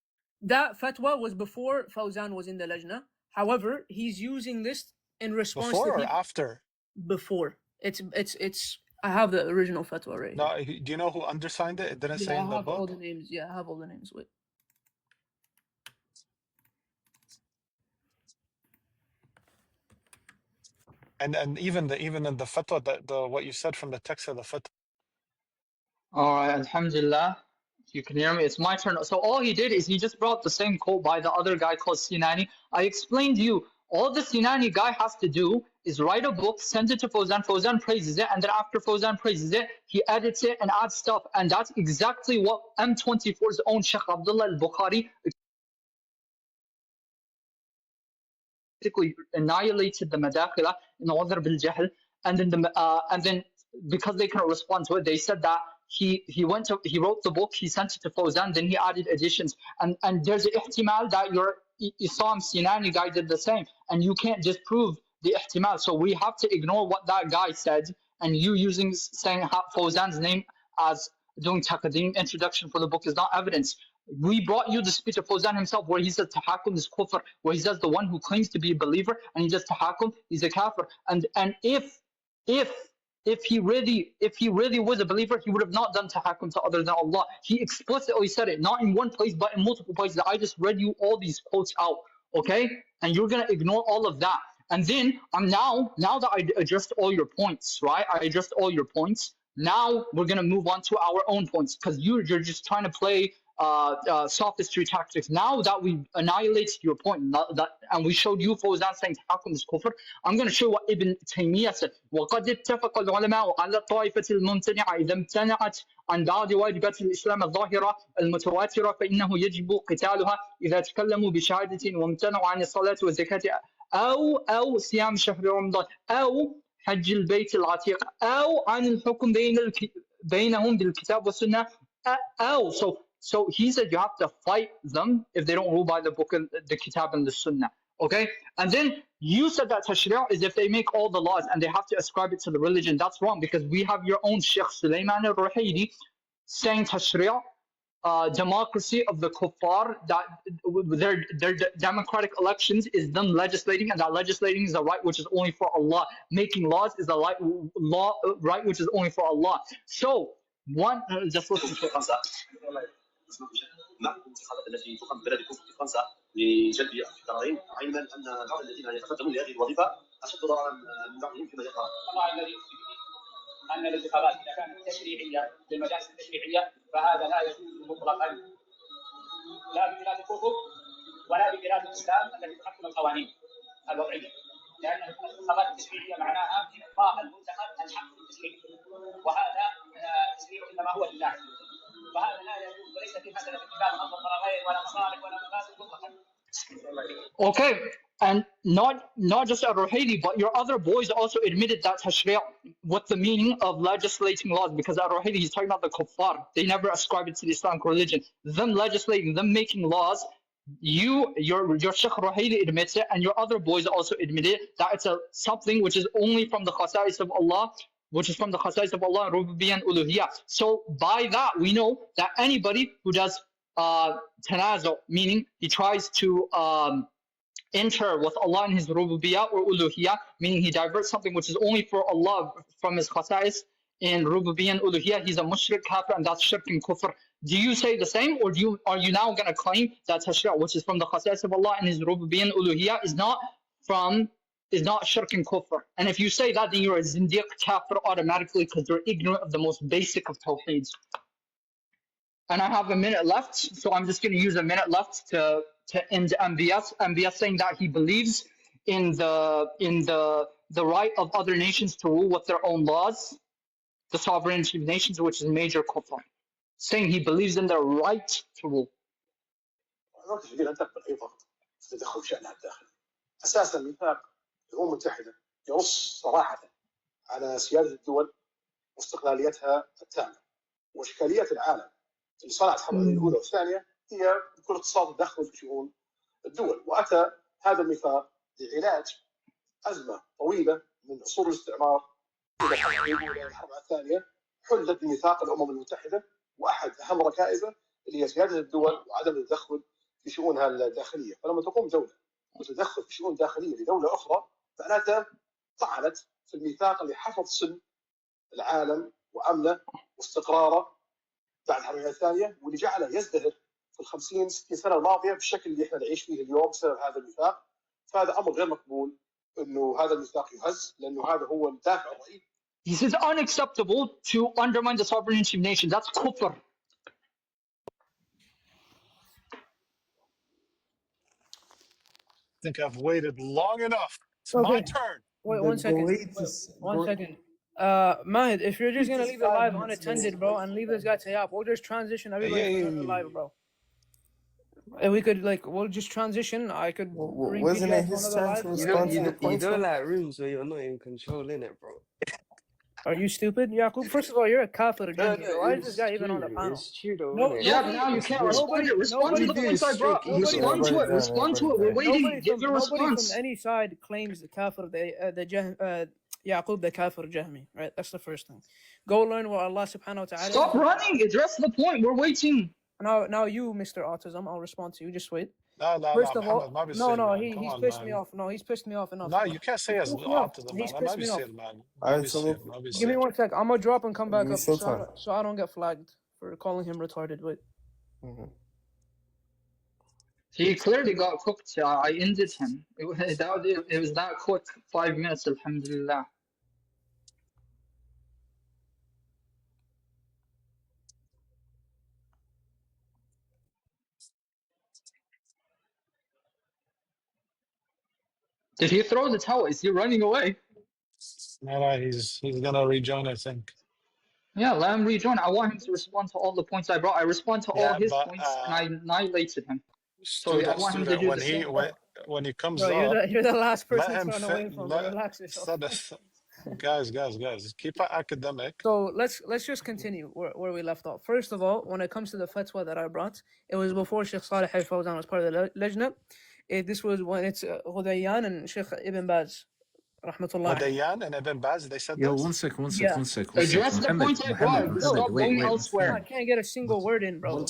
That fatwa was before Fawzan was in the Lajna. However, he's using this in response before to or after? Before. It's. I have the original fatwa right No, here. do you know who undersigned it? It didn't say in the book. All the names. Yeah, I have all the names. Wait. And even in the fatwa, what you said from the text of the fatwa. All right, alhamdulillah. You can hear me. It's my turn. So all he did is he just brought the same quote by the other guy called Sinani. I explained to you, all the Sinani guy has to do is write a book, send it to Fawzan. Fawzan praises it, and then after Fawzan praises it, he edits it and adds stuff. And that's exactly what M24's own Sheikh Abdullah al-Bukhari annihilated the Madakhila in Udhr bil-Jahl, and then because they couldn't respond to it, they said that he wrote the book, he sent it to Fawzan, then he added additions, and there's an ihtimal that your Isam Sinani guy did the same, and you can't disprove the ihtimal. So we have to ignore what that guy said, and you saying Fawzan's name as doing taqdeem introduction for the book is not evidence. We brought you the speech of Fawzan himself where he says tahakum is kufr, where he says the one who claims to be a believer and he says tahakum is a kafir. And if he really was a believer, he would have not done tahakum to other than Allah. He explicitly said it, not in one place but in multiple places. I just read you all these quotes out, okay? And you're gonna ignore all of that. And then now that I addressed all your points, right? I addressed all your points. Now we're gonna move on to our own points because you're just trying to play sophistry tactics. Now that we annihilated your point, and we showed you Fawzan saying tahakum is kufr, I'm going to show what Ibn Taymiyyah said. وَقَدْ اتَّفَقَ الْعُلَمَاءُ عَلَى الطَّائِفَةِ الْمُمْتَنِعَةِ إِذَا امْتَنَعَتْ عن بعض واجبات الإسلام الظاهرة المتواترة فإنه يجب قتالها إذا تكلموا بشهادة وامتنعوا عن الصلاة والزكاة أو صيام شهر رمضان أو حج البيت العتيق أو عن الحكم بينهم بالكتاب والسنة أو so he said you have to fight them if they don't rule by the book, the kitab and the sunnah. Okay, and then you said that tashri' is if they make all the laws and they have to ascribe it to the religion. That's wrong, because we have your own Sheikh Sulaiman al-Ruhaili saying tashri' democracy of the kuffar, that their democratic elections is them legislating, and that legislating is a right which is only for Allah. Making laws is a right which is only for Allah. So one, just listen to it. مع الانتخابات التي تقام في بلدكم في فرنسا لجلب القرارين، علما ان بعض الذين يتقدمون لهذه الوظيفه اشد ضررا من بعضهم فيما يقع. الراي الذي ان الانتخابات اذا كانت تشريعيه للمجالس التشريعيه فهذا لا يجوز مطلقا لا ببلاد الكفر ولا ببلاد الاسلام التي تحكم القوانين الوضعيه، لان الانتخابات التشريعيه معناها اعطاء المنتخب الحق في التشريع، وهذا التشريع انما هو لله، فهذا لا يجوز وليس في مساله اتباع امر ضررين ولا مصالح ولا مفاسد مطلقا. Okay, and not just Al-Ruhaili, but your other boys also admitted that tashri', what the meaning of legislating laws, because Al-Ruhaili, he's talking about the kuffar. They never ascribe it to the Islamic religion. Them legislating, them making laws, your Sheikh Ruhaili admits it, and your other boys also admit it, that it's something which is only from the khasa'is of Allah, which is from the khasa'is of Allah, Rububiyyah and Uluhiyyah. So by that, we know that anybody who does tanazu, meaning he tries to enter with Allah in his Rububiyyah or Uluhiyyah, meaning he diverts something which is only for Allah from his khasa'is in Rububiyyah and Uluhiyyah, he's a mushrik, kafir, and that's shirk and kufr. Do you say the same, or are you now going to claim that tashri', which is from the khasa'is of Allah and his Rububiyyah and Uluhiyyah, is not shirk and kufr? And if you say that, then you're a zindiq, kafir automatically, because you're ignorant of the most basic of tawheeds. And I have a minute left, so I'm just going to use a minute left to end MBS. MBS saying that he believes in the right of other nations to rule with their own laws, the sovereignty of nations, which is major kufr. Saying he believes in their right to rule. أن تقبل أي ضغط في تدخل شأنها الداخلي. أساسا ميثاق الأمم المتحدة ينص صراحة على سيادة الدول واستقلاليتها التامة، وإشكالية العالم اللي صنعت الحرب العالمية الأولى والثانية هي كل اقتصاد التدخل في شؤون الدول. وأتى هذا الميثاق لعلاج أزمة طويلة من عصور الاستعمار إلى الحرب الأولى والحرب الثانية، حلت بميثاق الأمم المتحدة، وأحد أهم ركائزه اللي هي سيادة الدول وعدم التدخل في شؤونها الداخلية. فلما تقوم دولة وتدخل في شؤون داخلية لدولة أخرى معناتها طعنت في الميثاق اللي حفظ سلم العالم وأمنه واستقراره بعد الحرب العالمية الثانية، واللي جعله يزدهر في 50-60 سنة الماضية بالشكل اللي احنا نعيش فيه اليوم بسبب هذا الميثاق. فهذا أمر غير مقبول إنه هذا الميثاق يهز، لأنه هذا هو الدافع الرئيسي. This is unacceptable to undermine the sovereignty of nations. That's kufr. I think I've waited long enough. It's Okay. my turn. Wait, 1 second. One second. Mahid, if you're just gonna leave the live unattended, bro, and leave this guy to Yap, we'll just transition everybody from the live, bro. And we could we'll just transition. I could. Wasn't it his turn to respond to the points? You don't like rooms where you're not in control, innit, bro? Are you stupid, Yaqub? First of all, you're a kafir. Why is this guy even on the panel? It's true, though. No, Yeah, but now you can't respond to it. Respond to the points I brought. Respond to it. Respond to it. We're waiting. Give your response. Nobody from any side claims the kafir, Yaqub the kafir Jahmi. Right? That's the first thing. Go learn what Allah subhanahu wa ta'ala. Stop running. Address the point. We're waiting. Now you, Mr. Autism, I'll respond to you. Just wait. First of all, he's pissed me off. No, he's pissed me off enough. No, you can't say as autism, man. He's pissed me off. Give me 1 sec. I'm gonna drop and come back up so I don't get flagged for calling him retarded. Wait. He clearly got cooked. I ended him. It was that quick. 5 minutes, alhamdulillah. Did he throw the towel? Is he running away? No, he's gonna rejoin, I think. Yeah, let him rejoin. I want him to respond to all the points I brought. I respond to all his points, and I annihilated him. So I want him to do the same. When he comes Bro, up, you're the last person to run away from. Relax yourself. Guys, keep it academic. So let's just continue where we left off. First of all, when it comes to the fatwa that I brought, it was before Sheikh Salih al-Fawzan was part of the lajna. This was when it's Ghudayyan and Sheikh Ibn Baz, rahmatullah. Ghudayyan and Ibn Baz, they said Yo, this? one sec. Address the point I brought. Stop going elsewhere. I can't get a single word in, bro. One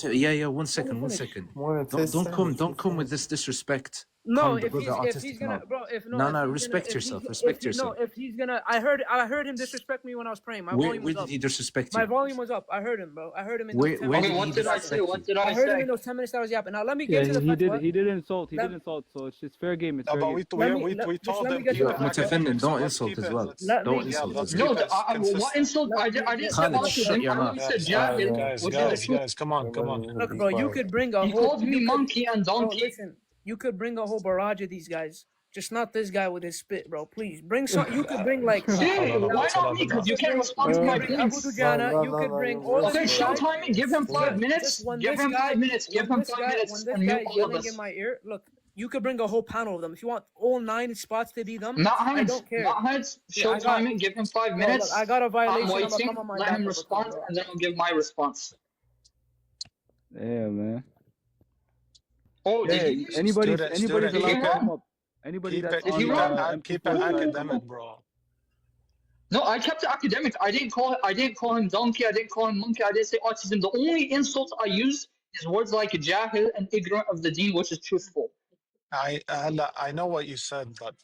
second. Don't come with this disrespect. No, Calm the if brother he's autistic gonna, now. bro, if no, No, if he's respect gonna, yourself. If Respect he, yourself. No, if he's gonna, I heard him disrespect me when I was praying. My volume Where was up. did he disrespect My you? volume was up. I heard him, bro. I heard him in Where- those 10 where minutes. did What he did I say? disrespect What you? did I I heard him say? in those 10 minutes that I was yapping. Now let me Yeah, get to the fatwa. he did insult. He did insult. So it's fair game. It's No, fair but game. we Just told let me him get keep to it the fatwa. Mutafennin, so don't let's insult keep as it. well. Let Don't me- insult Let's as keep well. No, it what consistent. insult? I didn't say Khalid, shut autism. your I mouth. only said Guys, jahil, which is the truth. guys, come on. Look, bro, you could bring a He whole. called me you could- monkey and Bro, donkey. listen, you could bring a whole barrage of these guys. Just not this guy with his spit, bro. Please bring some. You could bring like. Hey, why not me? Because you can't respond to my Abu points. Dujana, you could bring all Okay, these show guys. timing. Give him 5 minutes. Just when Give this him guy, 5 minutes. Give when him this 5 guy, minutes when this and mute guy all of yelling us. in my ear, look, you could bring a whole panel of them. If you want all 9 spots to be them, Not I heads. don't care. Not heads. See, Show I got- timing. Give him 5 Bro, minutes. look, I got a violation. I'm I'm gonna waiting. come on my Let back him of a call, respond, bro. and then I'll give my response. Yeah, man. Oh, Yeah, did he? anybody's Student, allowed Did he to run? come up. Anybody Keep that's it, on he run? keep M24 it side. academic, bro. No, I kept it academic. I didn't call him donkey. I didn't call him monkey. I didn't say autism. The only insults I use is words like jahil and ignorant of the deen, which is truthful. I know what you said, but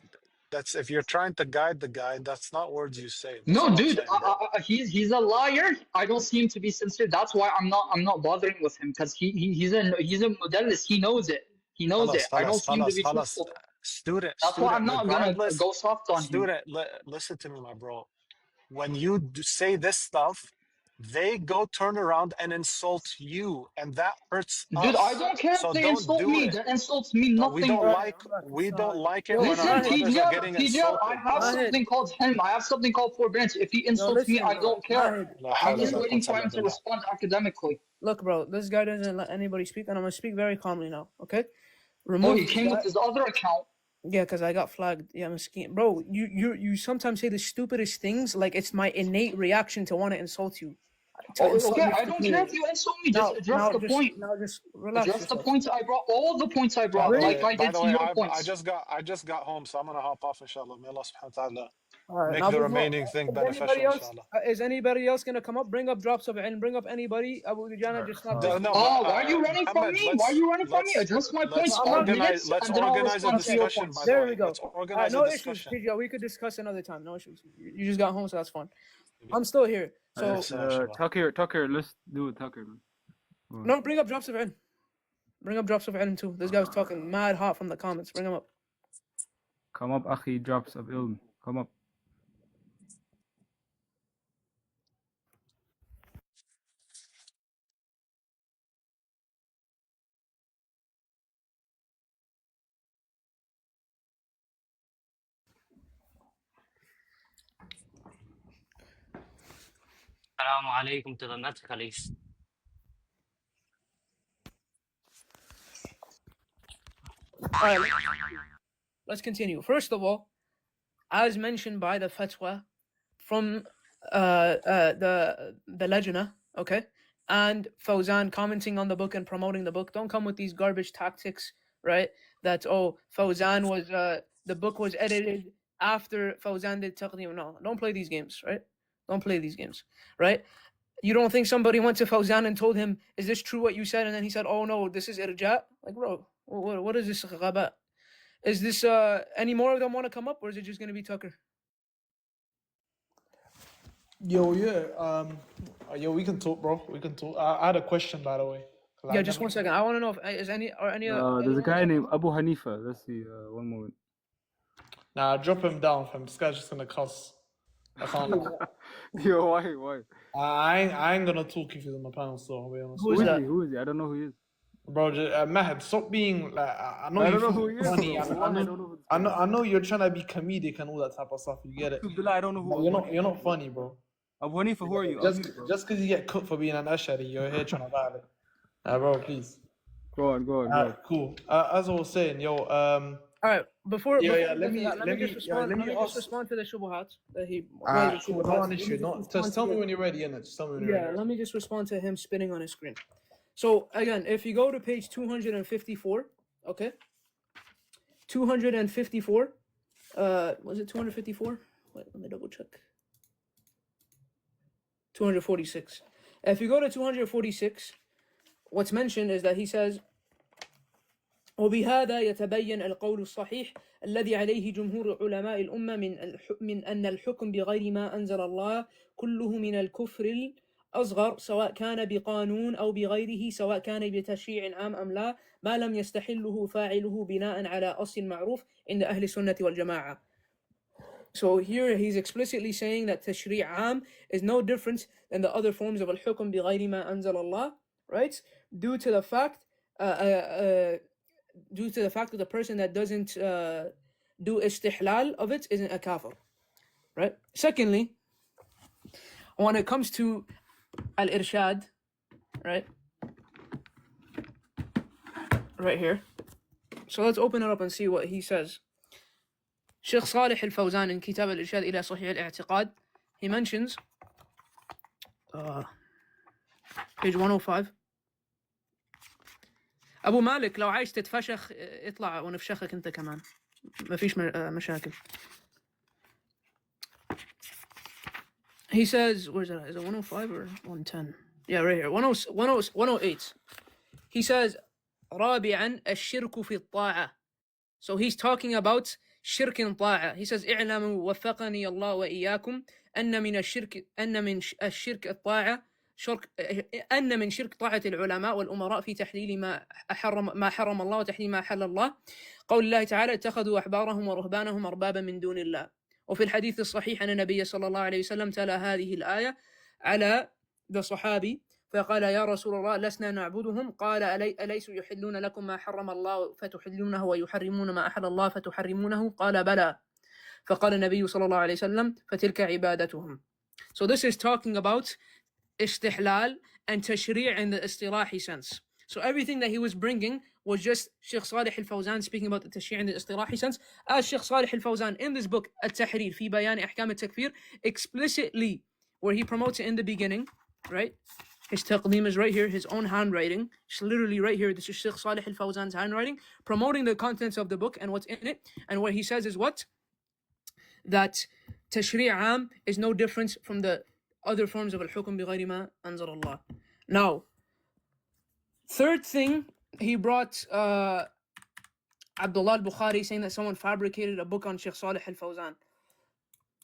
that's if you're trying to guide the guy, that's not words you say. That's No, all I'm dude, saying, bro. he's a liar. I don't see him to be sincere. That's why I'm not bothering with him because he's a mudallis. He knows it. He knows it. I don't see him to be truthful. Student, That's why I'm not gonna regardless, go soft on him. student, listen to me, my bro. When you say this stuff, they go turn around and insult you, and that hurts us. Dude, I don't care So if they don't insult do me. it. That insults mean But nothing. we don't like it when Listen, our brothers are PGL, getting PGL, insulted. I have something called him. I have something called forbearance. If he insults me, I don't care. I'm just waiting for him to respond academically. Look, bro, this guy doesn't let anybody speak, and I'm gonna speak very calmly now. Okay? Oh, he came with his other account. Yeah, because I got flagged. Yeah, I'm bro. You sometimes say the stupidest things like it's my innate reaction to want to insult you. Okay, I don't care if you insult me. Just address the point. Now just relax Address yourself. the points I brought. All the points I brought, like I did to your points. I just got home, so I'm gonna hop off, inshallah. May Allah subhanahu wa ta'ala Alright, make now the before- remaining thing is beneficial, anybody else, inshallah. is anybody else gonna come up? Bring up drops of ilm. Bring up anybody. Abu Dujana, just not. No, Oh, why are you running from me? Why are you running from me? Address my points. 5 minutes, let's and then I'll organize a respond to your discussion. points. By the There way, we go. let's organize no a issues, discussion. PGL. We could discuss another time. No issues. You just got home, so that's fine. I'm still here. So Tucker, let's do it, Tucker. Man. no, bring up drops of ilm. Bring up drops of ilm too. This guy was talking mad hot from the comments. Bring him up. Come up, Akhi, drops of ilm. Come up. Assalamu alaikum to the Nathalis. All right, let's continue. First of all, as mentioned by the fatwa from the Lajna, okay, and Fawzan commenting on the book and promoting the book. Don't come with these garbage tactics, right? That Fawzan was the book was edited after Fawzan did taqdeem. No, don't play these games, right? Don't play these games, right? You don't think somebody went to Fawzan and told him, "Is this true what you said?" And then he said, "Oh no, this is irja." Like, bro, what is this ghaba? Is this any more of them want to come up, or is it just gonna be Tucker? Yo, we can talk, bro. We can talk. I had a question, by the way. Yeah, just 1 second. I want to know if is any or any. There's a guy named Abu Hanifa. Let's see. One moment. Nah, drop him down, fam. This guy's just gonna cuss. I can't. Yo, why? I ain't gonna talk if he's on the panel, so I'll be honest. Who is he? I don't know who he is. Bro, Mahad, stop being like. I know I you don't know feel who he is. funny. I I know you're trying to be comedic and all that type of stuff. You get it. I don't know who. You're not funny, bro. Abu Hanifa, who are you? Just because you get cooked for being an Ashari, you're here trying to violate. Bro, please. Go on. Cool. As I was saying, yo, All right. Before Yeah, we yeah. get Let to me that, let me just respond. let Let me me just ask. respond to the shubuhat that he. Not even Cool. No shubuhat. one Let me issue. just Not respond just to tell me the- when you're ready, innit? Just tell me when you're Yeah, ready. let me just respond to him spitting on his screen. So again, if you go to page 254, okay, 254. Was it 254? Wait, let me double check. 246. If you go to 246, what's mentioned is that he says, وبهذا يتبين القول الصحيح الذي عليه جمهور علماء الأمة من أن الحكم بغير ما أنزل الله كله من الكفر الأصغر سواء كان بقانون أو بغيره سواء كان بتشريع عام أم لا ما لم يستحله فاعله بناء على أصل معروف عند أهل السنة والجماعة. So here he's explicitly saying that tashri' am is no different than the other forms of al-hukm بغير ما أنزل الله, right? Due to the fact that the person that doesn't do istihlal of it isn't a kafir, right? Secondly, when it comes to al-irshad, right here, so let's open it up and see what he says. Sheikh Salih al-Fawzan in Kitab al-Irshad ila Sahih al-I'tiqad, he mentions page 105. أبو مالك لو عايز تتفشخ اطلع ونفشخك أنت كمان ما فيش مشاكل. He says, where's that? Is it 105 or 110? Yeah, right here. 108. He says, رابعا الشرك في الطاعة. So he's talking about شرك طاعة. He says, اعلموا وفقني الله وإياكم أن من الشرك الطاعة أن من شرك طاعة العلماء والأمراء في تحليل ما حرم الله وتحليل ما حل الله قول الله تعالى اتخذوا أحبارهم ورهبانهم أربابا من دون الله. وفي الحديث الصحيح أن النبي صلى الله عليه وسلم تلا هذه الآية على الصحابي فقال يا رسول الله لسنا نعبدهم قال أليسوا يحلون لكم ما حرم الله فتحلونه ويحرمون ما أحل الله فتحرمونه قال بلى فقال النبي صلى الله عليه وسلم فتلك عبادتهم. So this is talking about istihlal and tashri' in the istilahi sense. So everything that he was bringing was just Sheikh Salih al-Fawzan speaking about the tashri' in the istilahi sense. As Sheikh Salih al-Fawzan in this book, At-Tahrir fi Bayan Ahkam al-Takfir, explicitly, where he promotes it in the beginning, right? His taqdeem is right here, his own handwriting. It's literally right here. This is Sheikh Salih al-Fawzan's handwriting, promoting the contents of the book and what's in it. And what he says is what? That tashri' am is no different from the other forms of al-hukm bighayri ma anzal Allah. Now, third thing, he brought Abdullah al-Bukhari saying that someone fabricated a book on Sheikh Salih al-Fawzan.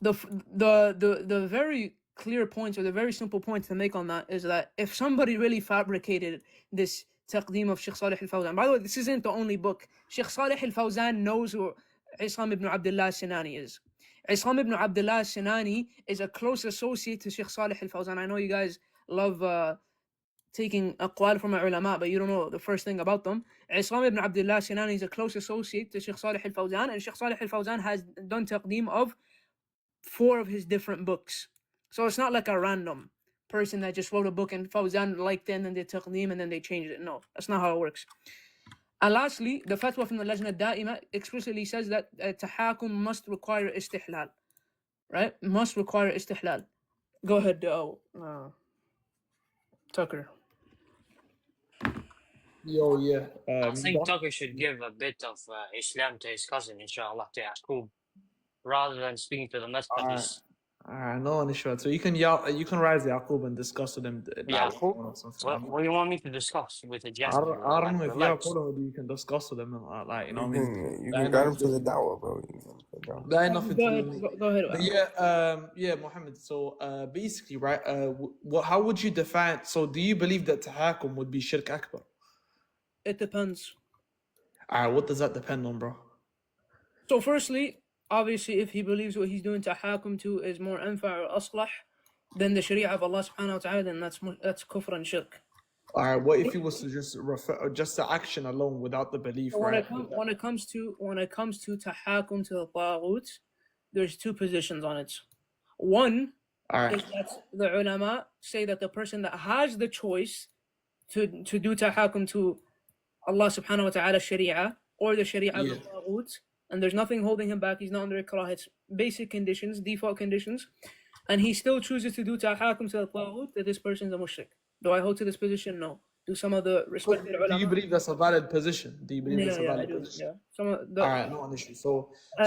The very clear point or the very simple point to make on that is that if somebody really fabricated this taqdeem of Sheikh Salih al-Fawzan, by the way, this isn't the only book. Sheikh Salih al-Fawzan knows who Islam ibn Abdullah al-Sinani is. Islam ibn Abdullah al-Sinani is a close associate to Sheikh Salih al-Fawzan. I know you guys love taking aqwal from ulama, but you don't know the first thing about them. Islam ibn Abdullah al-Sinani is a close associate to Sheikh Salih al-Fawzan, and Sheikh Salih al-Fawzan has done taqdeem of 4 of his different books. So it's not like a random person that just wrote a book and Fawzan liked it and then they taqdeem and then they changed it. No, that's not how it works. And lastly, the fatwa from the Lajna Da'ima explicitly says that tahakum must require istihlal. Right? Must require istihlal. Go ahead, Tucker. Yo, yeah. I think Tucker should give a bit of Islam to his cousin, inshallah, to Yaqub, rather than speaking to the Mas'alis. No one issue. So you can rise Yaqub and discuss with him. Yaqub? What do you want me to discuss with the I don't know if you have a relax. problem with you can discuss with them. Like, you know what I mean? You can guide him to the da'wah, bro. That ain't nothing Go to ahead. do with me. Go ahead. Yeah, Mohammed. So basically, right? How would you define? So do you believe that tahakum would be shirk akbar? It depends. What does that depend on, bro? So firstly, obviously, if he believes what he's doing tahakum to is more anfa' or aslah than the sharia of Allah subhanahu wa ta'ala, then that's kufr and shirk. What if he was to just refer just the action alone without the belief, So right? when it comes to tahakum to the taghut, there's 2 positions on it. One is that the ulama say that the person that has the choice to do tahakum to Allah subhanahu wa ta'ala sharia or the Sharia of Yeah. the Taghut, and there's nothing holding him back. He's not under Ikrah. It's basic conditions, default conditions, and he still chooses to do tahakum to the Taghut, that this person is a mushrik. Do I hold to this position? No. Do some of the respected Do you ulama? believe that's a valid position? Do you believe Yeah, that's a yeah, I valid do. position? Yeah, some of the All right, not an issue. So,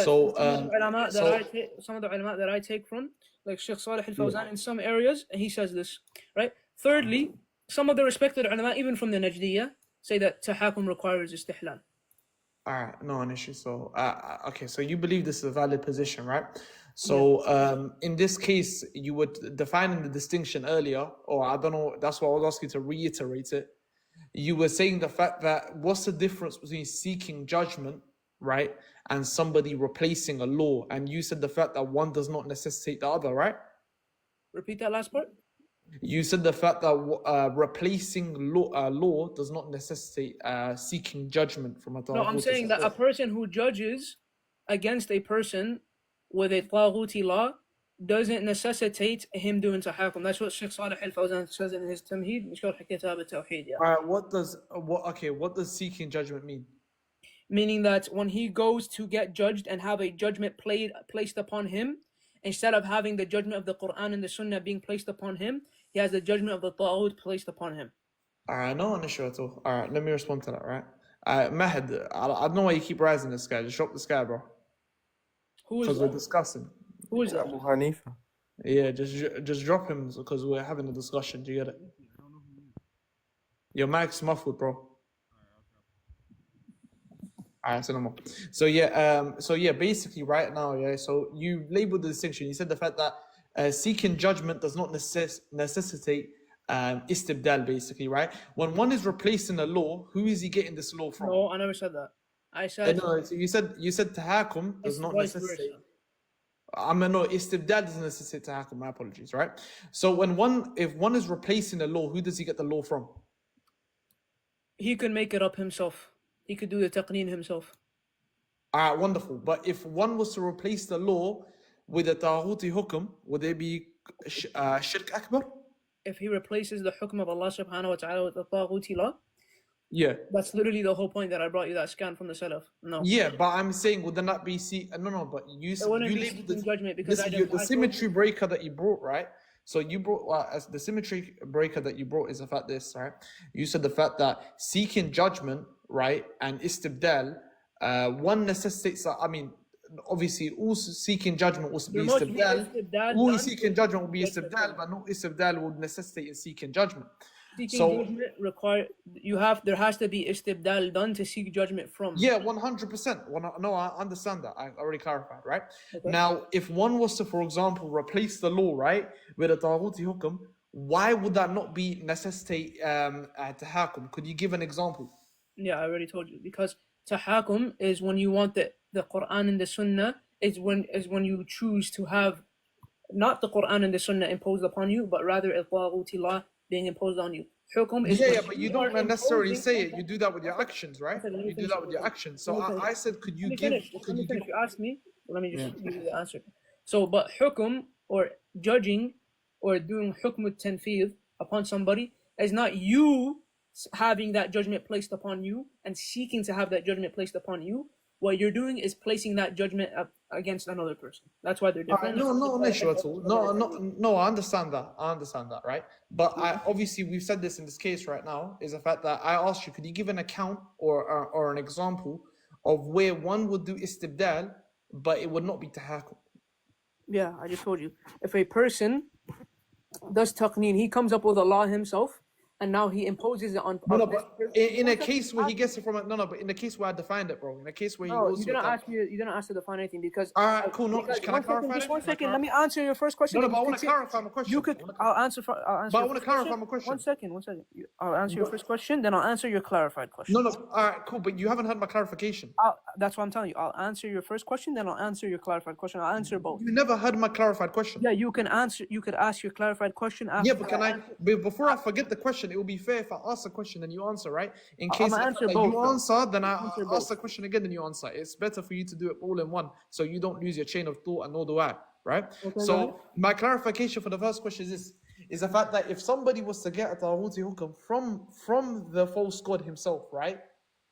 some of the ulama so that I take from, like Sheikh Salih yeah. al-Fawzan, in some areas, he says this, right? Thirdly, some of the respected ulama, even from the Najdiyah, say that tahakum requires istihlal. All right, no an issue. So, okay, so you believe this is a valid position, right? So, in this case, you would define the distinction earlier, or I don't know, that's why I was asking you to reiterate it. You were saying the fact that what's the difference between seeking judgment, right, and somebody replacing a law? And you said the fact that one does not necessitate the other, right? Repeat that last part. You said the fact that replacing law does not necessitate seeking judgment from a taghut. No, I'm saying that a person who judges against a person with a taghuti law doesn't necessitate him doing tahakum. That's what Sheikh Salih al-Fawzan says in his Tamheed, Sharh Kitab al-Tawheed. Yeah. All right, what does seeking judgment mean? Meaning that when he goes to get judged and have a judgment placed upon him, instead of having the judgment of the Quran and the Sunnah being placed upon him, he has the judgment of the Taghut placed upon him. All right, no issue at all. All right, let me respond to that, right? Mahd, I don't know why you keep rising this guy. Just drop this guy, bro. Who is Because we're that? discussing. Who is that? Abu Hanifa. Yeah, just drop him because we're having a discussion. Do you get it? Your mic's muffled, bro. Alright, so no more. So yeah, basically right now, yeah. So you labeled the distinction. You said the fact that seeking judgment does not necessitate istibdal, basically, right? When one is replacing a law, who is he getting this law from? No, I never said that. I said no. So you said tahakum does not necessitate. No, istibdal doesn't necessitate tahakum. My apologies, right? So if one is replacing a law, who does he get the law from? He could make it up himself. He could do the taqneen himself. All right, wonderful. But if one was to replace the law with a taghuti hukm, would there be shirk akbar? If he replaces the hukm of Allah subhanahu wa ta'ala with the taghuti law, yeah, that's literally the whole point that I brought you that scan from the Salaf. No. Yeah, but I'm saying, would there not be no? But you labeled the judgment because the symmetry breaker that you brought, right? So you brought as the symmetry breaker that you brought is the fact this, right? You said the fact that seeking judgment, right, and istibdal, one necessitates. I mean, obviously, all seeking judgment will be istibdal. All seeking judgment will be istibdal, but no istibdal would necessitate in seeking judgment. Seeking judgment there has to be istibdal done to seek judgment from. Yeah, 100%. No, I understand that. I already clarified, right? Okay. Now, if one was to, for example, replace the law, right, with a taghuti hukm, why would that not be necessitate tahakum? Could you give an example? Yeah, I already told you. Because tahakum is when you want the Quran and the Sunnah, is when you choose to have not the Quran and the Sunnah imposed upon you, but rather a taghuti law being imposed on you. Hukum is but you don't necessarily say it. You do that with your actions, right? You do that with your actions. So I said, could you give? You asked me. Let me just give you the answer. So, but hukum or judging or doing hukm tanfidh upon somebody is not you having that judgment placed upon you and seeking to have that judgment placed upon you. What you're doing is placing that judgment up against another person. That's why they're different. No issue at all. No, I understand that, right? But obviously we've said this in this case right now is the fact that I asked you, could you give an account or an example of where one would do istibdal, but it would not be tahakum? Yeah, I just told you. If a person does taqneen, he comes up with a law himself, and now he imposes it on. No, but in a case where he gets it from but in the case where I defined it, bro. In a case where he goes. You didn't ask to define anything because. All right, cool. No, can I clarify? Just 1 second. Let me answer your first question. No, but I want to clarify my question. I'll answer. But I want to clarify my question. 1 second. I'll answer your first question, then I'll answer your clarified question. No. All right, cool. But you haven't had my clarification. That's what I'm telling you. I'll answer your first question, then I'll answer your clarified question. I'll answer both. You never heard my clarified question. Yeah, you can answer. You could ask your clarified question after. Yeah, but before I forget the question, it will be fair if I ask a question and you answer, right? In case you answer, then I ask the question again, then you answer. It's better for you to do it all in one, so you don't lose your chain of thought and no dua, right? Okay, so my clarification for the first question is the fact that if somebody was to get a taghuti hukm from the false god himself, right,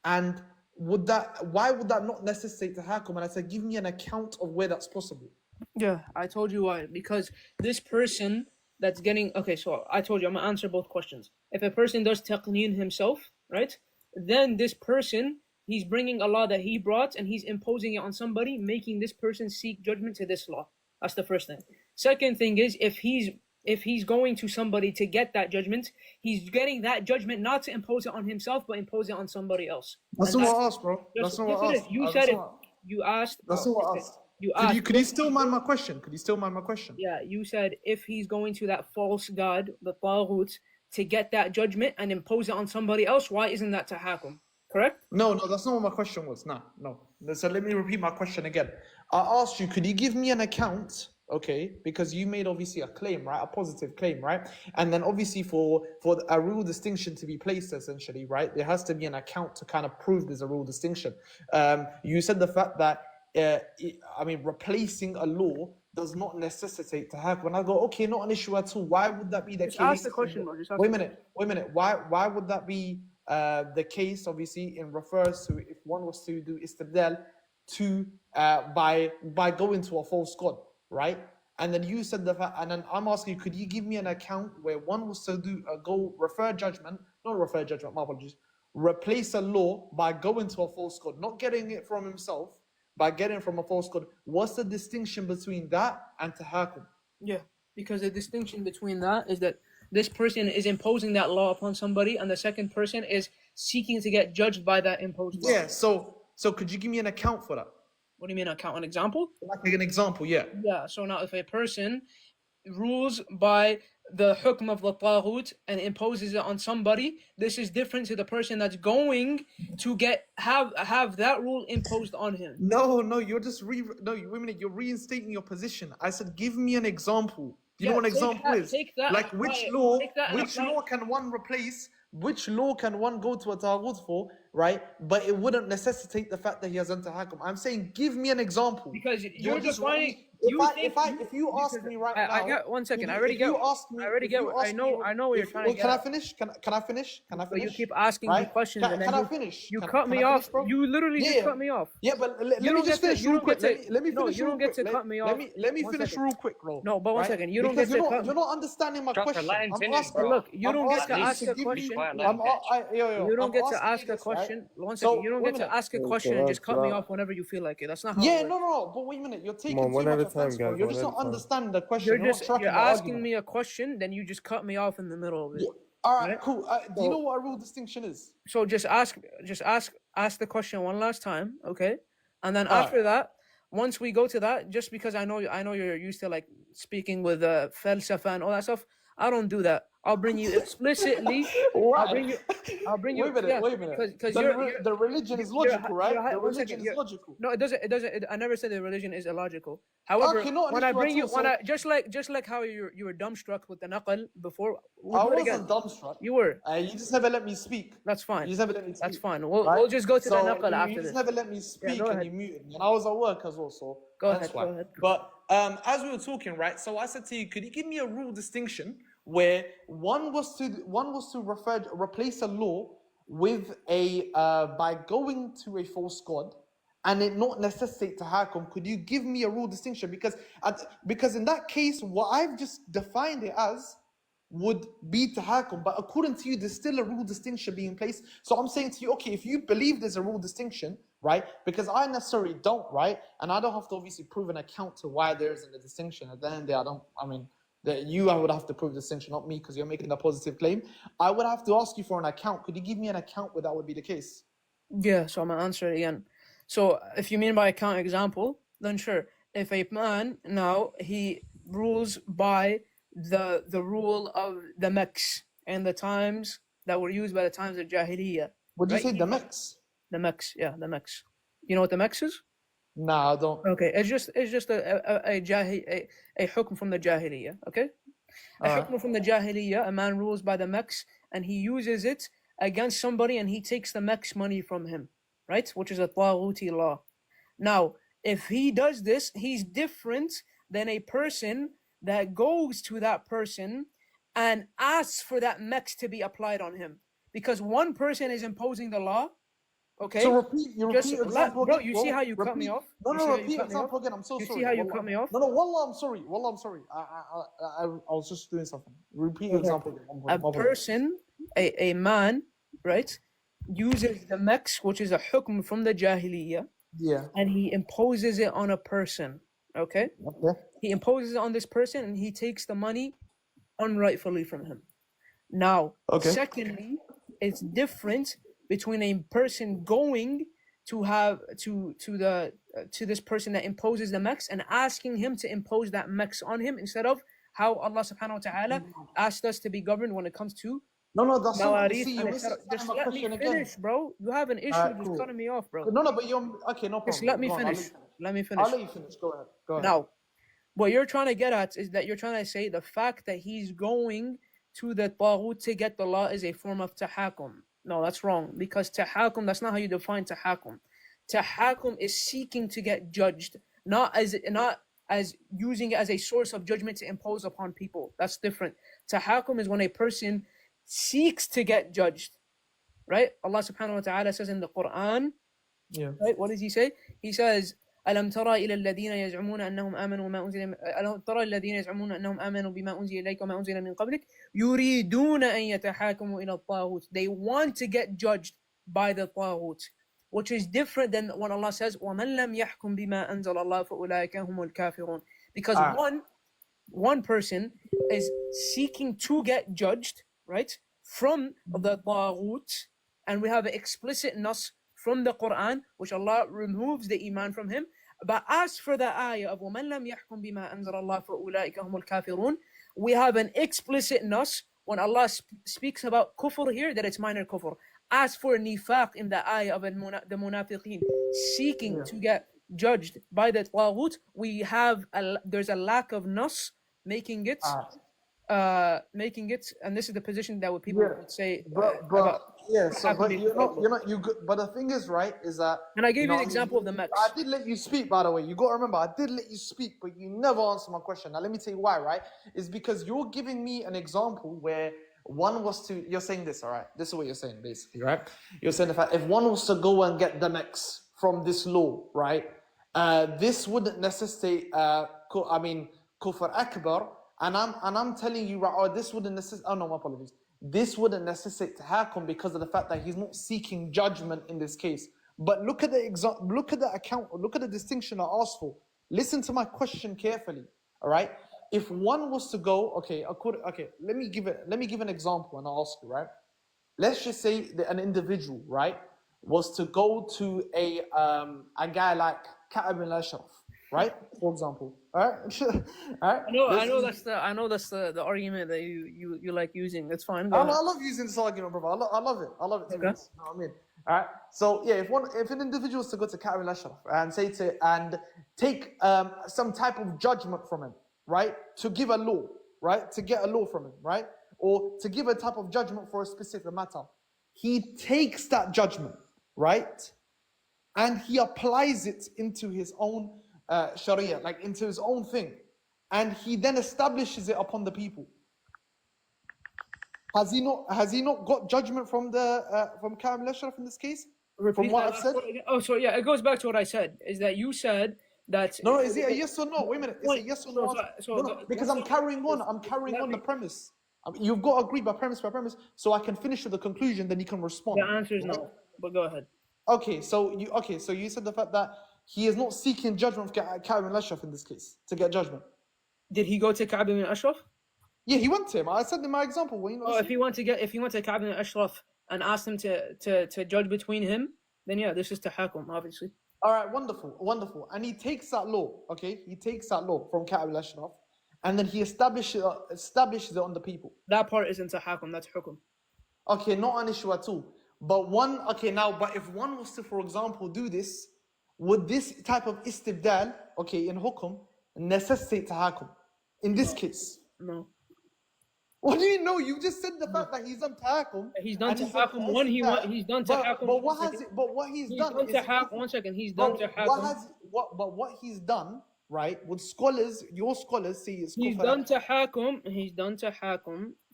and why would that not necessitate tahakum? And I said, give me an account of where that's possible. Yeah, I told you why. Because this person that's getting... Okay, so I told you, I'm going to answer both questions. If a person does taqneen himself, right, then this person, he's bringing a law that he brought and he's imposing it on somebody, making this person seek judgment to this law. That's the first thing. Second thing is, if he's going to somebody to get that judgment, he's getting that judgment not to impose it on himself, but impose it on somebody else. That's not what I asked, bro. That's not what I asked. You said it. You asked... That's not what I asked. Could you still mind my question? Could you still mind my question? Yeah, you said if he's going to that false god, the taghut, to get that judgment and impose it on somebody else, why isn't that tahakum? Correct? No, that's not what my question was. No. So let me repeat my question again. I asked you, could you give me an account? Okay, because you made obviously a claim, right? A positive claim, right? And then obviously for a rule distinction to be placed, essentially, right? There has to be an account to kind of prove there's a rule distinction. You said the fact that replacing a law does not necessitate to have. When I go, okay, not an issue at all. Why would that be the case? Ask the question, bro. Wait a minute. Why would that be the case? Obviously, in refers to if one was to do istibdal to by going to a false god, right? And then you said the fact, and then I'm asking you, could you give me an account where one was to do my apologies, replace a law by going to a false god, not getting it from himself, by getting from a false god? What's the distinction between that and tahakum? Yeah, because the distinction between that is that this person is imposing that law upon somebody, and the second person is seeking to get judged by that imposed law. Yeah, so could you give me an account for that? What do you mean, account? An example? Like an example, yeah. Yeah, so now if a person rules by the hukm of the taghut and imposes it on somebody, this is different to the person that's going to have that rule imposed on him. No, you're just wait a minute, you're reinstating your position. I said, give me an example. Do you know what an example is? Like which law can one replace? Which law can one go to a taghut for, right? But it wouldn't necessitate the fact that he has entered hakum. I'm saying, give me an example. Because you're just finding. If you ask me right now, I got 1 second. I already get. I know what you're trying to get. Can I finish? Can I finish? But you keep asking me questions, and then I finish? You cut me off. You literally just cut me off. Yeah, but let me just finish real quick. Let me finish. You don't get to cut me off. Let me finish real quick, bro. No, but 1 second. You don't get to cut. You're not understanding my question. Look, you don't get to ask a question. You don't get to ask a question. 1 second. You don't get to ask a question and just cut me off whenever you feel like it. That's not how it works. No. But wait a minute. You're taking too much offense, bro. You're just not understanding the question. You're asking me a question, then you just cut me off in the middle of it. All right, cool. Do you know what a rule distinction is? So just ask the question one last time, okay? And then after that, once we go to that, just because I know you're used to like speaking with falsafa and all that stuff, I don't do that. I'll bring you explicitly. I'll bring you. Wait a minute. Because the religion is logical, right? The religion is logical. No, it doesn't. I never said the religion is illogical. However, when I bring you, just like how you were dumbstruck with the naql before. I wasn't dumbstruck. You were. You just never let me speak. That's fine. You just never let me speak. That's fine. We'll just go to the naql after this. You just never let me speak and you muted me. And I was at work as well, so go ahead. But as we were talking, right? So I said to you, could you give me a rule distinction where one was to replace a law with by going to a false god, and it not necessitate tahakum? Could you give me a rule distinction? Because in that case, what I've just defined it as would be tahakum, but according to you, there's still a rule distinction being placed. So I'm saying to you, okay, if you believe there's a rule distinction, right? Because I necessarily don't, right? And I don't have to obviously prove an account to why there isn't a distinction. At the end of the day, I would have to prove the distinction, not me, because you're making a positive claim. I would have to ask you for an account. Could you give me an account where that would be the case? Yeah, so I'm going to answer it again. So if you mean by account example, then sure. If a man now, he rules by the rule of the meks and the times that were used by the times of Jahiliyyah. Would you say the meks? The meks, yeah, the meks. You know what the meks is? Nah, I don't. Okay, it's just a hukm from the Jahiliyyah, okay? A hukm from the Jahiliyyah, a man rules by the meks and he uses it against somebody and he takes the meks money from him, right? Which is a taghuti law. Now, if he does this, he's different than a person that goes to that person and asks for that meks to be applied on him. Because one person is imposing the law Okay. So you repeat example bro, again. you see how you cut me off? No, You no, see how you repeat cut me off? example again. I'm so You sorry. see how you Wallah. cut me off? No, no, Wallah, I'm sorry. Wallah, I'm sorry. I was just doing something. Repeat your example again. A person, a man, right, uses the meks, which is a hukm from the Jahiliyyah, Yeah. and he imposes it on a person. Okay? Okay. He imposes it on this person and he takes the money unrightfully from him. Now, secondly, it's different between a person going to have to this person that imposes the meks and asking him to impose that meks on him instead of how Allah subhanahu wa ta'ala asked us to be governed when it comes to No, that's so. mawarith See, and you etc. Just my let me question finish, again. bro. You have an issue just cutting me off, bro. No, but you're okay. No problem. Just let me Go on, finish. Let me finish. I'll let you finish. Go ahead. Go ahead. Now, what you're trying to get at is that you're trying to say the fact that he's going to the taghut to get the law is a form of tahakum. No, that's wrong, because tahakum, that's not how you define tahakum. Tahakum is seeking to get judged, not as using it as a source of judgment to impose upon people. That's different. Tahakum is when a person seeks to get judged, right? Allah subhanahu wa ta'ala says in the Quran, right? What does he say? He says, ألم ترى إلى الذين يزعمون أنهم آمنوا بما أنزل ألم ترى الذين يزعمون أنهم آمنوا بما أنزل إليك وما أنزل من قبلك يريدون أن يتحاكموا إلى الطاغوت. They want to get judged by the طاغوت, which is different than when Allah says ومن لم يحكم بما أنزل الله فأولئك هم الكافرون. Because one person is seeking to get judged, right, from the طاغوت, and we have an explicit nas from the Quran, which Allah removes the iman from him. But as for the ayah of وَمَنْ لَمْ يَحْكُمْ بِمَا أَنزَلَ اللَّهُ فَأُولَٰئِكَ هُمُ الْكَافِرُونَ, we have an explicit nas when Allah speaks about kufr here, that it's minor kufr. As for nifaq in the ayah of the munafiqeen, seeking to get judged by the taghut, we have there's a lack of nas making it, and this is the position that people would say. But but the thing is, right, is that, and I gave you an example of the meks. I did let you speak, by the way. You got to remember, I did let you speak, but you never answered my question. Now let me tell you why, right? It's because you're giving me an example where one was to, you're saying this, all right? This is what you're saying, basically, right? You're saying the fact, if one was to go and get the meks from this law, right? This wouldn't necessitate, kufr akbar. And I'm telling you, right, this wouldn't necessitate, oh no, my apologies. This wouldn't necessitate tahakum because of the fact that he's not seeking judgment in this case. But look at the distinction I asked for. Listen to my question carefully, all right? If one was to go, let me give an example and I'll ask you, right? Let's just say that an individual, right, was to go to a guy like Ka'ab al-Ashraf, right? For example, all right? All right? I know that's the argument that you like using. That's fine. I love using this argument, brother. I love it. I love it. Okay. You know what I mean? All right. So yeah, if an individual was to go to Ka'ab al-Ashraf and take some type of judgment from him, right, to give a law, right, to get a law from him, right, or to give a type of judgment for a specific matter, he takes that judgment, right, and he applies it into his own Sharia, like into his own thing, and he then establishes it upon the people. Has he not got judgment from Ka'ab al-Ashraf in this case? From what I've said? Oh, so yeah, it goes back to what I said. Is that you said that? No, is it a yes or no? Wait a minute. Is it yes or no? No, because I'm carrying on. I'm carrying on the premise. You've got to agree by premise, so I can finish with the conclusion. Then you can respond. The answer is no, but go ahead. Okay, so you said the fact that he is not seeking judgment of Ka'ab al-Ashraf in this case to get judgment. Did he go to Ka'ab al-Ashraf? Yeah, he went to him. I said in my example. If he went to Ka'ab al-Ashraf and asked him to judge between him, then yeah, this is tahakum, obviously. All right, wonderful. And he takes that law, okay? He takes that law from Ka'ab al-Ashraf, and then he establishes it on the people. That part isn't tahakum, that's hukum. Okay, not an issue at all. But if one was to, for example, do this, would this type of istibdal, okay, in hukum, necessitate tahakum? In this case? No. What do you know? You just said the fact that he's done tahakum. He's done tahakum. He's done tahakum. But what he's done? One second. He's done tahakum. But what he's done, right? Would your scholars say is He's done tahakum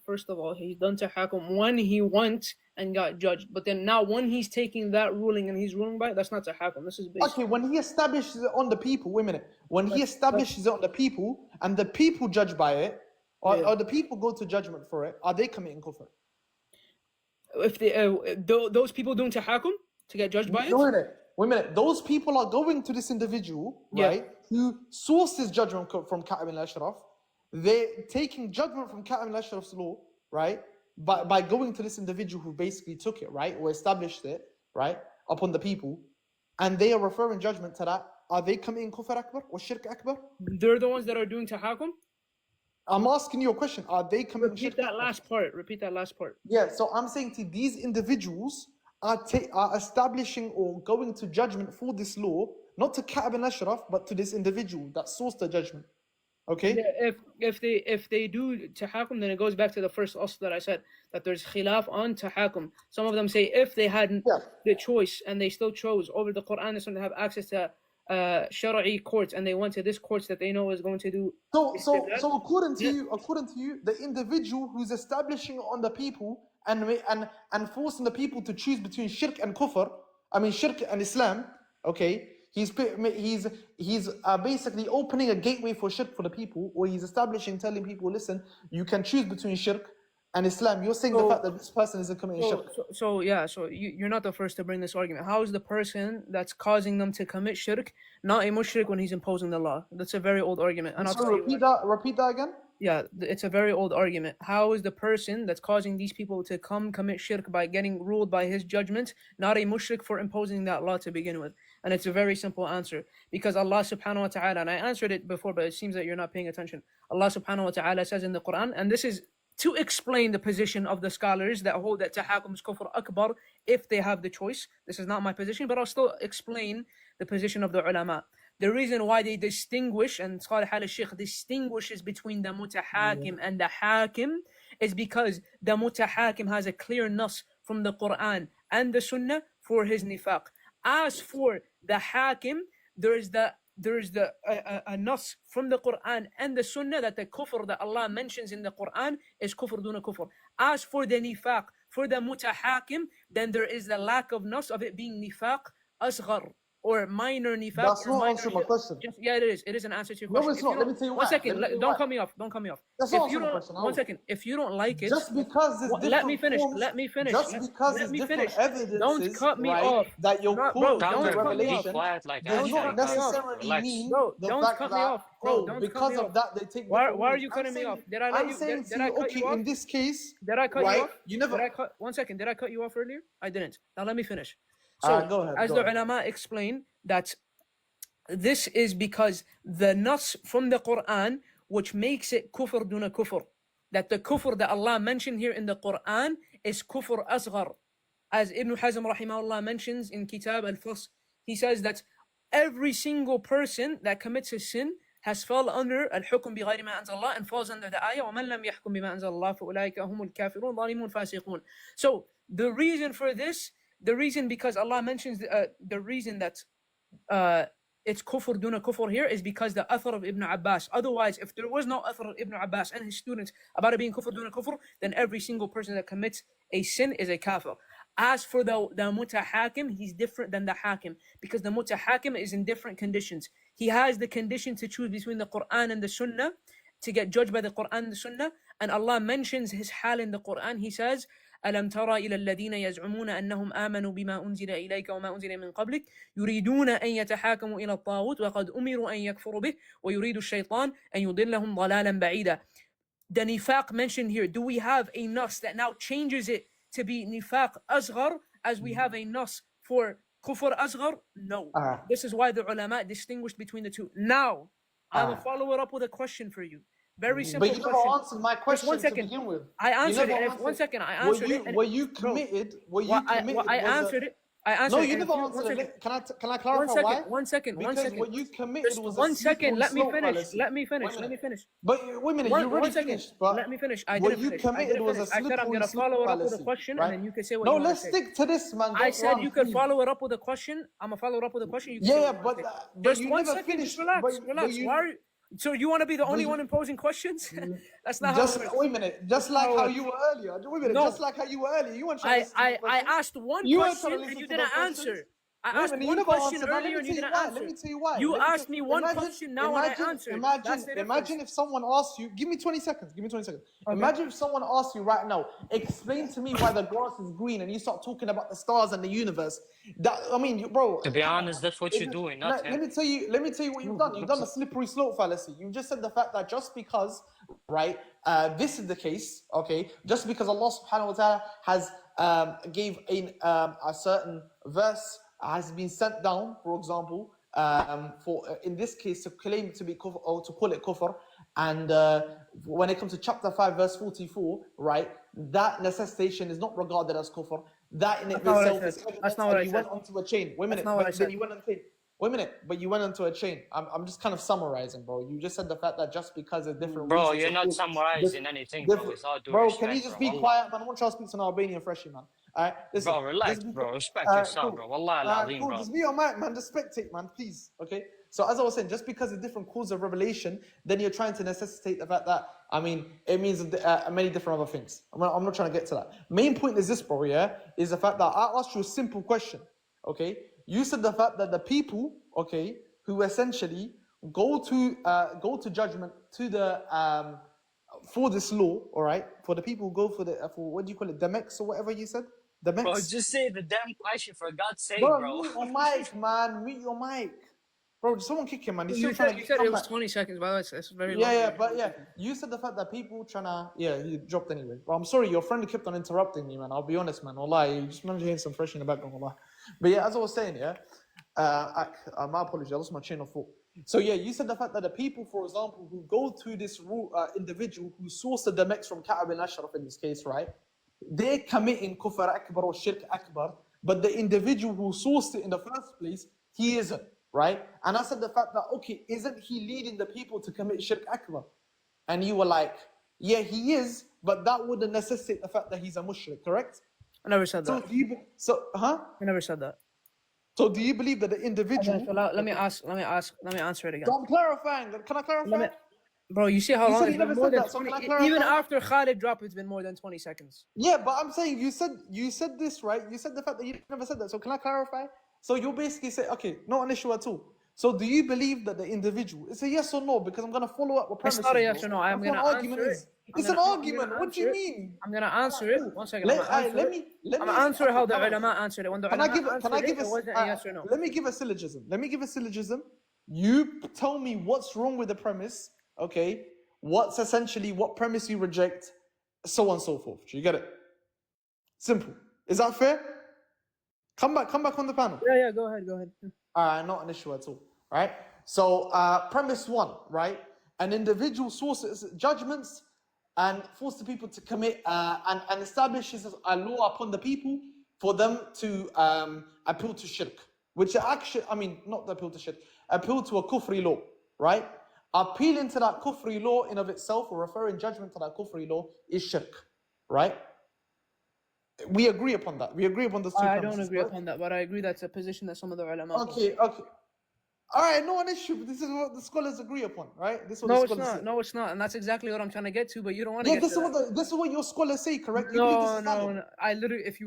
first of all, he's done tahakum when he went and got judged. But then now when he's taking that ruling and he's ruling by it, that's not tahakum. This is based. Okay, when he establishes it on the people, wait a minute. When he establishes it on the people and the people judge by it, or the people go to judgment for it, are they committing kufr? If they, those people doing tahakum to get judged by it? Wait a minute. Those people are going to this individual, right, who sourced his judgment from Ka'b al-Ashraf. They're taking judgment from Ka'b al-Ashraf's law, right, by going to this individual who basically took it, right, or established it, right, upon the people, and they are referring judgment to that. Are they committing kufr akbar or shirk akbar? They're the ones that are doing tahakum? I'm asking you a question. Are they committing shirk? Repeat that last part. Yeah, so I'm saying to these individuals are establishing or going to judgment for this law, not to Ka'b al-Ashraf, but to this individual that sourced the judgment. Okay? Yeah, if they do tahakum, then it goes back to the first asl that I said, that there's khilaf on tahakum. Some of them say if they had the choice and they still chose over the Quran and Sunnah to have access to Shara'i courts, and they went to this courts that they know is going to do. So according to you, the individual who's establishing it on the people and forcing the people to choose between shirk and kufr, shirk and Islam, okay, he's basically opening a gateway for shirk for the people, or he's telling people, listen, you can choose between shirk and Islam. You're saying the fact that this person isn't committing shirk. So you're not the first to bring this argument. How is the person that's causing them to commit shirk not a mushrik when he's imposing the law? That's a very old argument. And so repeat that again? Yeah, it's a very old argument. How is the person that's causing these people to commit shirk by getting ruled by his judgment not a mushrik for imposing that law to begin with? And it's a very simple answer. Because Allah subhanahu wa ta'ala, and I answered it before, but it seems that you're not paying attention. Allah subhanahu wa ta'ala says in the Quran, and this is to explain the position of the scholars that hold that tahakum is kufr akbar if they have the choice. This is not my position, but I'll still explain the position of the ulama. The reason why they distinguish, and Salih al-Shaykh distinguishes between the mutahakim and the hakim, is because the mutahakim has a clear nas from the Quran and the Sunnah for his nifaq. As for the hakim, there is a nas from the Quran and the Sunnah that the kufr that Allah mentions in the Quran is kufr duna kufr. As for the nifaq, for the mutahakim, then there is the lack of nas of it being nifaq asghar, or minor nifaq. That's not answering my question. Yeah, it is. It is an answer to your question. No, it's not. Let me tell you one second. Don't cut me off. That's not answering my question. One second. If you don't like it, just because it's different let me finish. Just because it's different evidences, don't cut me off. That you're quoting don't revelation does not necessarily mean the fact that because of that they take. Why are you cutting me off? Did I let you? Did I cut you off? In this case, did I cut you off? You never. 1 second. Did I cut you off earlier? I didn't. Now let me finish. So, go ahead, as the ulama explain, that this is because the nas from the Quran, which makes it kufr duna kufr, that the kufr that Allah mentioned here in the Quran is kufr asghar. As Ibn Hazm rahimahullah mentions in Kitab al-Fasl, he says that every single person that commits a sin has fallen under al-hukm bighayri ma anzal and falls under the ayah وَمَنْ لَمْ يَحْكُمْ بِمَا أَنزَلَ اللَّهُ فَأُولَٰئِكَ هُمُ الْكَافِرُونَ ظَالِمُونَ فَاسِقُونَ. So the reason for this, because Allah mentions the reason that it's kufr duna kufr here is because the athar of Ibn Abbas. Otherwise, if there was no athar of Ibn Abbas and his students about it being kufr duna kufr, then every single person that commits a sin is a kafir. As for the mutahakim, he's different than the hakim, because the mutahakim is in different conditions. He has the condition to choose between the Quran and the Sunnah, to get judged by the Quran and the Sunnah, and Allah mentions his hal in the Quran. He says, ألم ترى إلى الذين يزعمون أنهم آمنوا بما أنزل إليك وما أنزل من قبلك يريدون أن يتحاكموا إلى الطاغوت وقد أمروا أن يكفروا به ويريد الشيطان أن يضلهم ضلالا بعيدا. The nifaq mentioned here, do we have a nas that now changes it to be nifaq asghar as we have a nas for kufr asghar? No. This is why the ulama distinguished between the two. Now, I will follow it up with a question for you. Very simple question. But you never answered my question to begin with. I answered it. 1 second, I answered it. Were you committed? I answered it. No, you never answered it. Can I clarify why? 1 second. Because what you committed was a 1 second. Let me finish. policy. Let me finish. But wait a minute, you already finished. But let me finish. what you committed was a I said I'm going to follow it up with a question, and then you can say what you want to say. No, let's stick to this, man. I said you could follow it up with a question. I'm going to follow it up with a question. Yeah, but just you 1 never second. finished. Just relax. Why are you? So you want to be the only one imposing questions? That's not just how it works. wait a minute. Just like how you were earlier. Wait a minute. No. Just like how you were earlier. You weren't trying to listen to the I questions. asked one You weren't question trying to and listen you to didn't the questions. answer. I Wait a asked minute, you one never question answered. Now, earlier and you didn't Let answer. me tell you why. You Let me asked tell- me one imagine- question now and I answered. That's the difference. Imagine if someone asks you, give me 20 seconds. Give me 20 seconds. Okay. Imagine if someone asks you right now, explain to me why the grass is green, and you start talking about the stars and the universe. That, I mean, bro. To be honest, that's what you're doing, not him. Let me tell you what you've done. You've done a slippery slope fallacy. You just said the fact that just because, right, this is the case, okay, just because Allah subhanahu wa ta'ala has gave a certain verse has been sent down, for example, for in this case to claim to be kufr or to call it kufr, and when it comes to chapter 5 verse 44, right, that necessitation is not regarded as kufr. That in itself is evidence. That's not what I you said. went onto a chain. Wait a minute, not what I but then said. you went on a chain. Wait a minute, but you went into a chain. I'm just kind of summarizing, bro. You just said the fact that just because of different Bro, reasons. you're not summarizing anything, bro. With all due respect, Can you just be Allah. quiet, man? I want you to speak to an Albanian freshie, man. All right, listen. Bro, relax, bro. Respect yourself, bro. Wallah al-azim, cool. bro. Just be your mic, man. Just spectate, man, please. Okay. So as I was saying, just because of different causes of revelation, then you're trying to necessitate the fact that, I mean, it means many different other things. I'm not trying to get to that. Main point is this, bro. Yeah, is the fact that I asked you a simple question. Okay, you said the fact that the people, okay, who essentially go to judgment to the for this law, all right, for the people who go for what do you call it, Demex or whatever you said, Demex. Bro, just say the damn question for God's sake, bro. bro. Mute your mic, man. Mute your mic, bro. Someone kick him, man. He's still You trying to said it was back. 20 seconds, by the way. It's very long. Yeah, but yeah, you said the fact that people trying to, he dropped anyway. Well, I'm sorry, your friend kept on interrupting me, man. I'll be honest, man. Wallah, you just managed to hear some fresh in the background, wallah. But yeah, as I was saying, yeah, my apologies, I lost my chain of thought. So yeah, you said the fact that the people, for example, who go to this individual who sourced the Demex from Ka'ab al-Ashraf in this case, right? They're committing kufr akbar or shirk akbar, but the individual who sourced it in the first place, he isn't, right? And I said the fact that, okay, isn't he leading the people to commit shirk akbar? And you were like, yeah, he is, but that wouldn't necessitate the fact that he's a mushrik, correct? I never said that. I never said that. So do you believe that the individual? Okay, so let me answer it again. So I'm clarifying. Can I clarify? Bro, you see how You long said it's you been never more said than that, so 20, can I clarify? even after Khalid dropped, it's been more than 20 seconds. Yeah, but I'm saying you said this, right? You said the fact that you never said that. So can I clarify? So you basically say, okay, not an issue at all. So do you believe that the individual? It's a yes or no, because I'm gonna follow up with premises. It's not a yes or no. I'm That's what gonna an argument answer is. it. It's an argument. What do you mean? I'm gonna answer it. One second. Let me answer how the ulama answered it. When the Can I ulama give it wasn't a yes or no. Let me give a syllogism. You tell me what's wrong with the premise, okay? What's essentially what premise you reject, so on and so forth. Do you get it? Simple. Is that fair? Come back on the panel. Yeah, go ahead. Not an issue at all. Right? So premise 1, right? An individual sources judgments and forces the people to commit and establishes a law upon the people for them to appeal to shirk, which actually, not appeal to shirk, appeal to a kufri law, right? Appealing to that kufri law in of itself, or referring judgment to that kufri law, is shirk, right? We agree upon that. We agree upon the two I premises, don't agree right? upon that, but I agree that's a position that some of the ulama. Okay. All right, no an issue. But this is what the scholars agree upon, right? This is what No, the it's scholars not. say. No, it's not, and that's exactly what I'm trying to get to. But you don't want to Yeah, get to that. this is what your scholars say, correct? You believe this is valid? No. I literally, if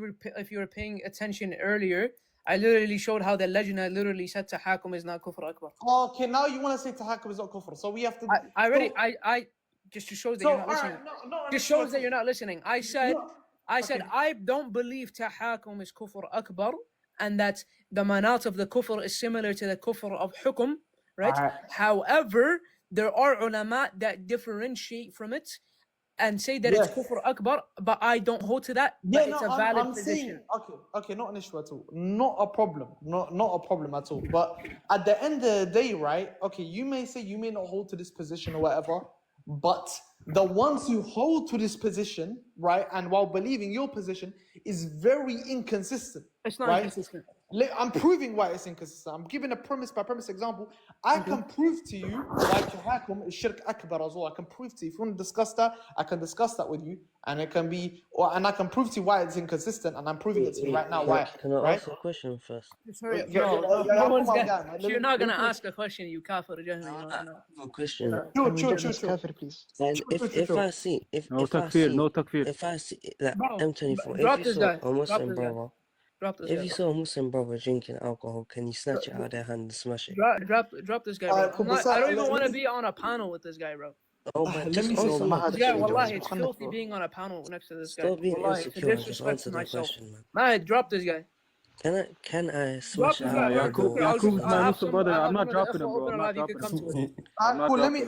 you were paying attention earlier, I literally showed how the Lajna literally said tahakum is not kufr akbar. Okay, now you want to say tahakum is not kufr, so we have to. I just to show that you're not listening. Just shows that you're not listening. I said I don't believe tahakum is kufr akbar, and that the manat of the kufr is similar to the kufr of hukum, right? However, there are ulama that differentiate from it and say that it's kufr akbar, but I don't hold to that. But it's a valid position. Okay, not an issue at all. Not a problem. Not a problem at all. But at the end of the day, right? Okay, you may say you may not hold to this position or whatever, but the ones who hold to this position, right, and while believing your position is very inconsistent. It's not right? inconsistent. I'm proving why it's inconsistent. I'm giving a premise by premise example. I can prove to you why Tahakum is shirk akbar as well. I can prove to you. If you want to discuss that, I can discuss that with you, and it can be, and I can prove to you why it's inconsistent, and I'm proving it to you right now. Why? Can I Right? ask a question first? Hurry up. Yeah, No, yeah, no one's come on, gonna, guy, man. you're not gonna Let me ask a question, you kafir Jahmi. I have a No. question. chill. please. And if I see No takfir, no takfir. if I see like Bro, M24, drop if you this saw guy. a Drop Muslim this guy. brother, Drop this if guy. you saw a Muslim brother drinking alcohol, can you snatch it out of their hand and smash it? Drop this guy, bro. cool, I don't even want to be on a panel with this guy, bro. Oh, but let just me say answer my This guy, question, wallahi, bro. it's filthy being on a panel next to this guy. Stop being Wallahi, it's a insecure and just disrespect answer to the myself. question, man. Man, drop this guy. Can I Drop smash this it guy. out of Yaqub, their Yaqub's my I'll have Muslim brother. I'm not one of the dropping him, ikhwa bro. open I'm a not live, you could dropping come him. to it. I'm not cool. Let dropping me. him.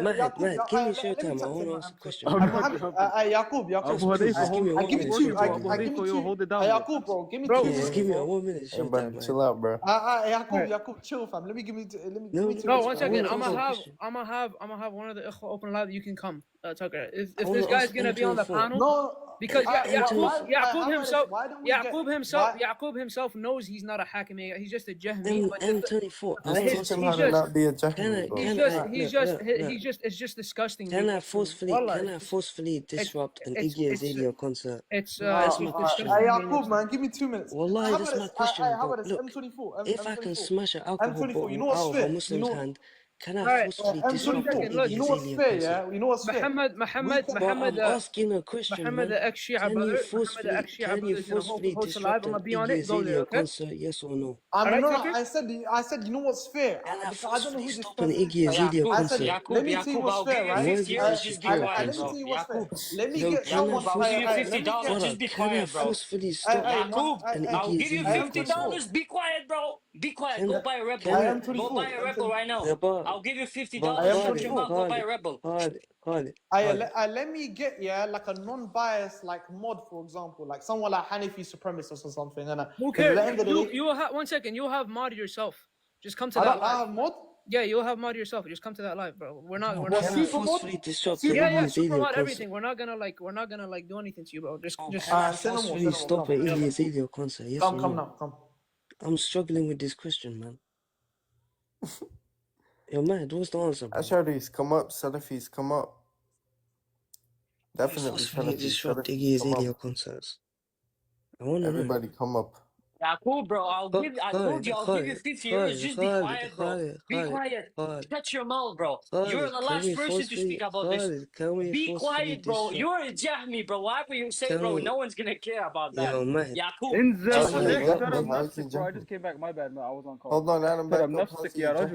Matt, give me showtime. I want to ask a question. I'm not Muhammad, dropping. Yaqub. Abu Hudayfa, Just give me hold one give me minute two. showtime, I man. give me two. hold it down, bro. Yaqub, bro, give me Bro, two. Yeah, just give me 1 minute Hey, brother, showtime, man. chill out, bro. Yaqub, chill, fam. Let me give me two. Let me No, give me two. No, minutes, one fam. second. I I'm wanna gonna ask a have one of the ikhwa open live. You can come, Tucker. If I wanna this guy's ask gonna be on the M24. panel, No, because why Yaqub himself knows he's not a Hakimiyyah. He's just a Jahmi. But M24. I want to Just teach ask him a how to question. not be a Can Jahmi, I bro. can it's just disgusting. Can I Wallah, forcefully disrupt an Iggy Azalea concert? It's That's my just question. disgusting. Yaqub, man, give me 2 minutes. Wallahi, How that's about my this? question, How bro. about this? Look, M24. if I can M24. smash an alcohol M24. You know bottle what's out of a fair? Muslim's hand, can I Alright, forcefully 1 disrupt an second. Look, Iggy You know what's Azalea fair, concert? yeah? You know what's fair? But I'm asking a question, Muhammad man. the ex-Shia Can brother, you Muhammad the forcefully ex-Shia brother is gonna host a live. disrupt I'm an gonna be on Iggy it. Go there, Azalea okay? concert? Yes or no? Alright, No, Tucker? I said, you know what's fair? Can I Because I don't know forcefully who this stop an person Iggy is. Azalea I said, concert? let me tell you what's I'll fair, give you right? Why is $50. this a Just be secure Let quiet, me concert? tell bro. you what's fair. Let me Yo, get can I someone. I'll give you forcefully, Let me get. $50. brother, Just be can I quiet, bro. forcefully stop an I'll Iggy give you Azalea M24. concert? $50. Be quiet, bro. Be quiet. Can Go buy a Red can Bull. I Go buy M24. a Red Bull right now. yeah, I'll give you but $50. Shut your mouth. Go buy a Red Bull. Khalid. Let me get like a non-biased like mod, for example, like someone like Hanifi supremacist or something, and Who because at cares? the end of the day, You will have 1 second. You'll have mod yourself. Just come to I that don't live. have mod. Yeah, you'll have mod yourself. Just come to that live, bro. We're not. What, Can I super mod? forcefully disrupt an Super Iggy mod? Super Azalea mod concert? everything. We're not gonna do anything to you, bro. Just Can I Say no more. forcefully stop an Iggy Azalea concert? Yes or Come no? now, come. I'm struggling with this question, man. Yo, mad. What's the answer, bro? Asharis, come up. Salafis, come up. Definitely Forcefully Salafis. disrupt Salafis, Iggy come up. Azalea concerts. I want to know. Everybody come up. Yeah, cool, bro. I told you I'll give you €50. Just be quiet, bro. Be quiet. Shut your mouth, bro. You're the last person to speak about this. Be quiet, bro. You're a Jahmi, bro. Whatever you say, bro, no one's gonna care about that. Yo, man. Yaqub. انزل Jahmi, عليك Jahmi, احترم how نفسك can bro. I Jahmi? just came back. My bad, man. I was on call. Hold on, let him back احترم up. How نفسك can يا Jahmi? رجل.